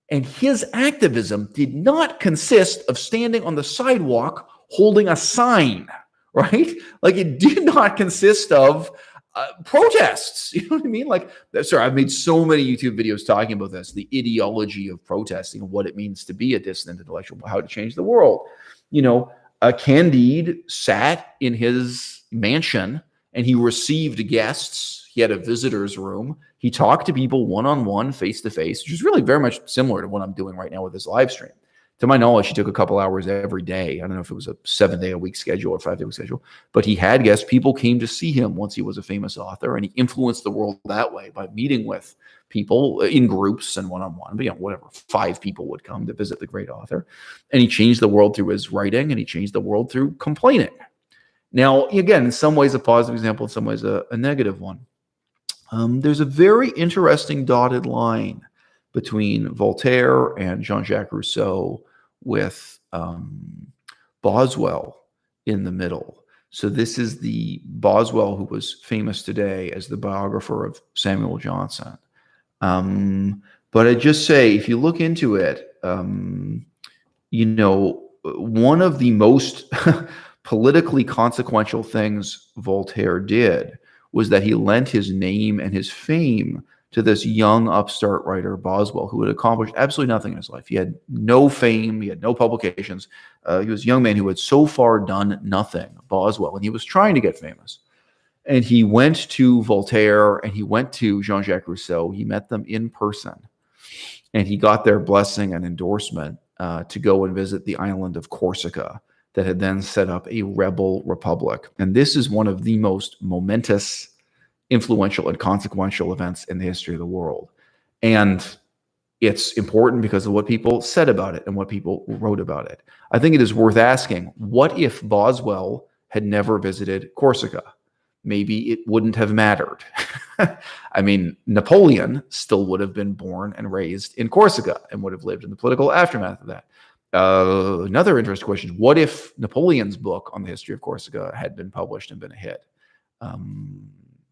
A: And his activism did not consist of standing on the sidewalk holding a sign, right? Like, it did not consist of protests. You know what I mean? I've made so many YouTube videos talking about this, the ideology of protesting, what it means to be a dissident intellectual, how to change the world. Candide sat in his mansion and he received guests. He had a visitor's room. He talked to people one-on-one, face-to-face, which is really very much similar to what I'm doing right now with this live stream. To my knowledge, he took a couple hours every day. I don't know if it was a 7-day-a-week schedule or 5-day-a-week schedule, but he had guests. People came to see him once he was a famous author, and he influenced the world that way by meeting with people in groups and one-on-one. But whatever, 5 people would come to visit the great author. And he changed the world through his writing, and he changed the world through complaining. Now, again, in some ways a positive example, in some ways a negative one. There's a very interesting dotted line between Voltaire and Jean-Jacques Rousseau, with Boswell in the middle. So this is the Boswell who was famous today as the biographer of Samuel Johnson. But I just say, if you look into it, one of the most politically consequential things Voltaire did was that he lent his name and his fame to this young upstart writer, Boswell, who had accomplished absolutely nothing in his life. He had no fame. He had no publications. He was a young man who had so far done nothing, Boswell, and he was trying to get famous. And he went to Voltaire and he went to Jean-Jacques Rousseau. He met them in person. And he got their blessing and endorsement to go and visit the island of Corsica that had then set up a rebel republic. And this is one of the most momentous, influential, and consequential events in the history of the world. And it's important because of what people said about it and what people wrote about it. I think it is worth asking, what if Boswell had never visited Corsica? Maybe it wouldn't have mattered. I mean, Napoleon still would have been born and raised in Corsica and would have lived in the political aftermath of that. Another interesting question, what if Napoleon's book on the history of Corsica had been published and been a hit?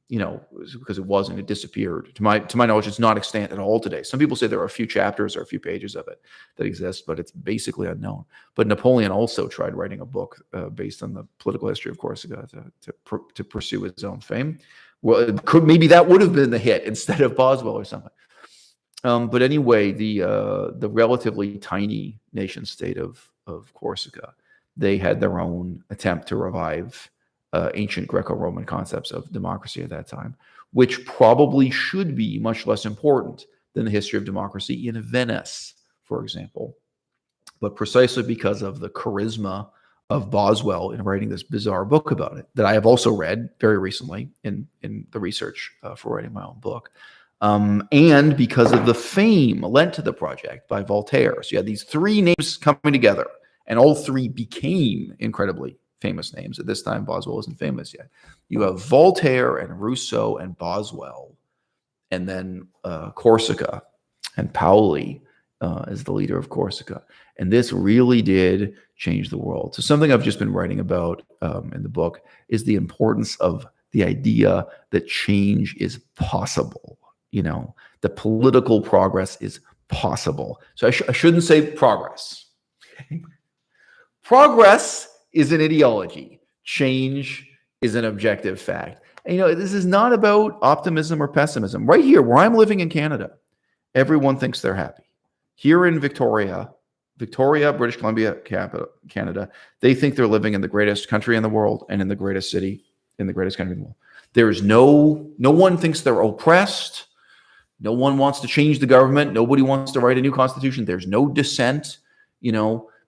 A: Because it wasn't, it disappeared. To my knowledge, it's not extant at all today. Some people say there are a few chapters or a few pages of it that exist, but it's basically unknown. But Napoleon also tried writing a book based on the political history of Corsica to pursue his own fame. Well, maybe that would have been the hit instead of Boswell or something. But anyway, the relatively tiny nation state of Corsica, they had their own attempt to revive ancient Greco-Roman concepts of democracy at that time, which probably should be much less important than the history of democracy in Venice, for example. But precisely because of the charisma of Boswell in writing this bizarre book about it, that I have also read very recently in the research for writing my own book, and because of the fame lent to the project by Voltaire. So you had these three names coming together, and all three became incredibly famous names. At this time, Boswell isn't famous yet. You have Voltaire and Rousseau and Boswell, and then Corsica and Paoli as the leader of Corsica. And this really did change the world. So something I've just been writing about in the book is the importance of the idea that change is possible. The political progress is possible. So I shouldn't say progress. Progress is an ideology. Change is an objective fact. And, this is not about optimism or pessimism. Right here, where I'm living in Canada, everyone thinks they're happy. Here in Victoria, British Columbia, Canada, they think they're living in the greatest country in the world and in the greatest city in the greatest country in the world. There's no one thinks they're oppressed. No one wants to change the government. Nobody wants to write a new constitution. There's no dissent.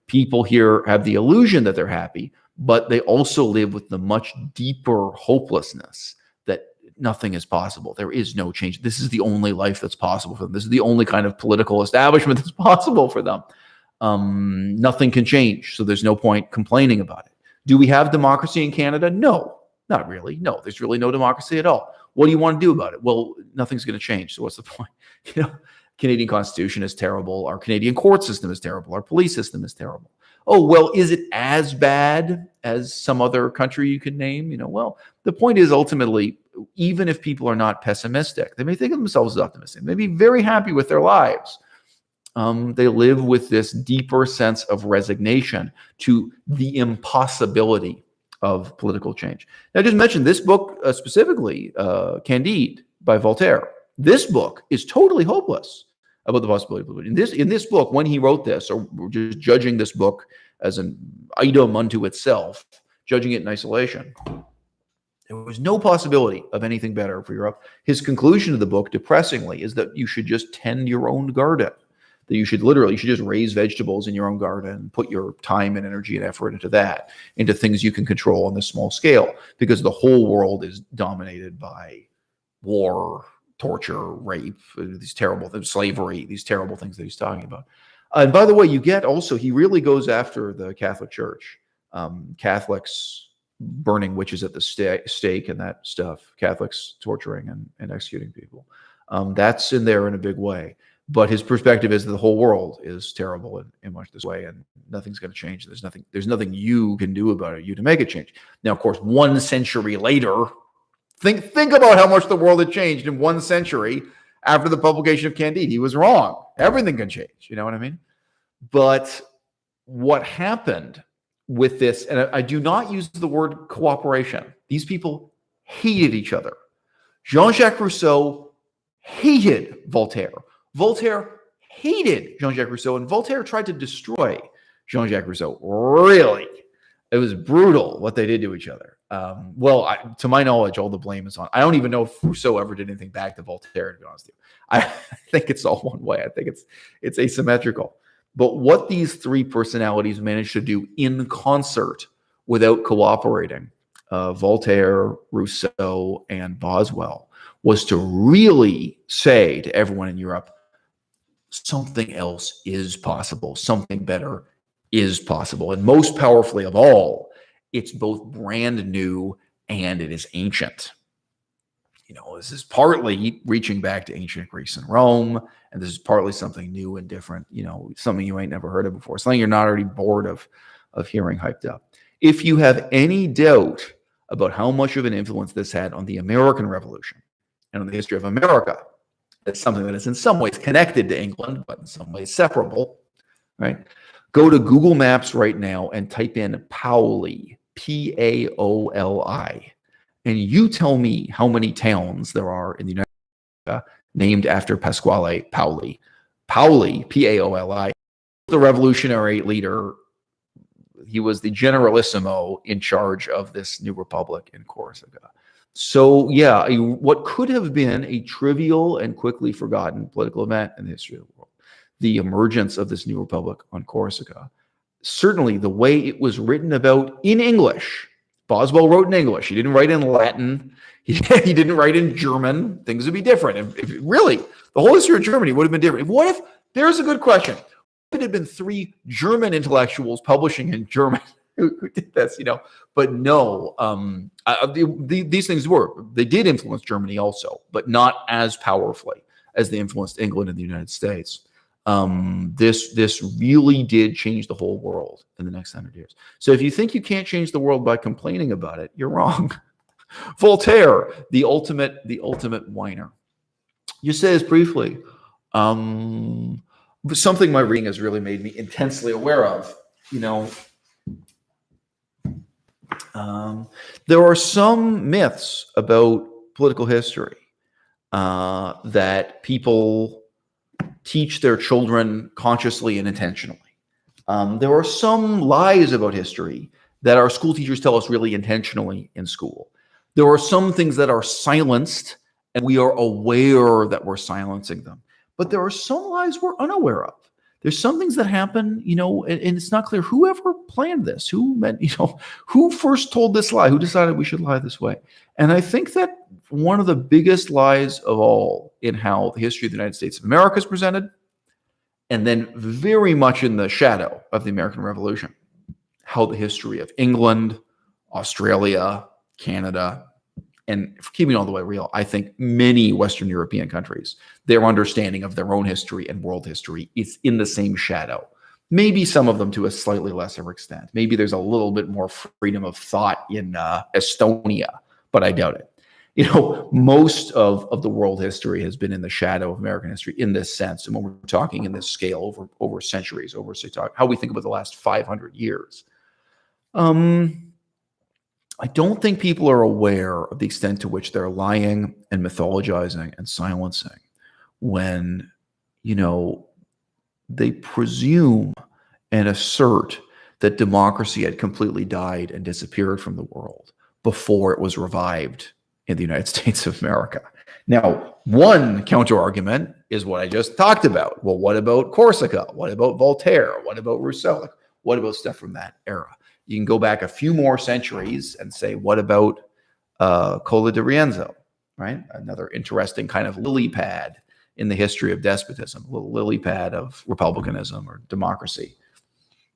A: People here have the illusion that they're happy, but they also live with the much deeper hopelessness that nothing is possible. There is no change. This is the only life that's possible for them. This is the only kind of political establishment that's possible for them. Nothing can change, so there's no point complaining about it. Do we have democracy in Canada? No, not really. No, there's really no democracy at all. What do you want to do about it? Well, nothing's going to change, so what's the point? Canadian Constitution is terrible. Our Canadian court system is terrible. Our police system is terrible. Oh, well, is it as bad as some other country you could name? Well, the point is ultimately, even if people are not pessimistic, they may think of themselves as optimistic. They may be very happy with their lives. They live with this deeper sense of resignation to the impossibility of political change. Now, I just mentioned this book specifically, Candide by Voltaire. This book is totally hopeless about the possibility of political. In this book, when he wrote this, or we're just judging this book as an item unto itself, judging it in isolation, there was no possibility of anything better for Europe. His conclusion of the book, depressingly, is that you should just tend your own garden. That you should just raise vegetables in your own garden, put your time and energy and effort into that, into things you can control on this small scale, because the whole world is dominated by war, torture, rape, these terrible things, slavery, these terrible things that he's talking about. And by the way, he really goes after the Catholic Church, Catholics burning witches at the stake and that stuff, Catholics torturing and executing people. That's in there in a big way. But his perspective is that the whole world is terrible in much this way, and nothing's going to change. There's nothing you can do about it, to make it change. Now, of course, 1 century later, think about how much the world had changed in 1 century after the publication of Candide. He was wrong. Everything can change. You know what I mean? But what happened with this, and I do not use the word cooperation. These people hated each other. Jean-Jacques Rousseau hated Voltaire. Voltaire hated Jean-Jacques Rousseau, and Voltaire tried to destroy Jean-Jacques Rousseau. Really, it was brutal what they did to each other. To my knowledge, all the blame is on. I don't even know if Rousseau ever did anything back to Voltaire, to be honest with you. I think it's all one way. I think it's asymmetrical. But what these three personalities managed to do in concert without cooperating, Voltaire, Rousseau, and Boswell, was to really say to everyone in Europe, something else is possible. Something better is possible. And most powerfully of all, it's both brand new and it is ancient. This is partly reaching back to ancient Greece and Rome, and this is partly something new and different, something you ain't never heard of before, something you're not already bored of hearing hyped up. If you have any doubt about how much of an influence this had on the American Revolution and on the history of America, it's something that is in some ways connected to England, but in some ways separable, right? Go to Google Maps right now and type in Paoli, Paoli, and you tell me how many towns there are in the United States named after Pasquale Paoli. Paoli, Paoli, the revolutionary leader. He was the generalissimo in charge of this new republic in Corsica. So yeah, what could have been a trivial and quickly forgotten political event in the history of the world, the emergence of this new republic on Corsica, certainly the way it was written about in English. Boswell wrote in English. He didn't write in Latin. He didn't write in German. Things would be different. If really, the whole history of Germany would have been different. What if, there's a good question. What if it had been three German intellectuals publishing in German who did this, But no, these things they did influence Germany also, but not as powerfully as they influenced England and the United States. This really did change the whole world in the next 100 years. So if you think you can't change the world by complaining about it, you're wrong. Voltaire, the ultimate whiner. You say this briefly. Something my reading has really made me intensely aware of. There are some myths about political history that people teach their children consciously and intentionally. There are some lies about history that our school teachers tell us really intentionally in school. There are some things that are silenced and we are aware that we're silencing them. But there are some lies we're unaware of. There's some things that happen, and it's not clear whoever planned this, who first told this lie, who decided we should lie this way. And I think that one of the biggest lies of all in how the history of the United States of America is presented, and then very much in the shadow of the American Revolution, how the history of England, Australia, Canada, and keeping it all the way real, I think many Western European countries, their understanding of their own history and world history is in the same shadow. Maybe some of them to a slightly lesser extent. Maybe there's a little bit more freedom of thought in Estonia, but I doubt it. Most of the world history has been in the shadow of American history in this sense. And when we're talking in this scale over centuries, how we think about the last 500 years. I don't think people are aware of the extent to which they're lying and mythologizing and silencing when, they presume and assert that democracy had completely died and disappeared from the world before it was revived in the United States of America. Now, one counter-argument is what I just talked about. Well, what about Corsica? What about Voltaire? What about Rousseau? What about stuff from that era? You can go back a few more centuries and say, what about Cola de Rienzo, right? Another interesting kind of lily pad in the history of despotism, a little lily pad of republicanism or democracy.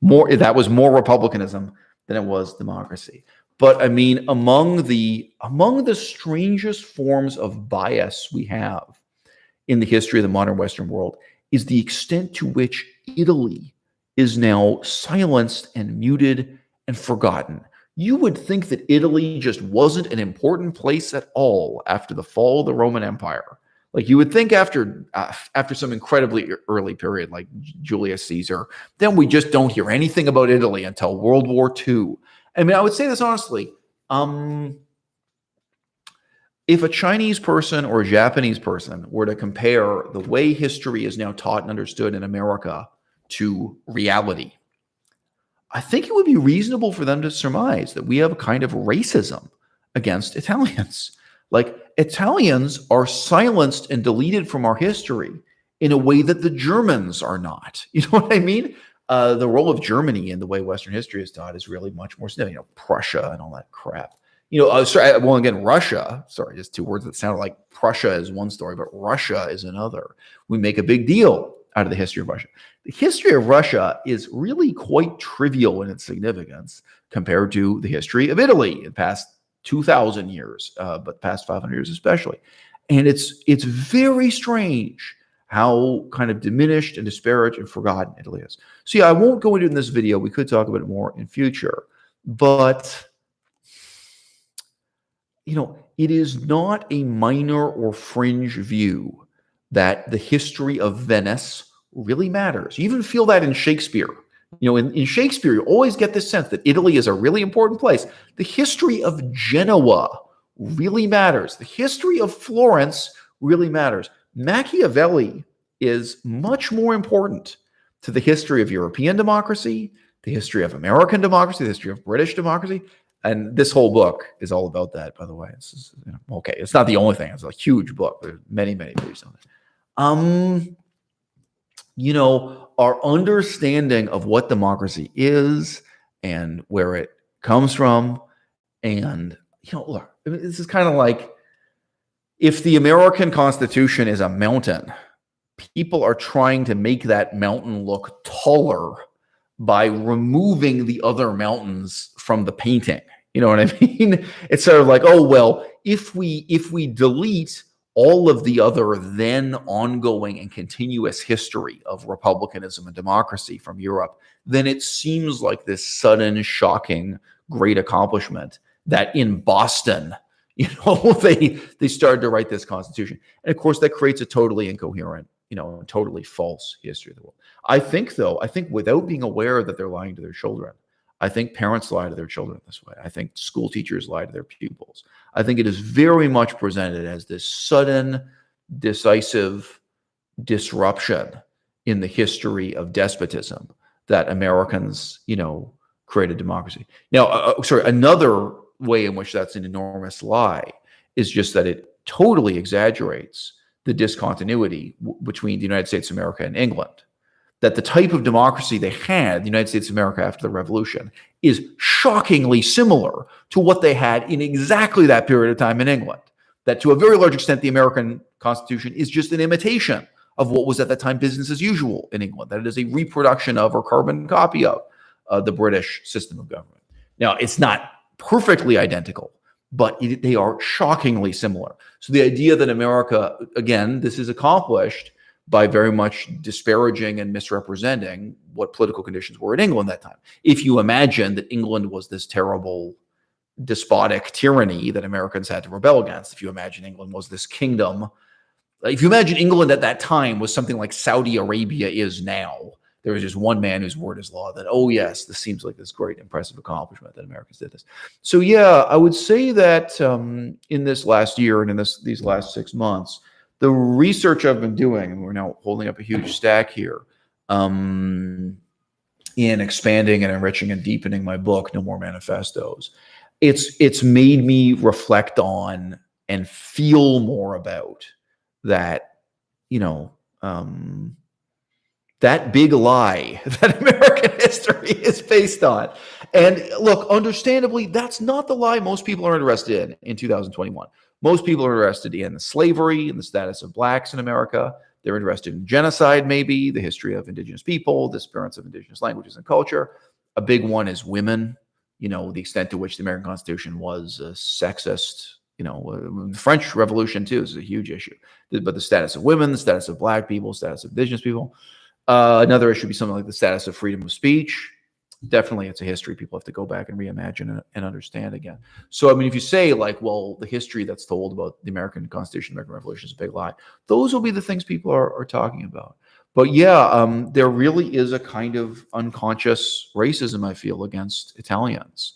A: That was more republicanism than it was democracy. But I mean, among the strangest forms of bias we have in the history of the modern Western world is the extent to which Italy is now silenced and muted and forgotten. You would think that Italy just wasn't an important place at all after the fall of the Roman Empire. Like you would think after some incredibly early period like Julius Caesar, then we just don't hear anything about Italy until World War II. I mean, I would say this honestly. If a Chinese person or a Japanese person were to compare the way history is now taught and understood in America to reality, I think it would be reasonable for them to surmise that we have a kind of racism against Italians. Like, Italians are silenced and deleted from our history in a way that the Germans are not. You know what I mean? The role of Germany in the way Western history is taught is really much more significant. You know, Prussia and all that crap. You know, well, again, Russia, sorry, just two words that sound like Prussia is one story, but Russia is another. We make a big deal out of the history of Russia. The history of Russia is really quite trivial in its significance compared to the history of Italy in past 2,000 years, but past 500 years especially. And it's very strange how kind of diminished and disparaged and forgotten Italy is. So yeah, I won't go into it in this video. We could talk about it more in future, but you know, it is not a minor or fringe view that the history of Venice really matters. You even feel that in Shakespeare. You know, in Shakespeare, you always get this sense that Italy is a really important place. The history of Genoa really matters. The history of Florence really matters. Machiavelli is much more important to the history of European democracy, the history of American democracy, the history of British democracy. And this whole book is all about that, by the way. It's, you know, okay, it's not the only thing. It's a huge book. There's many, many pages on it. You know, our understanding of what democracy is and where it comes from, and you know, look, I mean, this is kind of like if the American Constitution is a mountain, people are trying to make that mountain look taller by removing the other mountains from the painting. You know what I mean? It's sort of like, oh, well, if we delete all of the other then ongoing and continuous history of republicanism and democracy from Europe, then it seems like this sudden, shocking, great accomplishment that in Boston, you know, they started to write this constitution. And of course, that creates a totally incoherent, you know, totally false history of the world. I think without being aware that they're lying to their children, I think parents lie to their children this way. I think school teachers lie to their pupils. I think it is very much presented as this sudden, decisive disruption in the history of despotism that Americans, you know, created democracy. Now, another way in which that's an enormous lie is just that it totally exaggerates the discontinuity between the United States of America and England. That the type of democracy they had, the United States of America after the Revolution, is shockingly similar to what they had in exactly that period of time in England. That to a very large extent, the American Constitution is just an imitation of what was at that time business as usual in England. That it is a reproduction of or carbon copy of the British system of government. Now, it's not perfectly identical, but they are shockingly similar. So the idea that America, again, this is accomplished by very much disparaging and misrepresenting what political conditions were in England that time. If you imagine that England was this terrible despotic tyranny that Americans had to rebel against, if you imagine England was this kingdom, if you imagine England at that time was something like Saudi Arabia is now, there was just one man whose word is law, then, oh yes, this seems like this great, impressive accomplishment that Americans did this. So yeah, I would say that in this last year and in these last 6 months, the research I've been doing, and we're now holding up a huge stack here, in expanding and enriching and deepening my book, No More Manifestos, it's made me reflect on and feel more about that, you know, that big lie that American history is based on. And look, understandably, that's not the lie most people are interested in 2021. Most people are interested in slavery and the status of blacks in America. They're interested in genocide, maybe, the history of indigenous people, the disappearance of indigenous languages and culture. A big one is women, you know, the extent to which the American Constitution was sexist. You know, the French Revolution, too, is a huge issue. But the status of women, the status of black people, status of indigenous people. Another issue would be something like the status of freedom of speech. Definitely, it's a history people have to go back and reimagine and understand again. So, I mean, if you say like, well, the history that's told about the American Constitution, the American Revolution is a big lie, those will be the things people are talking about. But yeah, there really is a kind of unconscious racism, I feel, against Italians.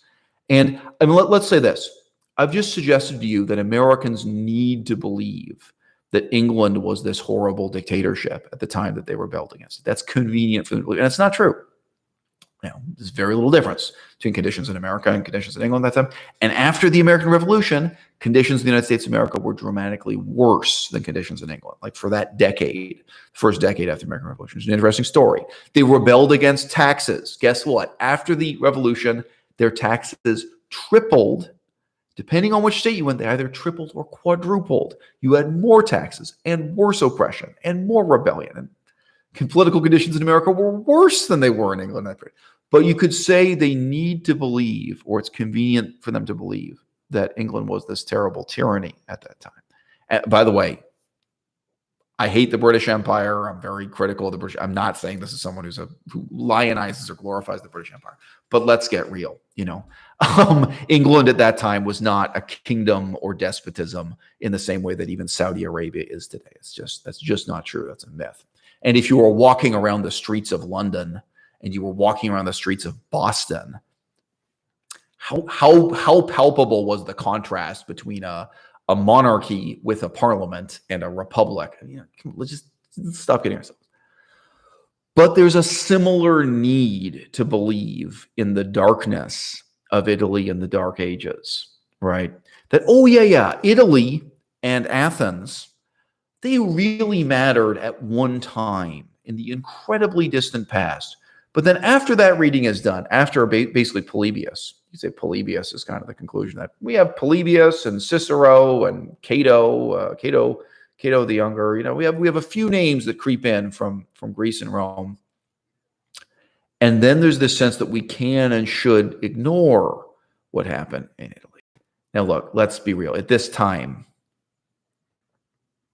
A: And I mean, let's say this. I've just suggested to you that Americans need to believe that England was this horrible dictatorship at the time that they rebelled against it. That's convenient for them to believe. And it's not true. There's very little difference between conditions in America and conditions in England at that time. And after the American Revolution, conditions in the United States of America were dramatically worse than conditions in England. Like for that decade, first decade after the American Revolution. It's an interesting story. They rebelled against taxes. Guess what? After the Revolution, their taxes tripled. Depending on which state you went, they either tripled or quadrupled. You had more taxes and worse oppression and more rebellion. And political conditions in America were worse than they were in England. But you could say they need to believe, or it's convenient for them to believe, that England was this terrible tyranny at that time. By the way, I hate the British Empire. I'm very critical of the British. I'm not saying this is someone who lionizes or glorifies the British Empire. But let's get real. England at that time was not a kingdom or despotism in the same way that even Saudi Arabia is today. That's just not true. That's a myth. And if you were walking around the streets of London and you were walking around the streets of Boston, how palpable was the contrast between a monarchy with a parliament and a republic? Let's just stop getting ourselves. But there's a similar need to believe in the darkness of Italy in the Dark Ages, right? That, Italy and Athens, they really mattered at one time in the incredibly distant past. But then after that reading is done, after basically Polybius, you say Polybius is kind of the conclusion that we have Polybius and Cicero and Cato the Younger. We have a few names that creep in from Greece and Rome. And then there's this sense that we can and should ignore what happened in Italy. Now, look, let's be real. At this time,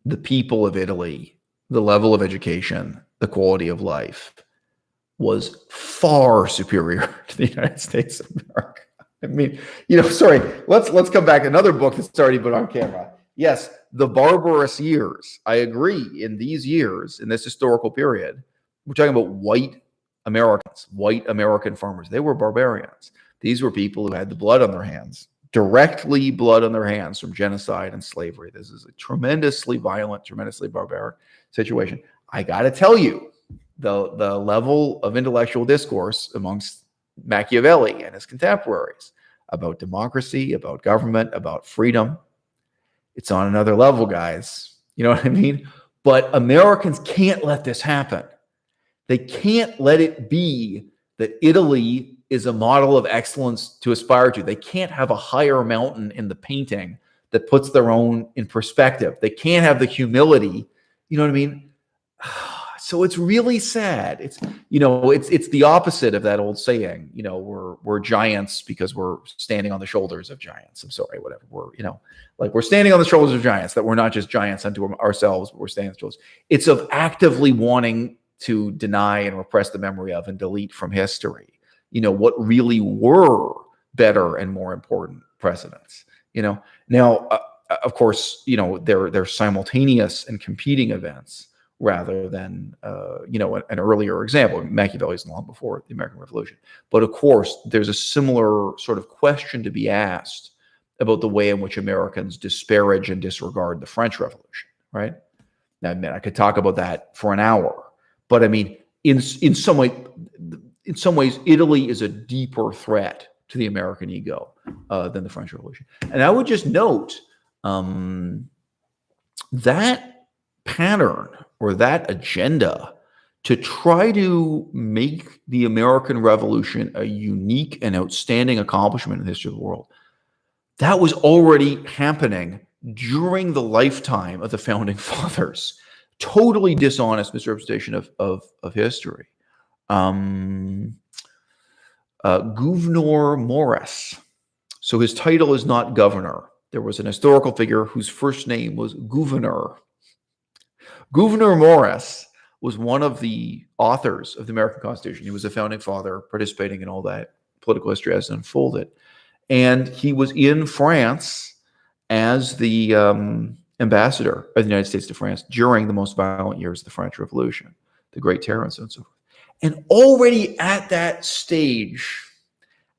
A: the people of Italy, the level of education, the quality of life was far superior to the United States of America. Let's come back. Another book that's already been on camera. Yes, the barbarous years. I agree. In these years, in this historical period, we're talking about white Americans, white American farmers. They were barbarians. These were people who had the blood on their hands, directly blood on their hands from genocide and slavery. This is a tremendously violent, tremendously barbaric situation. I got to tell you, the level of intellectual discourse amongst Machiavelli and his contemporaries about democracy, about government, about freedom, it's on another level, guys. You know what I mean? But Americans can't let this happen. They can't let it be that Italy is a model of excellence to aspire to. They can't have a higher mountain in the painting that puts their own in perspective. They can't have the humility. You know what I mean? So it's really sad. It's the opposite of that old saying, we're giants because we're standing on the shoulders of giants. I'm sorry, whatever. We're standing on the shoulders of giants, that we're not just giants unto ourselves, but we're standing on the shoulders. It's of actively wanting to deny and repress the memory of and delete from history, what really were better and more important precedents, Now, of course, they're simultaneous and competing events rather than, an earlier example. Machiavelli's long before the American Revolution. But of course, there's a similar sort of question to be asked about the way in which Americans disparage and disregard the French Revolution, right? Now, I could talk about that for an hour. But in some ways, Italy is a deeper threat to the American ego than the French Revolution. And I would just note that pattern or that agenda to try to make the American Revolution a unique and outstanding accomplishment in the history of the world, that was already happening during the lifetime of the Founding Fathers. Totally dishonest misrepresentation of history. Gouverneur Morris. So his title is not governor. There was an historical figure whose first name was Gouverneur. Gouverneur Morris was one of the authors of the American Constitution. He was a founding father participating in all that political history as it unfolded. And he was in France as the ambassador of the United States to France during the most violent years of the French Revolution, the Great Terror and so on and so forth. And already at that stage,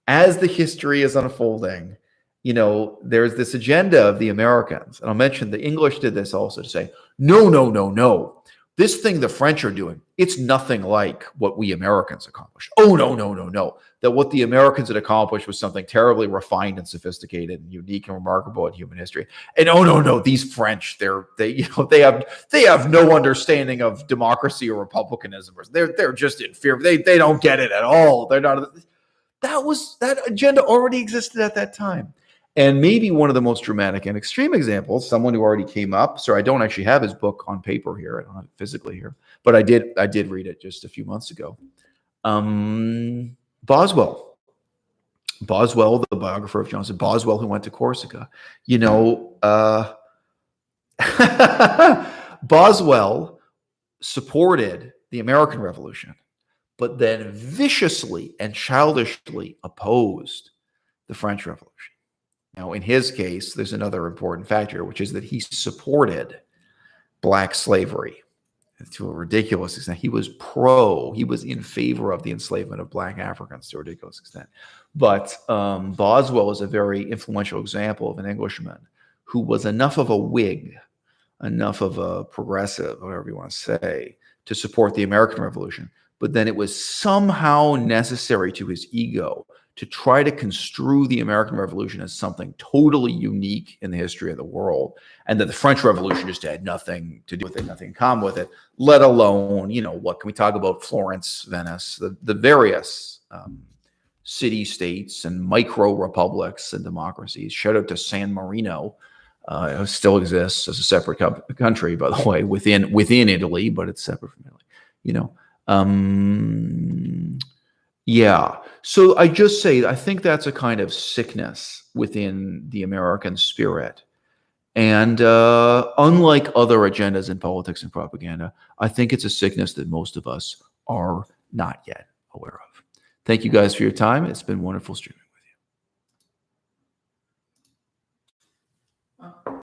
A: as the history is unfolding, there's this agenda of the Americans. And I'll mention the English did this also to say, no. this thing the French are doing, it's nothing like what we Americans accomplished. Oh, no, no, no, no. That what the Americans had accomplished was something terribly refined and sophisticated and unique and remarkable in human history. And oh, no, no, these French, they have no understanding of democracy or republicanism. They're just inferior. They don't get it at all. They're not. That agenda already existed at that time. And maybe one of the most dramatic and extreme examples, someone who already came up. Sorry, I don't actually have his book on paper here. I don't have it physically here, but I did read it just a few months ago. Boswell, the biographer of Johnson. Boswell, who went to Corsica. Boswell supported the American Revolution, but then viciously and childishly opposed the French Revolution. Now, in his case, there's another important factor, which is that he supported black slavery to a ridiculous extent. He was in favor of the enslavement of black Africans to a ridiculous extent. But Boswell is a very influential example of an Englishman who was enough of a Whig, enough of a progressive, whatever you want to say, to support the American Revolution. But then it was somehow necessary to his ego to try to construe the American Revolution as something totally unique in the history of the world, and that the French Revolution just had nothing to do with it, nothing in common with it, let alone, what can we talk about? Florence, Venice, the various city-states and micro-republics and democracies. Shout out to San Marino. It still exists as a separate country, by the way, within Italy, but it's separate from Italy, Yeah. So I just say, I think that's a kind of sickness within the American spirit. And unlike other agendas in politics and propaganda, I think it's a sickness that most of us are not yet aware of. Thank you guys for your time. It's been wonderful streaming.